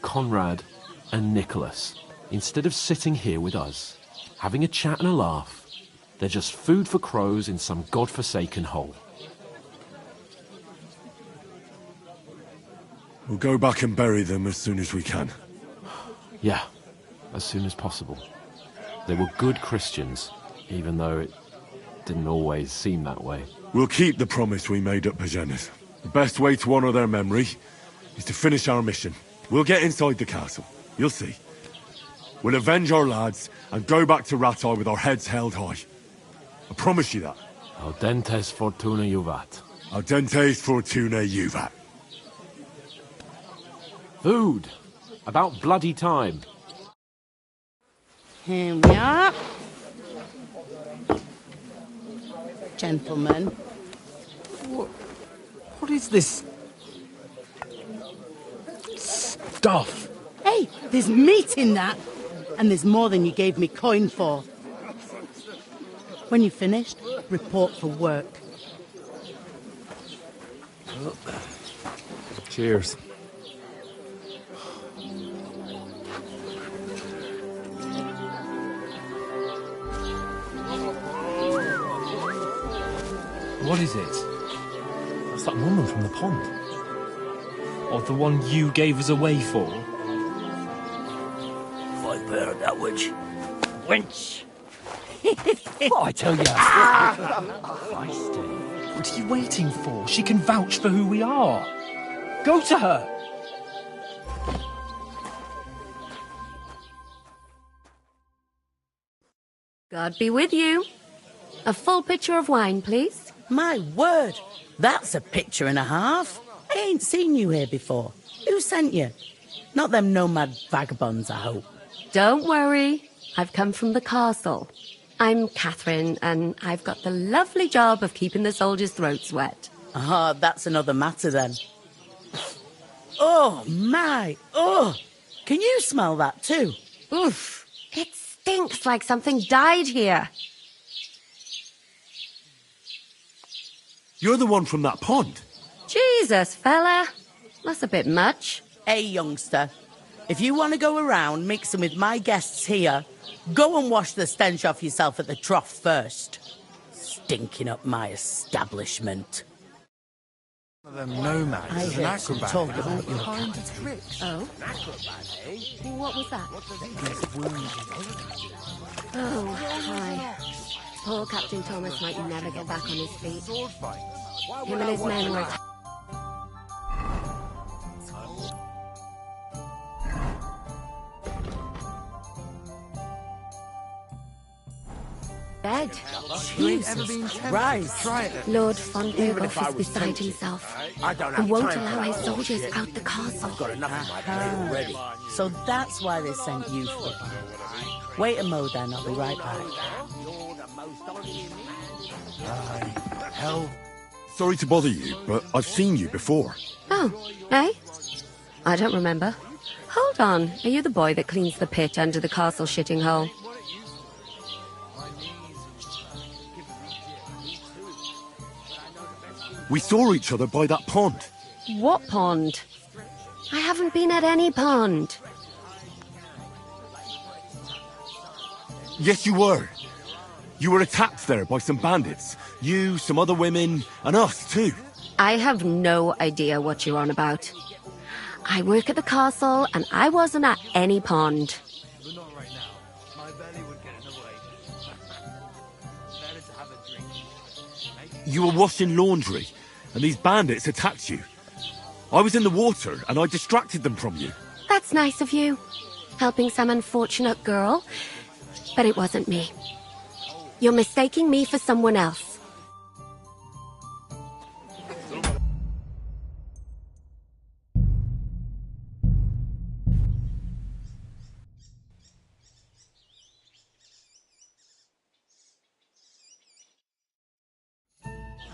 Conrad, and Nicholas. Instead of sitting here with us, having a chat and a laugh, they're just food for crows in some godforsaken hole. We'll go back and bury them as soon as we can. Yeah, as soon as possible. They were good Christians, even though it didn't always seem that way. We'll keep the promise we made at Peasant. The best way to honour their memory is to finish our mission. We'll get inside the castle. You'll see. We'll avenge our lads and go back to Ratai with our heads held high. I promise you that. Audentes fortuna juvat. Audentes fortuna juvat. Food. About bloody time. Here we are. Gentlemen. What is this stuff? Hey, there's meat in that. And there's more than you gave me coin for. When you're finished, report for work. Cheers. What is it? It's that woman from the pond. Or the one you gave us away for. Viper, that witch. Wench! What I tell you? What are you waiting for? She can vouch for who we are. Go to her. God be with you. A full pitcher of wine, please. My word, that's a picture and a half. I ain't seen you here before. Who sent you? Not them nomad vagabonds, I hope. Don't worry. I've come from the castle. I'm Catherine, and I've got the lovely job of keeping the soldiers' throats wet. Ah, that's another matter then. Oh, my. Oh, can you smell that too? Oof. It stinks like something died here. You're the one from that pond. Jesus, fella. That's a bit much. Hey, youngster. If you want to go around mixing with my guests here, go and wash the stench off yourself at the trough first. Stinking up my establishment. Them nomads. I heard some talk about your kind cat. of tricks. Oh? What was that? Oh, hi. Poor Captain Thomas might never get back on his feet. Him and his men were... dead. Jesus Christ. Lord Fondergoff is beside himself and won't allow his soldiers out the castle. So that's why they sent you for it. Wait a mo then, I'll be right back. Hell. Sorry to bother you, but I've seen you before. Oh, eh? I don't remember. Hold on, are you the boy that cleans the pit under the castle shitting hole? We saw each other by that pond. What pond? I haven't been at any pond. Yes, you were. You were attacked there by some bandits. You, some other women, and us too. I have no idea what you're on about. I work at the castle, and I wasn't at any pond. You were washing laundry, and these bandits attacked you. I was in the water, and I distracted them from you. That's nice of you, helping some unfortunate girl. But it wasn't me. You're mistaking me for someone else.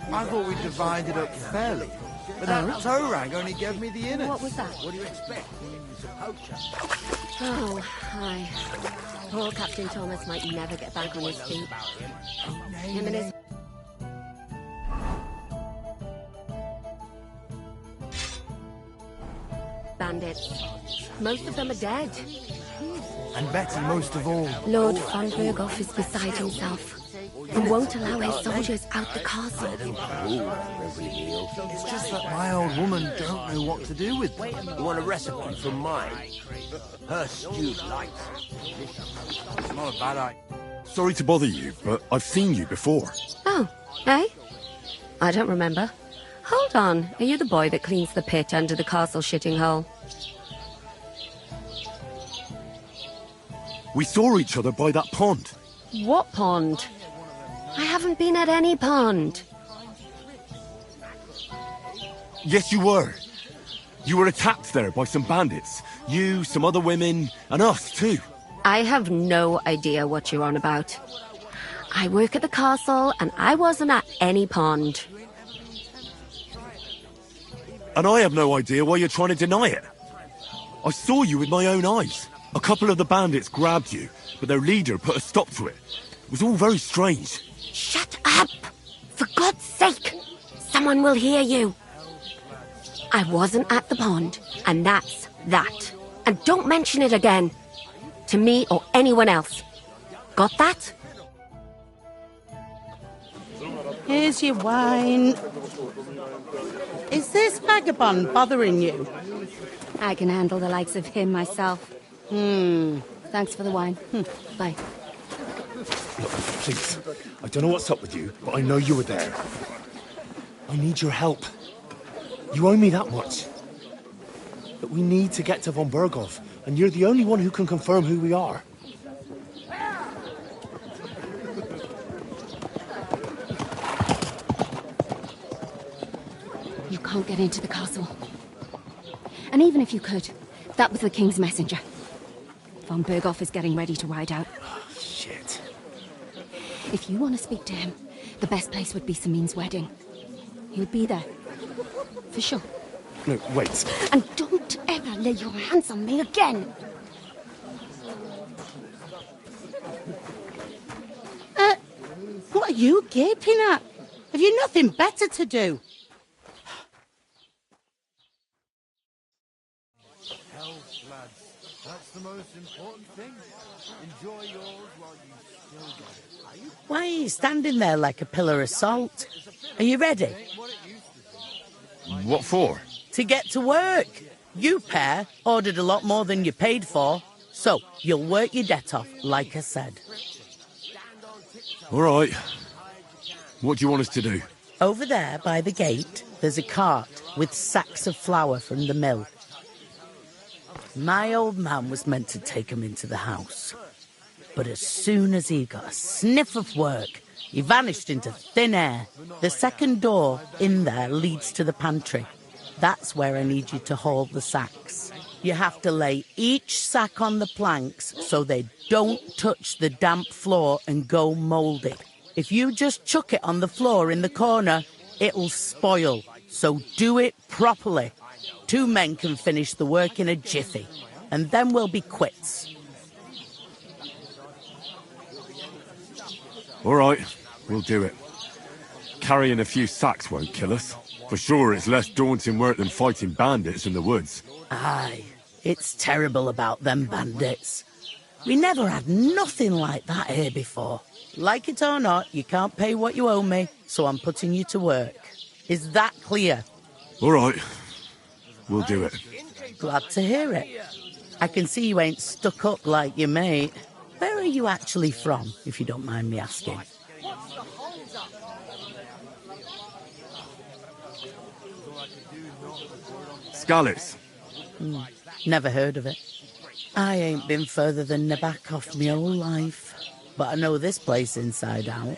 I thought we divided up fairly, but that toe rag only gave me the innards. What was that? What do you expect? Oh, hi. Poor Captain Thomas might never get back on his feet. Him and his... bandits. Most of them are dead. And Betty most of all. Lord von Berghoff is beside himself and won't allow his soldiers out the castle. It's just that my old woman don't know what to do with them. You want a recipe from mine? Her stewed light. It's not a bad idea. Sorry to bother you, but I've seen you before. Oh, eh? I don't remember. Hold on, are you the boy that cleans the pit under the castle shitting hole? We saw each other by that pond. What pond? I haven't been at any pond. Yes, you were. You were attacked there by some bandits. You, some other women, and us too. I have no idea what you're on about. I work at the castle, and I wasn't at any pond. And I have no idea why you're trying to deny it. I saw you with my own eyes. A couple of the bandits grabbed you, but their leader put a stop to it. It was all very strange. Shut up! For God's sake! Someone will hear you. I wasn't at the pond, and that's that. And don't mention it again. To me or anyone else. Got that? Here's your wine. Is this vagabond bothering you? I can handle the likes of him myself. Thanks for the wine. Bye. Look, please. I don't know what's up with you, but I know you were there. I need your help. You owe me that much. But we need to get to von Berghoff, and you're the only one who can confirm who we are. You can't get into the castle. And even if you could, that was the King's messenger. Von Berghoff is getting ready to ride out. Shit. If you want to speak to him, the best place would be Samin's wedding. He'll be there. For sure. No, wait. And don't ever lay your hands on me again! What are you gaping at? Have you nothing better to do? Health, lads. That's the most important thing. Enjoy yours while you still get it. Why are you standing there like a pillar of salt? Are you ready? What for? To get to work. You pair ordered a lot more than you paid for, so you'll work your debt off, like I said. All right. What do you want us to do? Over there by the gate, there's a cart with sacks of flour from the mill. My old man was meant to take 'em into the house. But as soon as he got a sniff of work, he vanished into thin air. The second door in there leads to the pantry. That's where I need you to haul the sacks. You have to lay each sack on the planks so they don't touch the damp floor and go mouldy. If you just chuck it on the floor in the corner, it'll spoil. So do it properly. 2 men can finish the work in a jiffy, and then we'll be quits. All right, we'll do it. Carrying a few sacks won't kill us. For sure, it's less daunting work than fighting bandits in the woods. Aye, it's terrible about them bandits. We never had nothing like that here before. Like it or not, you can't pay what you owe me, so I'm putting you to work. Is that clear? All right, we'll do it. Glad to hear it. I can see you ain't stuck up like your mate. Where are you actually from, if you don't mind me asking? Scallis. Never heard of it. I ain't been further than the back off my whole life, but I know this place inside out.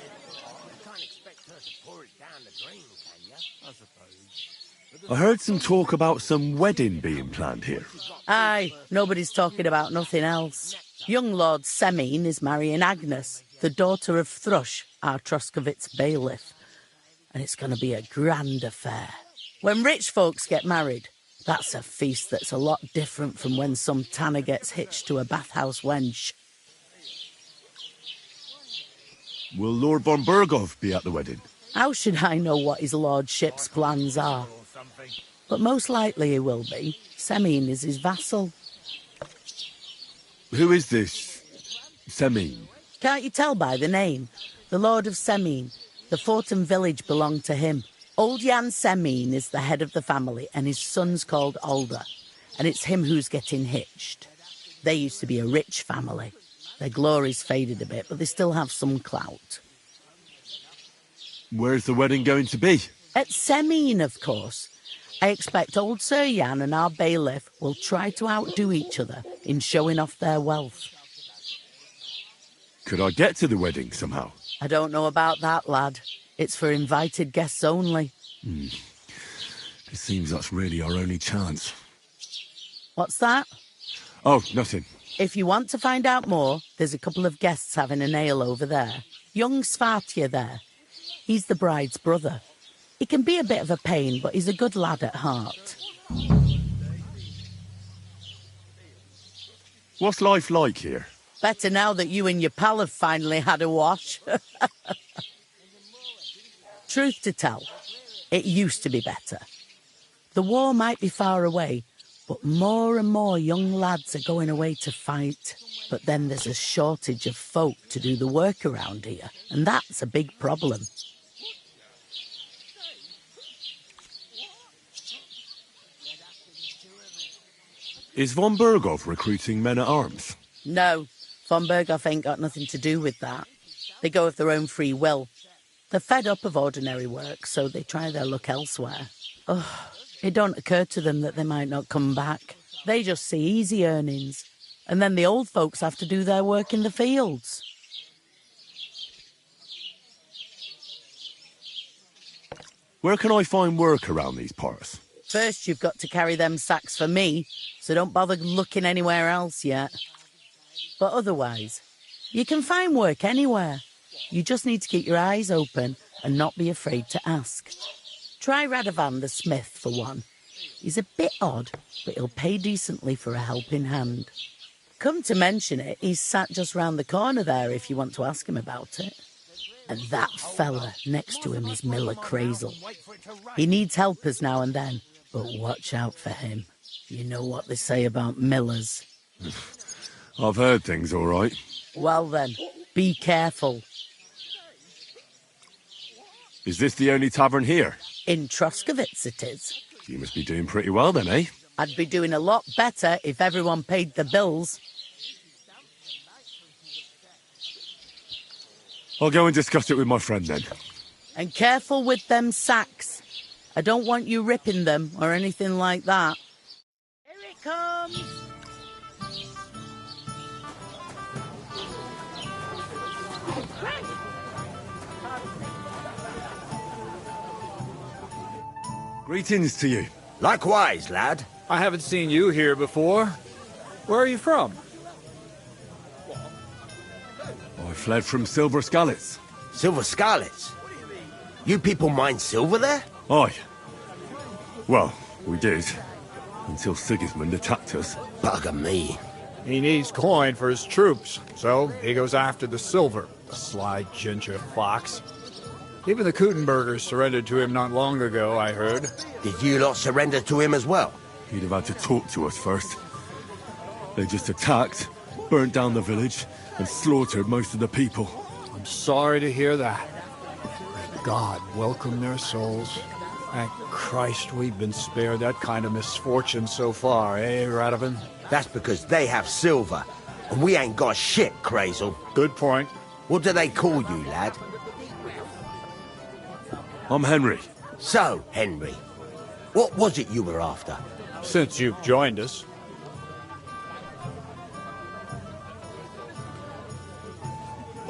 I heard some talk about some wedding being planned here. Aye, nobody's talking about nothing else. Young Lord Semine is marrying Agnes, the daughter of Thrush, our Troskovitz bailiff. And it's going to be a grand affair. When rich folks get married, that's a feast that's a lot different from when some tanner gets hitched to a bathhouse wench. Will Lord von Berghoff be at the wedding? How should I know what his lordship's plans are? But most likely he will be. Semine is his vassal. Who is this Semine? Can't you tell by the name? The Lord of Semine. The fort and village belong to him. Old Jan Semine is the head of the family, and his son's called Alder. And it's him who's getting hitched. They used to be a rich family. Their glory's faded a bit, but they still have some clout. Where's the wedding going to be? At Semine, of course. I expect old Sir Jan and our bailiff will try to outdo each other in showing off their wealth. Could I get to the wedding somehow? I don't know about that, lad. It's for invited guests only. It seems that's really our only chance. What's that? Oh, nothing. If you want to find out more, there's a couple of guests having an ale over there. Young Svartje there. He's the bride's brother. He can be a bit of a pain, but he's a good lad at heart. What's life like here? Better now that you and your pal have finally had a wash. Truth to tell, it used to be better. The war might be far away, but more and more young lads are going away to fight. But then there's a shortage of folk to do the work around here, and that's a big problem. Is von Berghoff recruiting men-at-arms? No, von Berghoff ain't got nothing to do with that. They go of their own free will. They're fed up of ordinary work, so they try their luck elsewhere. It don't occur to them that they might not come back. They just see easy earnings, and then the old folks have to do their work in the fields. Where can I find work around these parts? First, you've got to carry them sacks for me, so don't bother looking anywhere else yet. But otherwise, you can find work anywhere. You just need to keep your eyes open and not be afraid to ask. Try Radovan the smith for one. He's a bit odd, but he'll pay decently for a helping hand. Come to mention it, he's sat just round the corner there if you want to ask him about it. And that fella next to him is Miller Crazel. He needs helpers now and then, but watch out for him. You know what they say about Millers. I've heard things, all right. Well then, be careful. Is this the only tavern here? In Troskovitz it is. You must be doing pretty well then, eh? I'd be doing a lot better if everyone paid the bills. I'll go and discuss it with my friend then. And careful with them sacks. I don't want you ripping them or anything like that. Here it comes! Greetings to you. Likewise, lad. I haven't seen you here before. Where are you from? I fled from Silver Scalets. Silver Scalets? You people mine silver there? Aye. Well, we did. Until Sigismund attacked us. Bugger me. He needs coin for his troops, so he goes after the silver. The sly ginger fox. Even the Kutenbergers surrendered to him not long ago, I heard. Did you lot surrender to him as well? He'd have had to talk to us first. They just attacked, burnt down the village, and slaughtered most of the people. I'm sorry to hear that. May God welcome their souls. Thank Christ we've been spared that kind of misfortune so far, eh, Radovan? That's because they have silver, and we ain't got shit, Crazel. Good point. What do they call you, lad? I'm Henry. So, Henry, what was it you were after? Since you've joined us.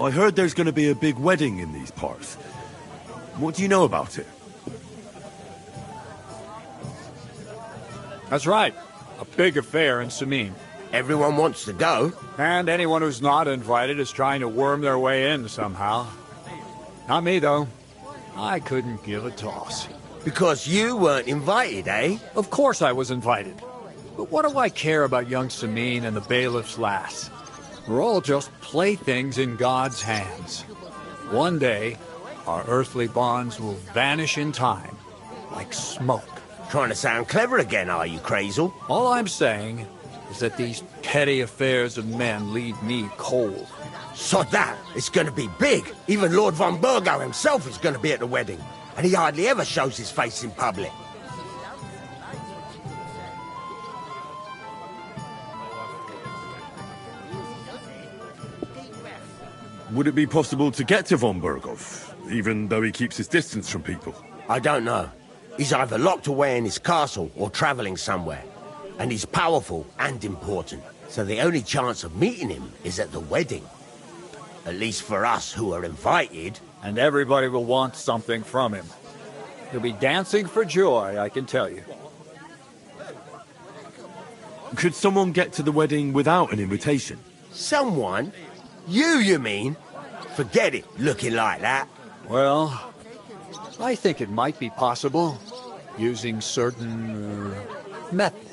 I heard there's going to be a big wedding in these parts. What do you know about it? That's right. A big affair in Samin. Everyone wants to go. And anyone who's not invited is trying to worm their way in somehow. Not me, though. I couldn't give a toss. Because you weren't invited, eh? Of course I was invited. But what do I care about young Samin and the bailiff's lass? We're all just playthings in God's hands. One day, our earthly bonds will vanish in time, like smoke. Trying to sound clever again, are you, Crazel? All I'm saying is that these petty affairs of men leave me cold. Sod that! It's gonna be big! Even Lord von Burgo himself is gonna be at the wedding. And he hardly ever shows his face in public. Would it be possible to get to von Burgov, even though he keeps his distance from people? I don't know. He's either locked away in his castle or traveling somewhere. And he's powerful and important. So the only chance of meeting him is at the wedding. At least for us who are invited. And everybody will want something from him. He'll be dancing for joy, I can tell you. Could someone get to the wedding without an invitation? Someone? You mean? Forget it, looking like that. Well, I think it might be possible, using certain methods.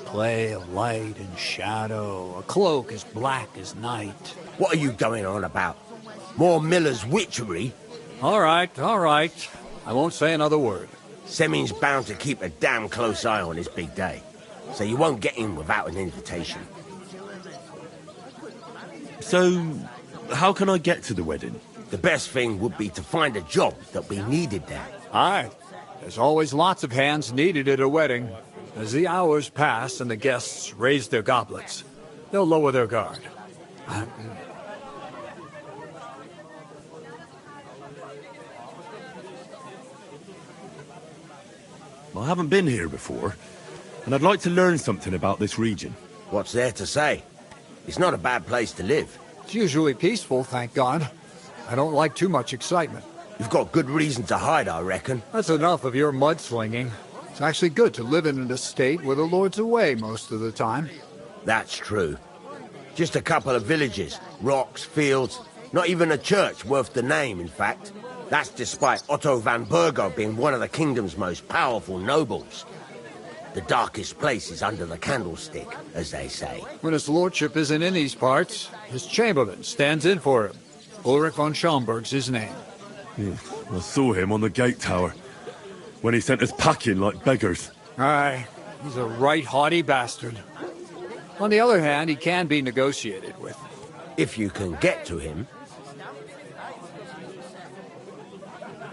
Play of light and shadow, a cloak as black as night. What are you going on about? More Miller's witchery? All right. I won't say another word. Semin's bound to keep a damn close eye on his big day, so you won't get in without an invitation. So, how can I get to the wedding? The best thing would be to find a job that we needed there. Aye. There's always lots of hands needed at a wedding. As the hours pass and the guests raise their goblets, they'll lower their guard. I haven't been here before, and I'd like to learn something about this region. What's there to say? It's not a bad place to live. It's usually peaceful, thank God. I don't like too much excitement. You've got good reason to hide, I reckon. That's enough of your mudslinging. It's actually good to live in an estate where the Lord's away most of the time. That's true. Just a couple of villages, rocks, fields, not even a church worth the name, in fact. That's despite Otto van Burgo being one of the kingdom's most powerful nobles. The darkest place is under the candlestick, as they say. When his lordship isn't in these parts, his chamberlain stands in for him. Ulrich von Schaumburg's his name. Yeah, I saw him on the gate tower, when he sent us packing like beggars. Aye, he's a right haughty bastard. On the other hand, he can be negotiated with. If you can get to him.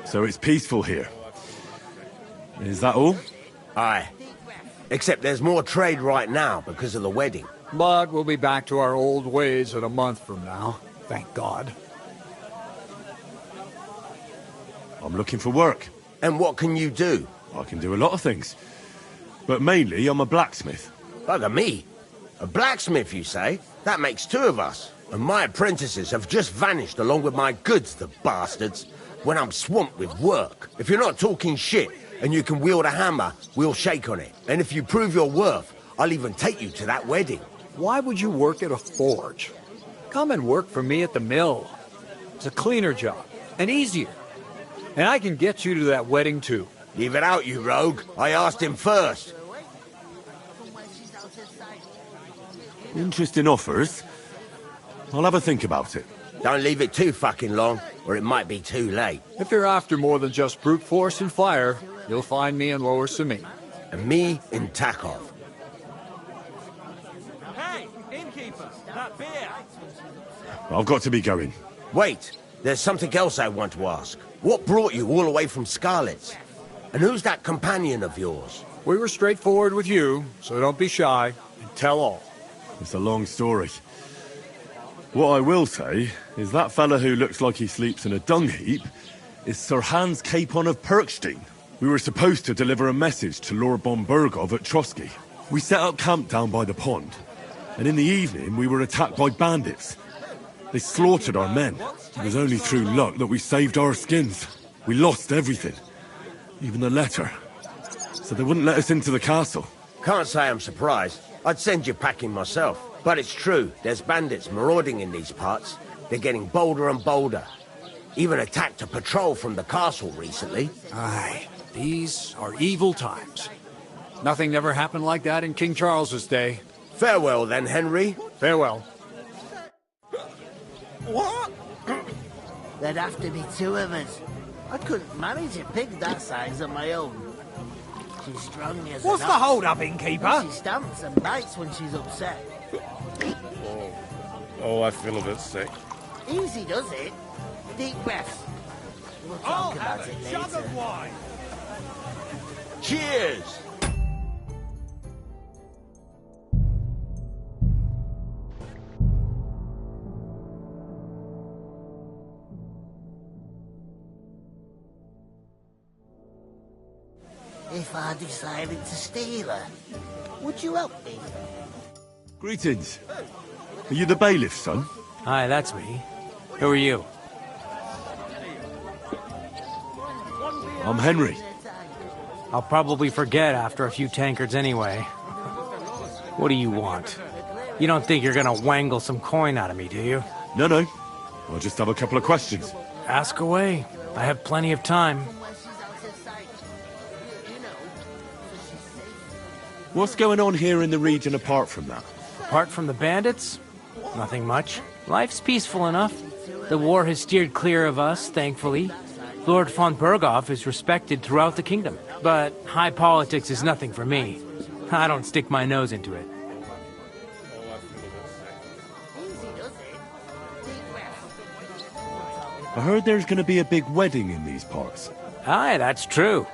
So it's peaceful here. Is that all? Aye. Except there's more trade right now because of the wedding. But we'll be back to our old ways in a month from now. Thank God. I'm looking for work. And what can you do? I can do a lot of things. But mainly, I'm a blacksmith. Bugger me. A blacksmith, you say? That makes two of us. And my apprentices have just vanished along with my goods, the bastards. When I'm swamped with work. If you're not talking shit and you can wield a hammer, we'll shake on it. And if you prove your worth, I'll even take you to that wedding. Why would you work at a forge? Come and work for me at the mill. It's a cleaner job, and easier. And I can get you to that wedding, too. Leave it out, you rogue. I asked him first. Interesting offers. I'll have a think about it. Don't leave it too fucking long, or it might be too late. If you're after more than just brute force and fire, you'll find me in Lower Samin. And me in Takov. Hey, innkeeper, that beer. I've got to be going. Wait, there's something else I want to ask. What brought you all the way from Scarlet's? And who's that companion of yours? We were straightforward with you, so don't be shy and tell all. It's a long story. What I will say is that fella who looks like he sleeps in a dung heap is Sir Hans Capon of Perkstein. We were supposed to deliver a message to Lord von Bergov at Trotsky. We set up camp down by the pond, and in the evening we were attacked by bandits. They slaughtered our men. It was only through luck that we saved our skins. We lost everything, even the letter. So they wouldn't let us into the castle. Can't say I'm surprised. I'd send you packing myself. But it's true, there's bandits marauding in these parts. They're getting bolder and bolder. Even attacked a patrol from the castle recently. Aye, these are evil times. Nothing ever happened like that in King Charles's day. Farewell then, Henry. Farewell. What? There'd have to be two of us. I couldn't manage a pig that size on my own. She's strong as What's the hold-up, innkeeper? She stamps and bites when she's upset. Oh, I feel a bit sick. Easy does it. Deep breaths. We'll talk about it later. Jug of wine. Cheers! If I decided to steal her, would you help me? Greetings. Are you the bailiff, son? Hi, that's me. Who are you? I'm Henry. I'll probably forget after a few tankards anyway. What do you want? You don't think you're gonna wangle some coin out of me, do you? No. I'll just have a couple of questions. Ask away. I have plenty of time. What's going on here in the region apart from that? Apart from the bandits? Nothing much. Life's peaceful enough. The war has steered clear of us, thankfully. Lord von Berghoff is respected throughout the kingdom. But high politics is nothing for me. I don't stick my nose into it. I heard there's going to be a big wedding in these parts. Aye, that's true.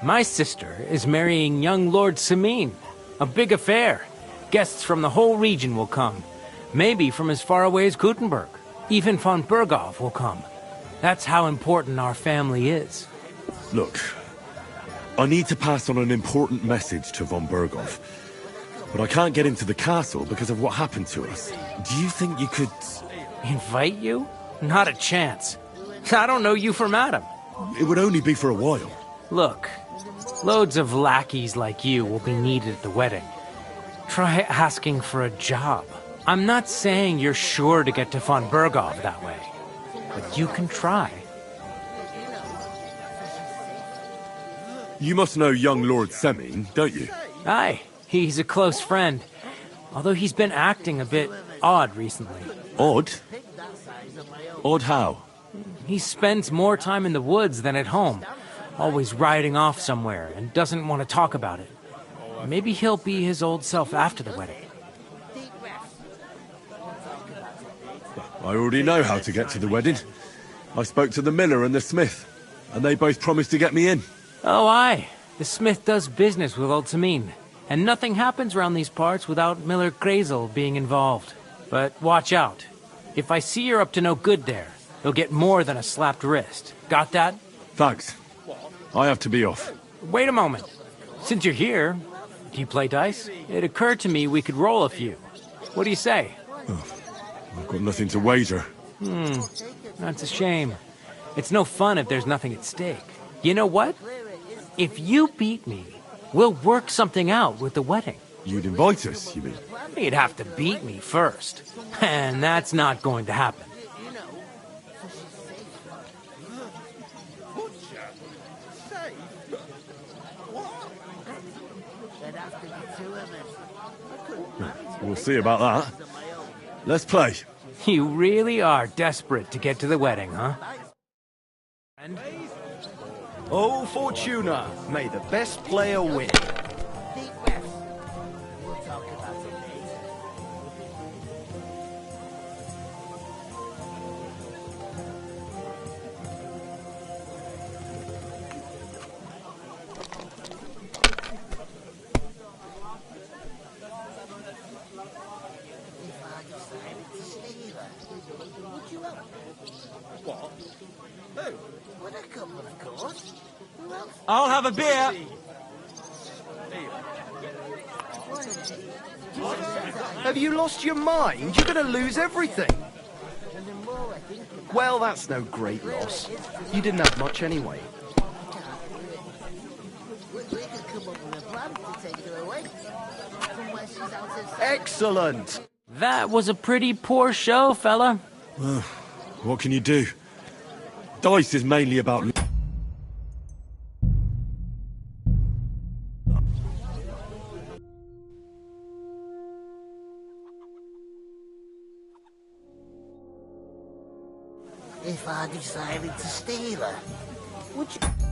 My sister is marrying young Lord Samin. A big affair. Guests from the whole region will come. Maybe from as far away as Gutenberg. Even von Berghoff will come. That's how important our family is. Look, I need to pass on an important message to von Berghoff. But I can't get into the castle because of what happened to us. Do you think you could... Invite you? Not a chance. I don't know you from Adam. It would only be for a while. Look, loads of lackeys like you will be needed at the wedding. Try asking for a job. I'm not saying you're sure to get to von Berghoff that way, but you can try. You must know young Lord Semin, don't you? Aye, he's a close friend. Although he's been acting a bit odd recently. Odd? Odd how? He spends more time in the woods than at home. Always riding off somewhere and doesn't want to talk about it. Maybe he'll be his old self after the wedding. I already know how to get to the wedding. I spoke to the miller and the smith, and they both promised to get me in. Oh, aye. The smith does business with old Samin, and nothing happens around these parts without Miller Grazel being involved. But watch out. If I see you're up to no good there, you'll get more than a slapped wrist. Got that? Thanks. I have to be off. Wait a moment. Since you're here, do you play dice? It occurred to me we could roll a few. What do you say? Oh, I've got nothing to wager. That's a shame. It's no fun if there's nothing at stake. You know what? If you beat me, we'll work something out with the wedding. You'd invite us, you mean? You'd have to beat me first. And that's not going to happen. We'll see about that. Let's play. You really are desperate to get to the wedding, huh? Oh, Fortuna, may the best player win. What? Who? What a couple, of course. Who else? I'll have a beer. Have you lost your mind? You're going to lose everything. Well, that's no great loss. You didn't have much anyway. We could come up with a plan to take her away. From where she's out of sight. Excellent. That was a pretty poor show, fella. Well, what can you do? Dice is mainly about... If I decided to steal her, would you...